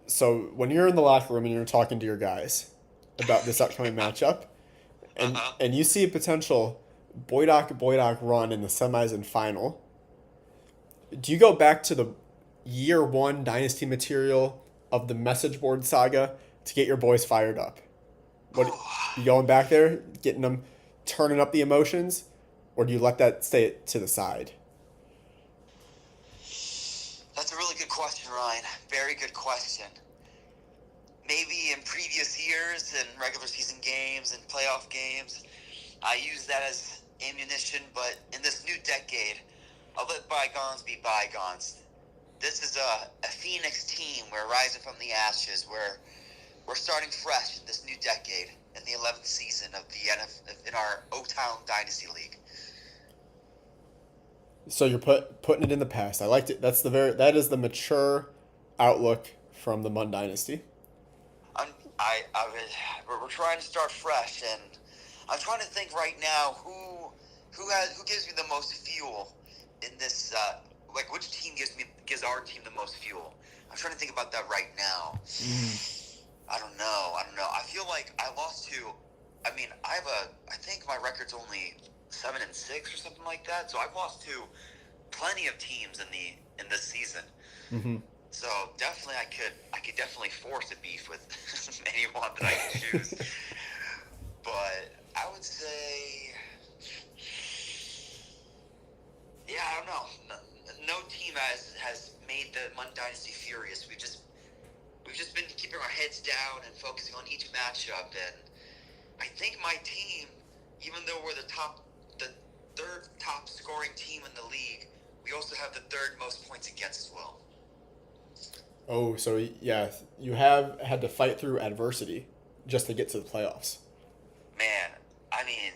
A: So when you're in the locker room and you're talking to your guys about this upcoming matchup, and you see a potential Boydock run in the semis and final, do you go back to the year one dynasty material of the message board saga to get your boys fired up? What you going back there, getting them, turning up the emotions, or do you let that stay to the side?
F: That's a really good question, Ryan. Very good question. Maybe in previous years and regular season games and playoff games, I use that as ammunition, but in this new decade, I'll let bygones be bygones. This is a Phoenix team. We're rising from the ashes. We're starting fresh in this new decade in the 11th season of the in our O-Town Dynasty League.
A: So you're putting it in the past. I liked it. That is the mature outlook from the Mun Dynasty.
F: We're trying to start fresh, and I'm trying to think right now who gives me the most fuel in this. Like which team gives our team the most fuel? I'm trying to think about that right now. I don't know. I feel like I lost to. I mean, I think my record's only 7-6 or something like that. So I've lost to plenty of teams in this season.
A: Mm-hmm.
F: So definitely, I could definitely force a beef with anyone that I can choose. But I would say, yeah, I don't know. No team has made the Mun Dynasty furious. We've just been keeping our heads down and focusing on each matchup. And I think my team, even though we're the third top scoring team in the league, we also have the third most points against as well.
A: Oh, so yeah, you have had to fight through adversity just to get to the playoffs.
F: Man, I mean,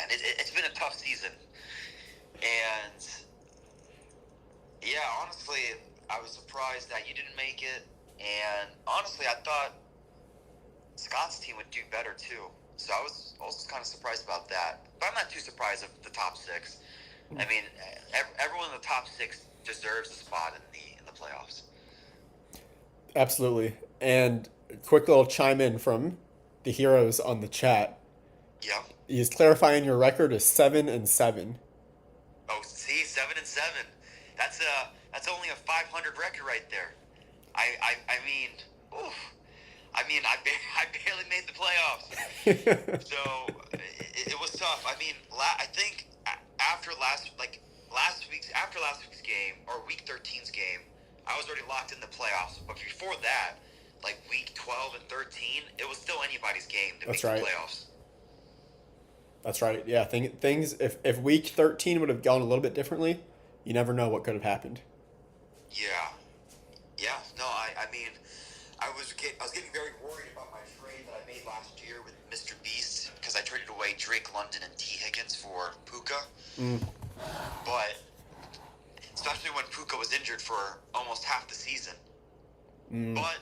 F: it's been a tough season. And, yeah, honestly, I was surprised that you didn't make it. And, honestly, I thought Scott's team would do better, too. So I was also kind of surprised about that. But I'm not too surprised of the top six. I mean, everyone in the top six deserves a spot in the playoffs.
A: Absolutely. And quick little chime in from the heroes on the chat.
F: Yeah.
A: He's clarifying your record is 7-7.
F: Oh, see, 7-7. That's only a 500 record right there. I mean, oof. I mean, I barely made the playoffs. So it was tough. I mean, I think after last week's game, or week 13's game, I was already locked in the playoffs. But before that, like week 12 and 13, it was still anybody's game to make the playoffs.
A: That's right. Yeah, things. If week 13 would have gone a little bit differently, you never know what could have happened.
F: Yeah. No, I mean, I was getting very worried about my trade that I made last year with Mr. Beast because I traded away Drake London and T. Higgins for Puka. But especially when Puka was injured for almost half the season. But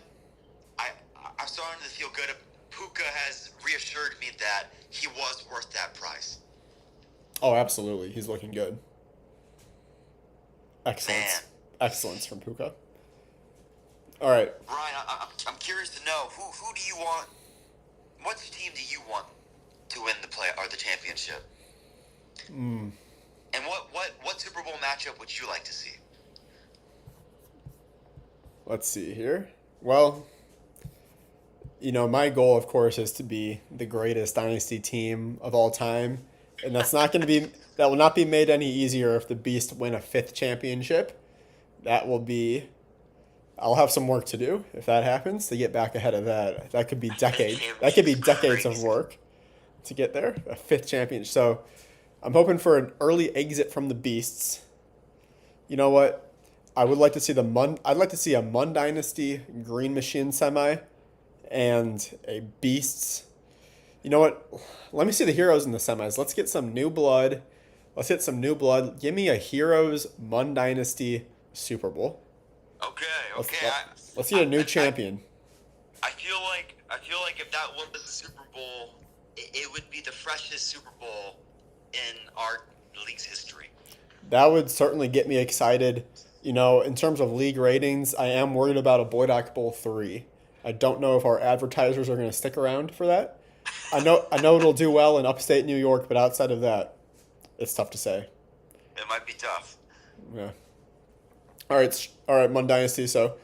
F: I'm starting to feel good. Puka has reassured me that he was worth that price.
A: Oh, absolutely. He's looking good. Excellence from Puka. All right.
F: Ryan, I'm curious to know who do you want? What team do you want to win the championship? And what Super Bowl matchup would you like to see?
A: Let's see here. Well, my goal, of course, is to be the greatest dynasty team of all time, and that will not be made any easier if the Beast win a 5th championship. I'll have some work to do if that happens to get back ahead of that. That could be decades. That could be decades of work to get there. A 5th championship. So I'm hoping for an early exit from the Beasts. You know what? I would like to see I'd like to see a Mun Dynasty Green Machine semi and a Beasts. You know what? Let me see the heroes in the semis. Let's get some new blood. Let's hit some new blood. Give me a Heroes Mun Dynasty Super Bowl.
F: Okay.
A: Let's get a new champion.
F: I feel like if that was the Super Bowl, it would be the freshest Super Bowl in our league's history.
A: That would certainly get me excited. In terms of league ratings, I am worried about a Boydock Bowl 3. I don't know if our advertisers are going to stick around for that. I know it'll do well in upstate New York, but outside of that, it's tough to say.
F: It might be tough.
A: Yeah. All right, Mun Dynasty. So,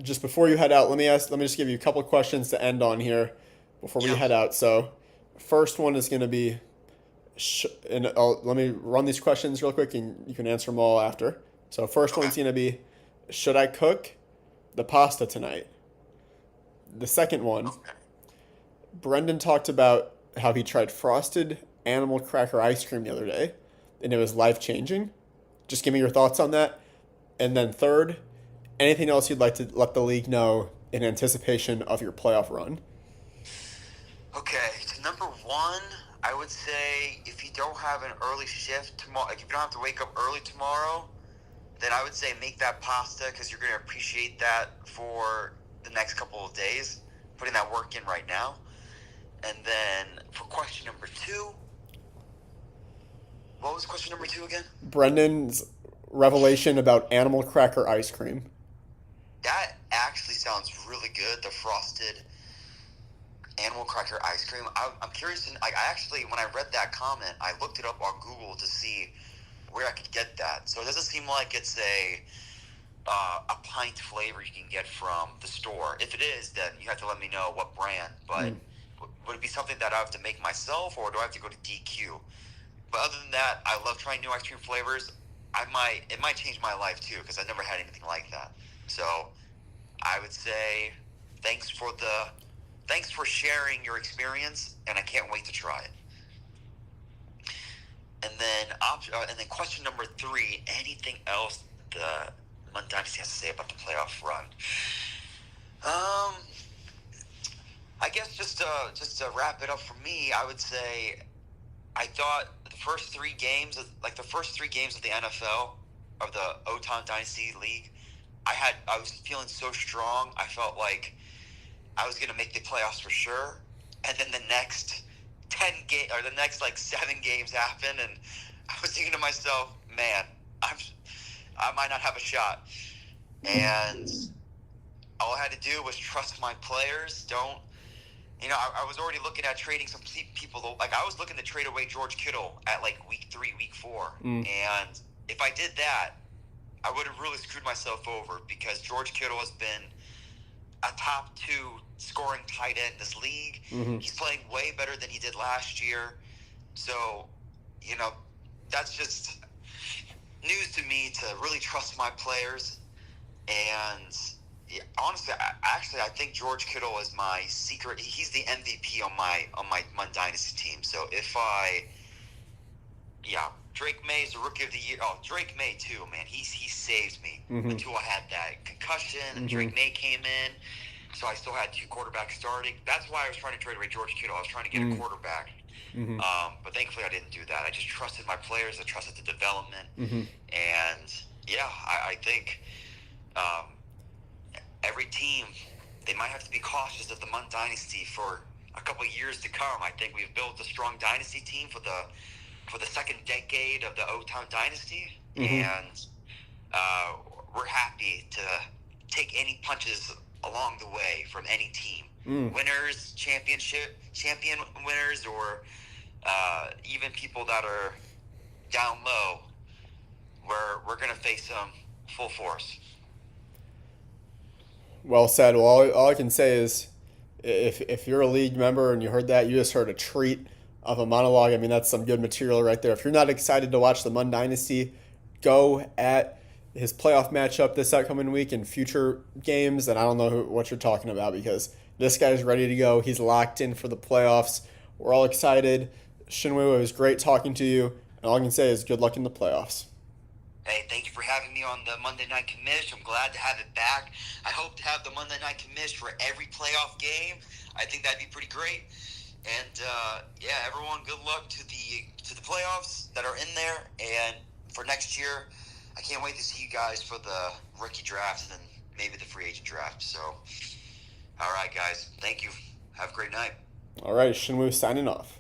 A: just before you head out, let me just give you a couple questions to end on here before we
F: Yeah.
A: head out. So, first one is going to be, let me run these questions real quick, and you can answer them all after. So, first one's going to be, should I cook the pasta tonight? The second one,
F: Okay.
A: Brendan talked about how he tried frosted animal cracker ice cream the other day, and it was life changing. Just give me your thoughts on that. And then third, anything else you'd like to let the league know in anticipation of your playoff run?
F: Okay, to number one, I would say if you don't have an early shift tomorrow, like if you don't have to wake up early tomorrow, then I would say make that pasta because you're going to appreciate that for the next couple of days, putting that work in right now. And then for question number two, what was question number two again?
A: Brendan's revelation about animal cracker ice cream.
F: That actually sounds really good. The frosted animal cracker ice cream. I'm curious. I actually, when I read that comment, I looked it up on Google to see where I could get that. So it doesn't seem like it's a pint flavor you can get from the store. If it is, then you have to let me know what brand. But would it be something that I have to make myself, or do I have to go to DQ? But other than that, I love trying new ice cream flavors. It might change my life too because I've never had anything like that. So I would say thanks for sharing your experience, and I can't wait to try it. And then question number three, anything else the Mun Dynasty has to say about the playoff run? I guess just to wrap it up for me, I would say I thought the first three games of the NFL of the Otan Dynasty League, I was feeling so strong. I felt like I was going to make the playoffs for sure. And then the next 7 games happened, and I was thinking to myself, man, I might not have a shot. And all I had to do was trust my players. I was already looking at trading some people. Like, I was looking to trade away George Kittle at like week 3, week 4. And if I did that, I would have really screwed myself over because George Kittle has been a top 2 scoring tight end in this league.
A: Mm-hmm.
F: He's playing way better than he did last year. So, that's just news to me to really trust my players. And honestly, I think George Kittle is my secret. He's the MVP on my Mun Dynasty team. So Drake May is the rookie of the year. Oh, Drake May too, man. He saved me until I had that concussion and Drake May came in. So I still had 2 quarterbacks starting. That's why I was trying to trade away George Kittle. I was trying to get a quarterback. But thankfully I didn't do that. I just trusted my players. I trusted the development. And I think every team, they might have to be cautious of the Mun Dynasty for a couple of years to come. I think we've built a strong dynasty team for the second decade of the Otan Dynasty, and we're happy to take any punches along the way from any team. Winners, champion winners, or even people that are down low, we're going to face them full force.
A: Well said. Well, all I can say is if you're a league member and you heard that, you just heard a treat of a monologue. I mean, that's some good material right there. If you're not excited to watch the Mun Dynasty, go at his playoff matchup this upcoming week and future games, and I don't know what you're talking about because this guy's ready to go. He's locked in for the playoffs. We're all excited. Shinwoo, it was great talking to you, and all I can say is good luck in the playoffs.
F: Hey, thank you for having me on the Monday Night Commish. I'm glad to have it back. I hope to have the Monday Night Commish for every playoff game. I think that'd be pretty great. And everyone, good luck to the playoffs that are in there. And for next year, I can't wait to see you guys for the rookie draft and then maybe the free agent draft. So, all right, guys, thank you. Have a great night.
A: All right, Shinwoo signing off.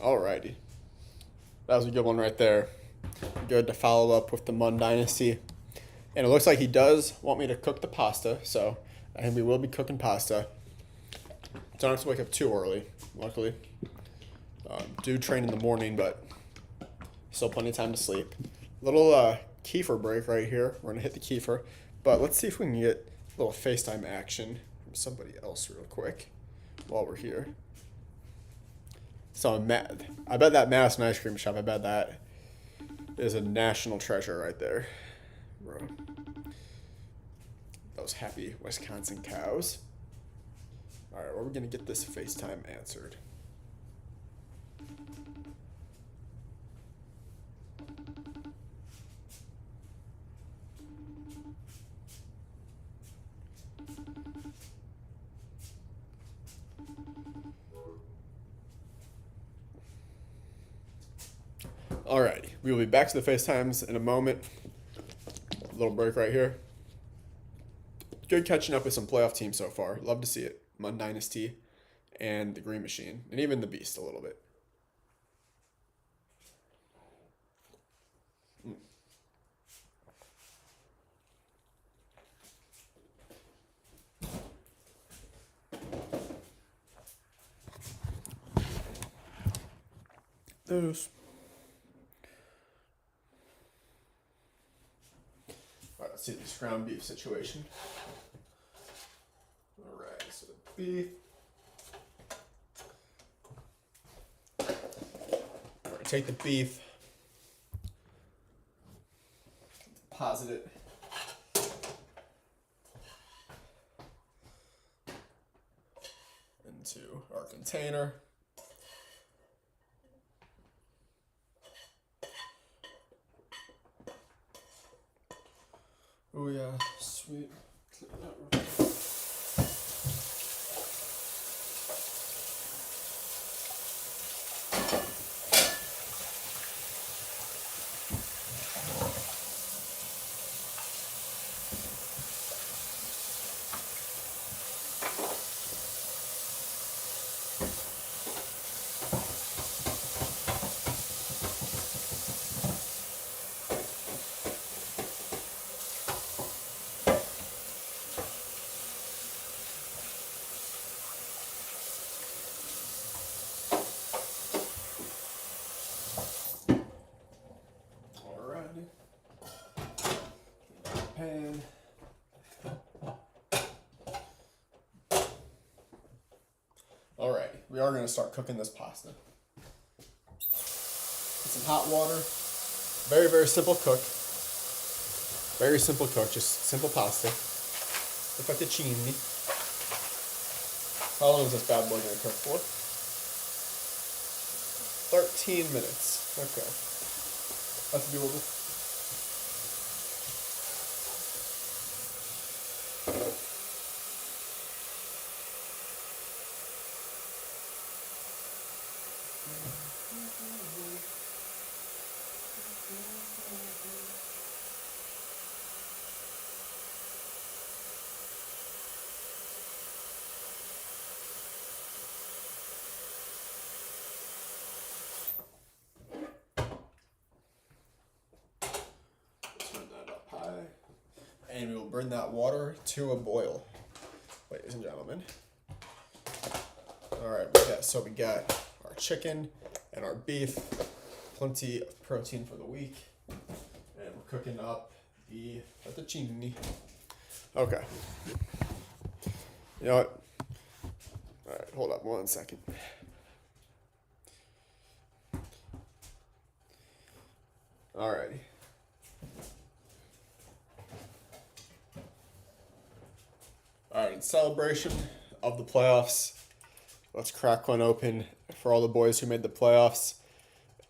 A: All righty. That was a good one right there. good to follow up with the Mun Dynasty. And it looks like he does want me to cook the pasta, so I think we will be cooking pasta. Don't have to wake up too early, luckily. Do train in the morning, but still plenty of time to sleep. Little kefir break right here. We're going to hit the kefir. But let's see if we can get a little FaceTime action from somebody else real quick while we're here. So I bet that Madison ice cream shop, I bet that is a national treasure right there. Bro. Those happy Wisconsin cows. All right, well, we're going to get this FaceTime answered. Alrighty, we will be back to the FaceTimes in a moment. A little break right here. Good catching up with some playoff teams so far. Love to see it. Mun Dynasty and the Green Machine, and even the Beast a little bit. Those. Alright, let's see this ground beef situation. Alright, so the beef. Alright, take the beef. Deposit it. Into our container. Oh yeah, sweet. Pan. Alright, we are going to start cooking this pasta. Put some hot water. Very, very simple cook. Very simple cook, just simple pasta. With fettuccine. How long is this bad boy going to cook for? 13 minutes. Okay. That's doable. And we will bring that water to a boil, ladies and gentlemen. All right, so we got our chicken and our beef, plenty of protein for the week, and we're cooking up the fettuccine. Okay. You know what? All right, hold up 1 second. All righty. All right, in celebration of the playoffs, let's crack one open for all the boys who made the playoffs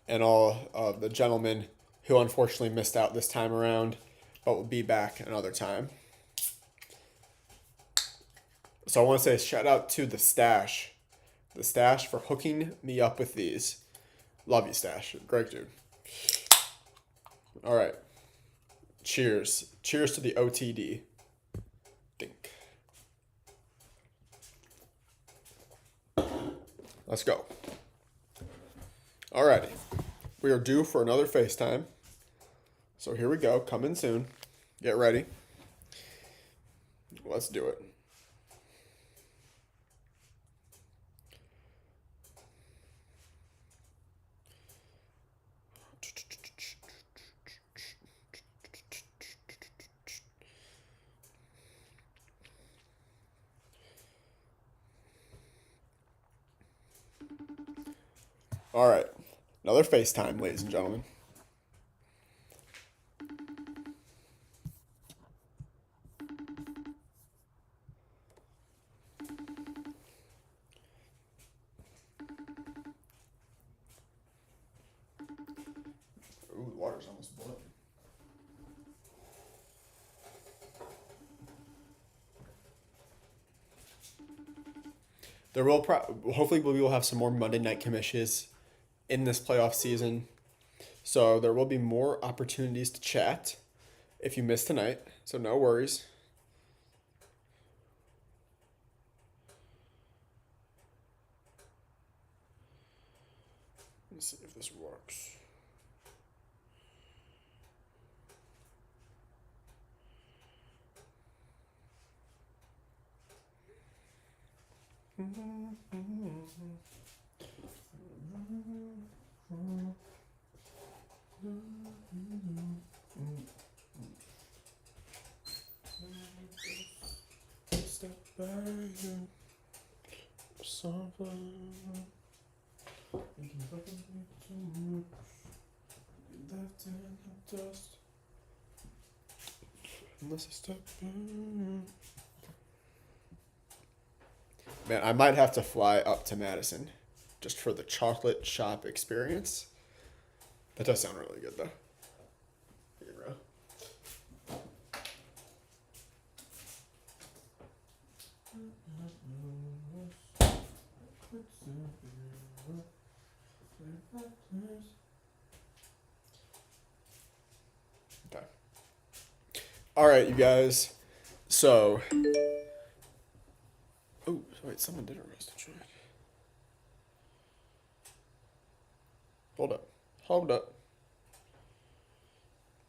A: and all of the gentlemen who unfortunately missed out this time around, but will be back another time. So I want to say shout out to the Stash for hooking me up with these. Love you, Stash. Great dude. All right. Cheers. Cheers to the OTD. Dink. Let's go. Alrighty. We are due for another FaceTime. So here we go. Coming soon. Get ready. Let's do it. All right. Another FaceTime, ladies and gentlemen. Ooh, the water's almost boiling. There will hopefully we will have some more Monday night commissions in this playoff season. So there will be more opportunities to chat if you missed tonight. So no worries. Let's see if this works. Step back and left in the dust. Unless I step back. Man, I might have to fly up to Madison just for the chocolate shop experience. That does sound really good, though. Here, bro. Okay. All right, you guys. So, oh, wait, someone did arrest a track. Hold up. Hold up.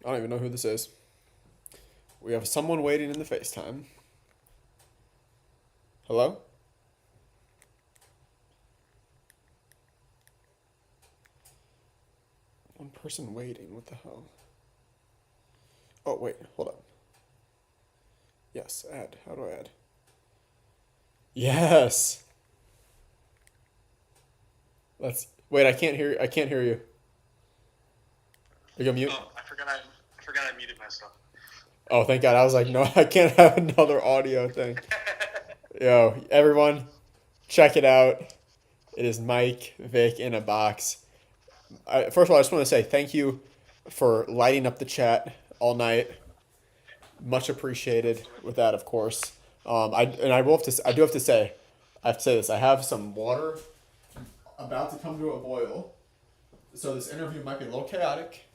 A: I don't even know who this is. We have someone waiting in the FaceTime. Hello? One person waiting. What the hell? Oh, wait. Hold up. Yes, add. How do I add? Yes. Let's wait. I can't hear. I can't hear you. Are you on mute?
G: Oh, I forgot I muted myself.
A: Oh, thank God. I was like, no, I can't have another audio thing. Yo, everyone, check it out. It is Mike Vic in a box. First of all, I just want to say thank you for lighting up the chat all night. Much appreciated with that, of course. I do have to say this. I have some water about to come to a boil, so this interview might be a little chaotic,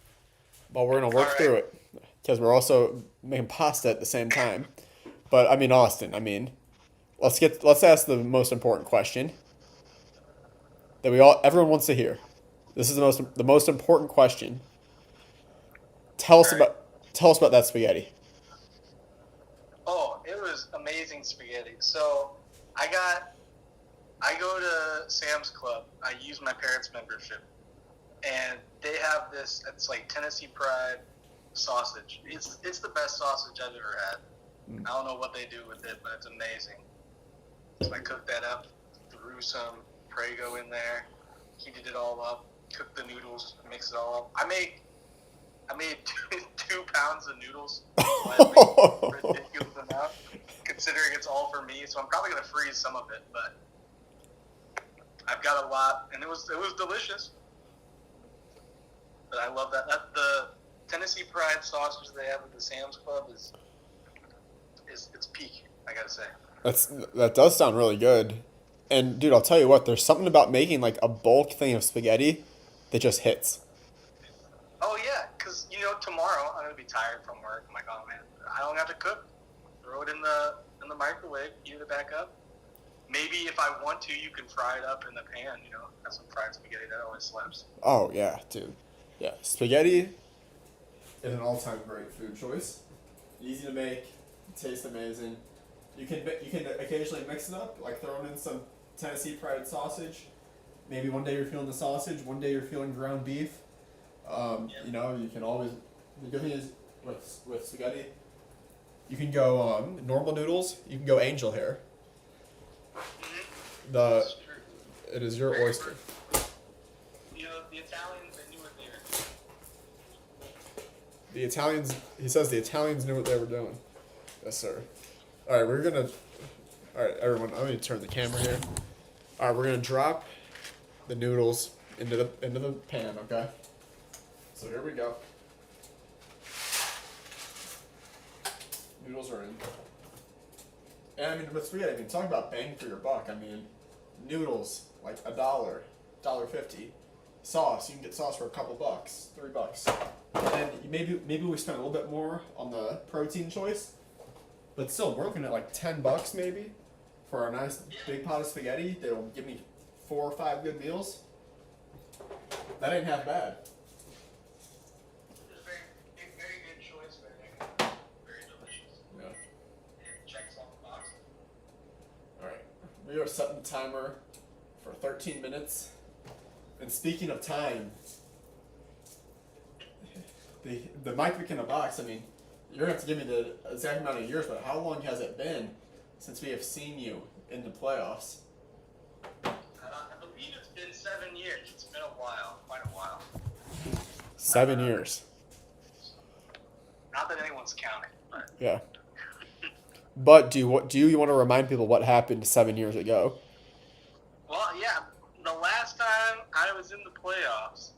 A: but we're gonna work through it because we're also making pasta at the same time. But I mean, Austin. Let's ask the most important question that everyone wants to hear. This is the most important question. Tell us about that spaghetti.
G: Oh, it was amazing spaghetti. So I go to Sam's Club. I use my parents' membership, and they have this. It's like Tennessee Pride sausage. It's the best sausage I've ever had. I don't know what they do with it, but it's amazing. So I cooked that up, threw some Prego in there, heated it all up, cooked the noodles, mixed it all up. I made 2 pounds of noodles. So I made a ridiculous amount, considering it's all for me. So I'm probably gonna freeze some of it, but I've got a lot, and it was delicious. But I love that. The Tennessee Pride sausage they have at the Sam's Club is it's peak. I gotta say.
A: That does sound really good. And dude, I'll tell you what, there's something about making like a bulk thing of spaghetti that just hits.
G: Oh yeah, because tomorrow I'm gonna be tired from work. I'm like, oh man, I don't have to cook. Throw it in the microwave, heat it back up. Maybe if I want to, you can fry it up in the pan. Have some fried spaghetti. That always slaps.
A: Oh yeah, dude. Yeah, spaghetti. is an all-time great food choice. Easy to make, tastes amazing. You can occasionally mix it up, like throwing in some Tennessee Pride sausage. Maybe one day you're feeling the sausage, one day you're feeling ground beef. You know, you can always. The good thing is with spaghetti, you can go normal noodles. You can go angel hair.
G: That's true.
A: It is your
G: Very
A: oyster.
G: You know, the Italians, they knew what they were doing.
A: The Italians. He says the Italians knew what they were doing. Yes, sir. All right, we're gonna. All right, everyone. I'm gonna turn the camera here. All right, we're gonna drop the noodles into the pan. Okay. So here we go. Noodles are in. And I mean, with spaghetti, I mean, talk about bang for your buck. I mean, noodles like $1.50. Sauce, you can get sauce for a couple bucks, $3. And then maybe we spend a little bit more on the protein choice, but still, we're looking at like $10 maybe for a nice big pot of spaghetti. That'll give me 4 or 5 good meals. That ain't half bad.
G: It's a very good choice, very delicious.
A: Yeah.
G: Checks off the box.
A: All right, we are setting the timer for 13 minutes. And speaking of time, the mic in a box. I mean, you're gonna have to give me the exact amount of years, but how long has it been since we have seen you in the playoffs?
G: I believe it's been 7 years. It's been a while, quite a while.
A: 7 years.
G: Not that anyone's counting, but
A: Yeah. But do you want to remind people what happened 7 years ago?
G: well, yeah. The last time I was in the playoffs,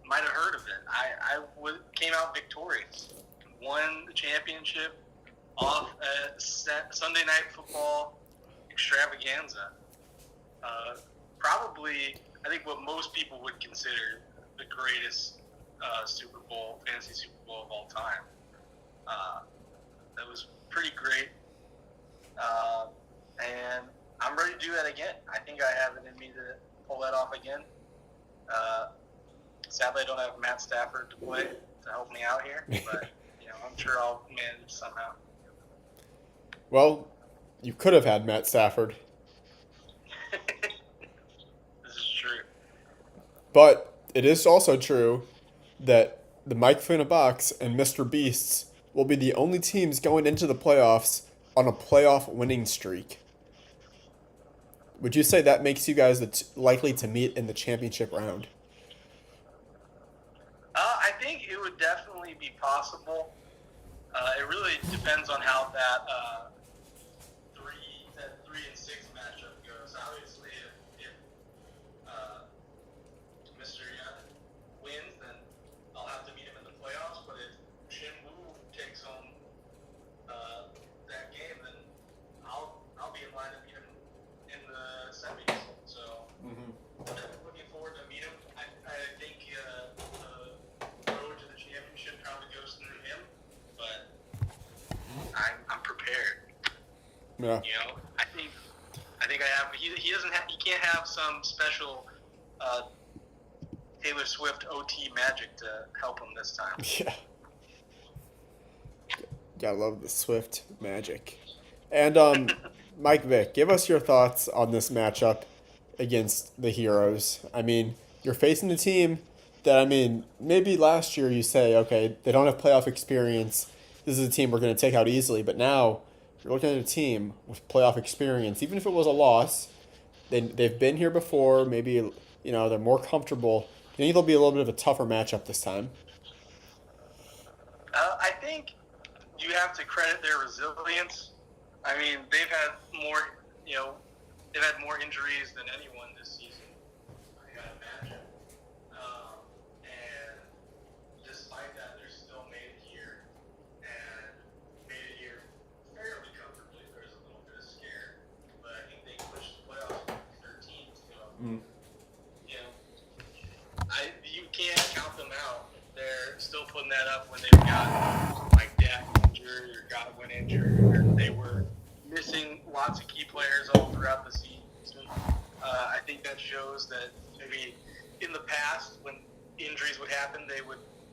G: might have heard of it. I came out victorious, won the championship off a Sunday Night Football extravaganza. Probably, I think what most people would consider the greatest Super Bowl, fantasy Super Bowl of all time. That was pretty great. And I'm ready to do that again. I think I have it in me to pull that off again. Sadly, I don't have Matt Stafford to play to help me out here, but I'm sure I'll manage somehow.
A: Well, you could have had Matt Stafford,
G: This is true.
A: but it is also true that the Mike in a Box and Mr. Beasts will be the only teams going into the playoffs on a playoff winning streak. Would you say that makes you guys likely to meet in the championship round?
G: I think it would definitely be possible. It really depends on how that 3-6 matchup goes. Obviously, if Mr. Young wins, then I'll have to meet him in the playoffs. But if Shin Wu takes home that game, then I'll be in line to meet him in the semis. So looking forward to meet him. I think the road to the championship probably goes through him, but I'm prepared.
A: Yeah.
G: I think I have. He can't have some special Taylor Swift OT magic to help him this time.
A: Yeah. Gotta love the Swift magic. And Mike Vick, give us your thoughts on this matchup against the Heroes. I mean, you're facing a team that, I mean, maybe last year you say, okay, they don't have playoff experience. This is a team we're going to take out easily. But now you're looking at a team with playoff experience. Even if it was a loss, they've been here before. Maybe, they're more comfortable. I think it'll be a little bit of a tougher matchup this time.
G: I think you have to credit their resilience. I mean, they've had more, injuries than anyone this season, I gotta imagine. And despite that, they're still made it here, and made it here fairly comfortably. There's a little bit of scare, but I think they pushed the playoffs with 13. So, you can't count them out. They're still putting that up when they've got Dak injured or Godwin injured, or they were missing lots of key players all throughout the season. I think that shows that maybe in the past, when injuries would happen, they would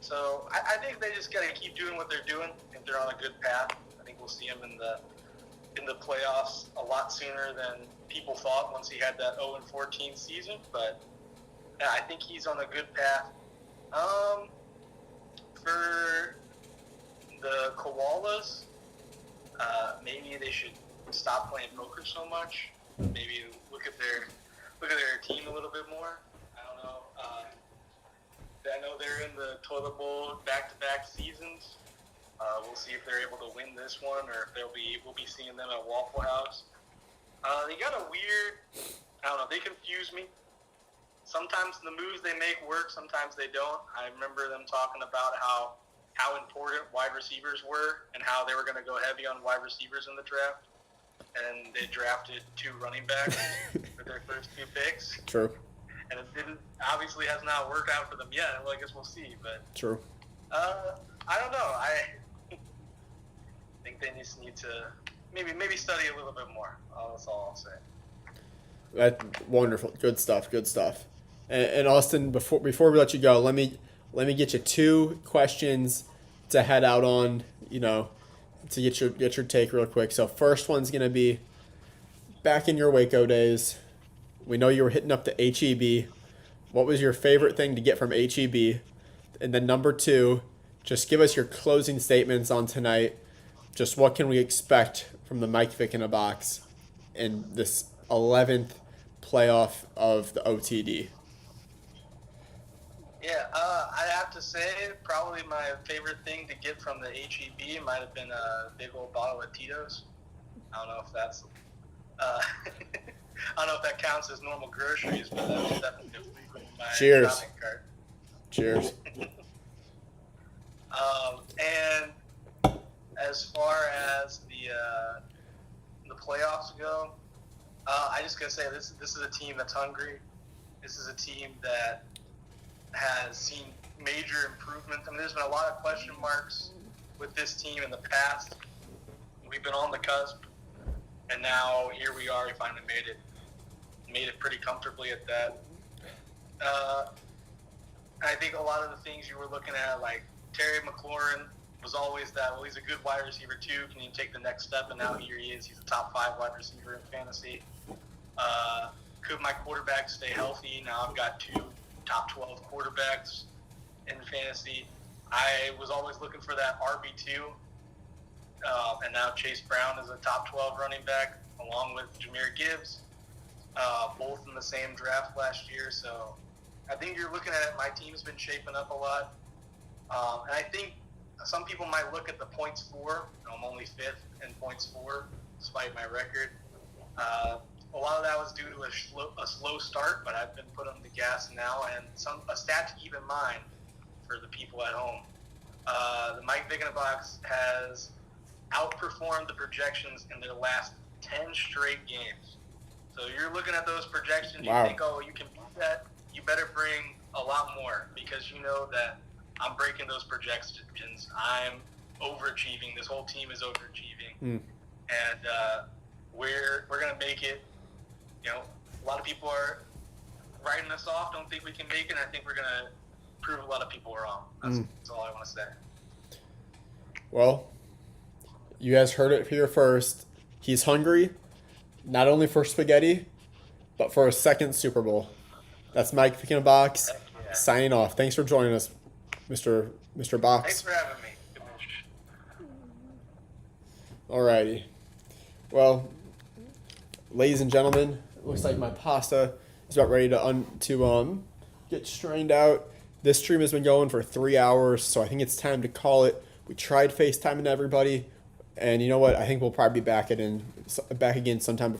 G: So I think they just got to keep doing what they're doing. I think they're on a good path. I think we'll see him in the playoffs a lot sooner than people thought once he had that 0-14 season. But yeah, I think he's on a good path. For the Koalas, maybe they should stop playing poker so much. Maybe look at their team a little bit more. I don't know. I know they're in the toilet bowl back-to-back seasons. We'll see if they're able to win this one, or if we'll be seeing them at Waffle House. They got a weird, I don't know. They confuse me. Sometimes the moves they make work, sometimes they don't. I remember them talking about how important wide receivers were and how they were going to go heavy on wide receivers in the draft. And they drafted 2 running backs for their first 2 picks.
A: True.
G: And it obviously has not worked out for them yet. Well, I guess we'll see. But
A: True.
G: I don't know. I think they just need to maybe study a little bit more. That's all I'll say.
A: That's wonderful. Good stuff. Good stuff. And Austin, before we let you go, let me get you 2 questions to head out on. To get your take real quick. So first one's gonna be, back in your Waco days, we know you were hitting up the HEB. What was your favorite thing to get from HEB? And then number 2, just give us your closing statements on tonight. Just what can we expect from the Mike Vick in a Box in this 11th playoff of the OTD?
G: Yeah, I'd have to say probably my favorite thing to get from the HEB might have been a big old bottle of Tito's. I don't know if that's I don't know if that counts as normal groceries, but that was definitely my
A: Cheers.
G: shopping cart.
A: Cheers.
G: And as far as the playoffs go, I just gotta say this is a team that's hungry. This is a team that has seen major improvement. I mean, there's been a lot of question marks with this team in the past. We've been on the cusp, and now here we are. We finally made it pretty comfortably at that. I think a lot of the things you were looking at, like Terry McLaurin, was always that. Well, he's a good wide receiver too. Can he take the next step? And now here he is. He's a top 5 wide receiver in fantasy. Could my quarterback stay healthy? Now I've got 2 top 12 quarterbacks in fantasy. I was always looking for that RB2, and now Chase Brown is a top 12 running back, along with Jahmyr Gibbs, both in the same draft last year. So I think you're looking at it. My team's been shaping up a lot, and I think some people might look at the points for. I'm only 5th in points for, despite my record. A lot of that was due to a slow start, but I've been put on the gas now. And a stat to keep in mind for the people at home: the Mike Vick in a Box has outperformed the projections in their last 10 straight games. So you're looking at those projections,
A: Wow.
G: You think, oh, you can beat that. You better bring a lot more, because you know that I'm breaking those projections. I'm overachieving. This whole team is overachieving, and we're gonna make it. A lot of people are writing us off. Don't think we can make it. And I think we're gonna prove a lot of people wrong. That's all I want to say.
A: Well, you guys heard it here first. He's hungry, not only for spaghetti, but for a second Super Bowl. That's Mike Vick in a Box,
G: Yeah.
A: signing off. Thanks for joining us, Mr. Box.
G: Thanks for having me. Commish.
A: Alrighty. Well, ladies and gentlemen, it looks like my pasta is about ready to get strained out. This stream has been going for 3 hours, so I think it's time to call it. We tried FaceTiming everybody, and you know what? I think we'll probably be back again sometime.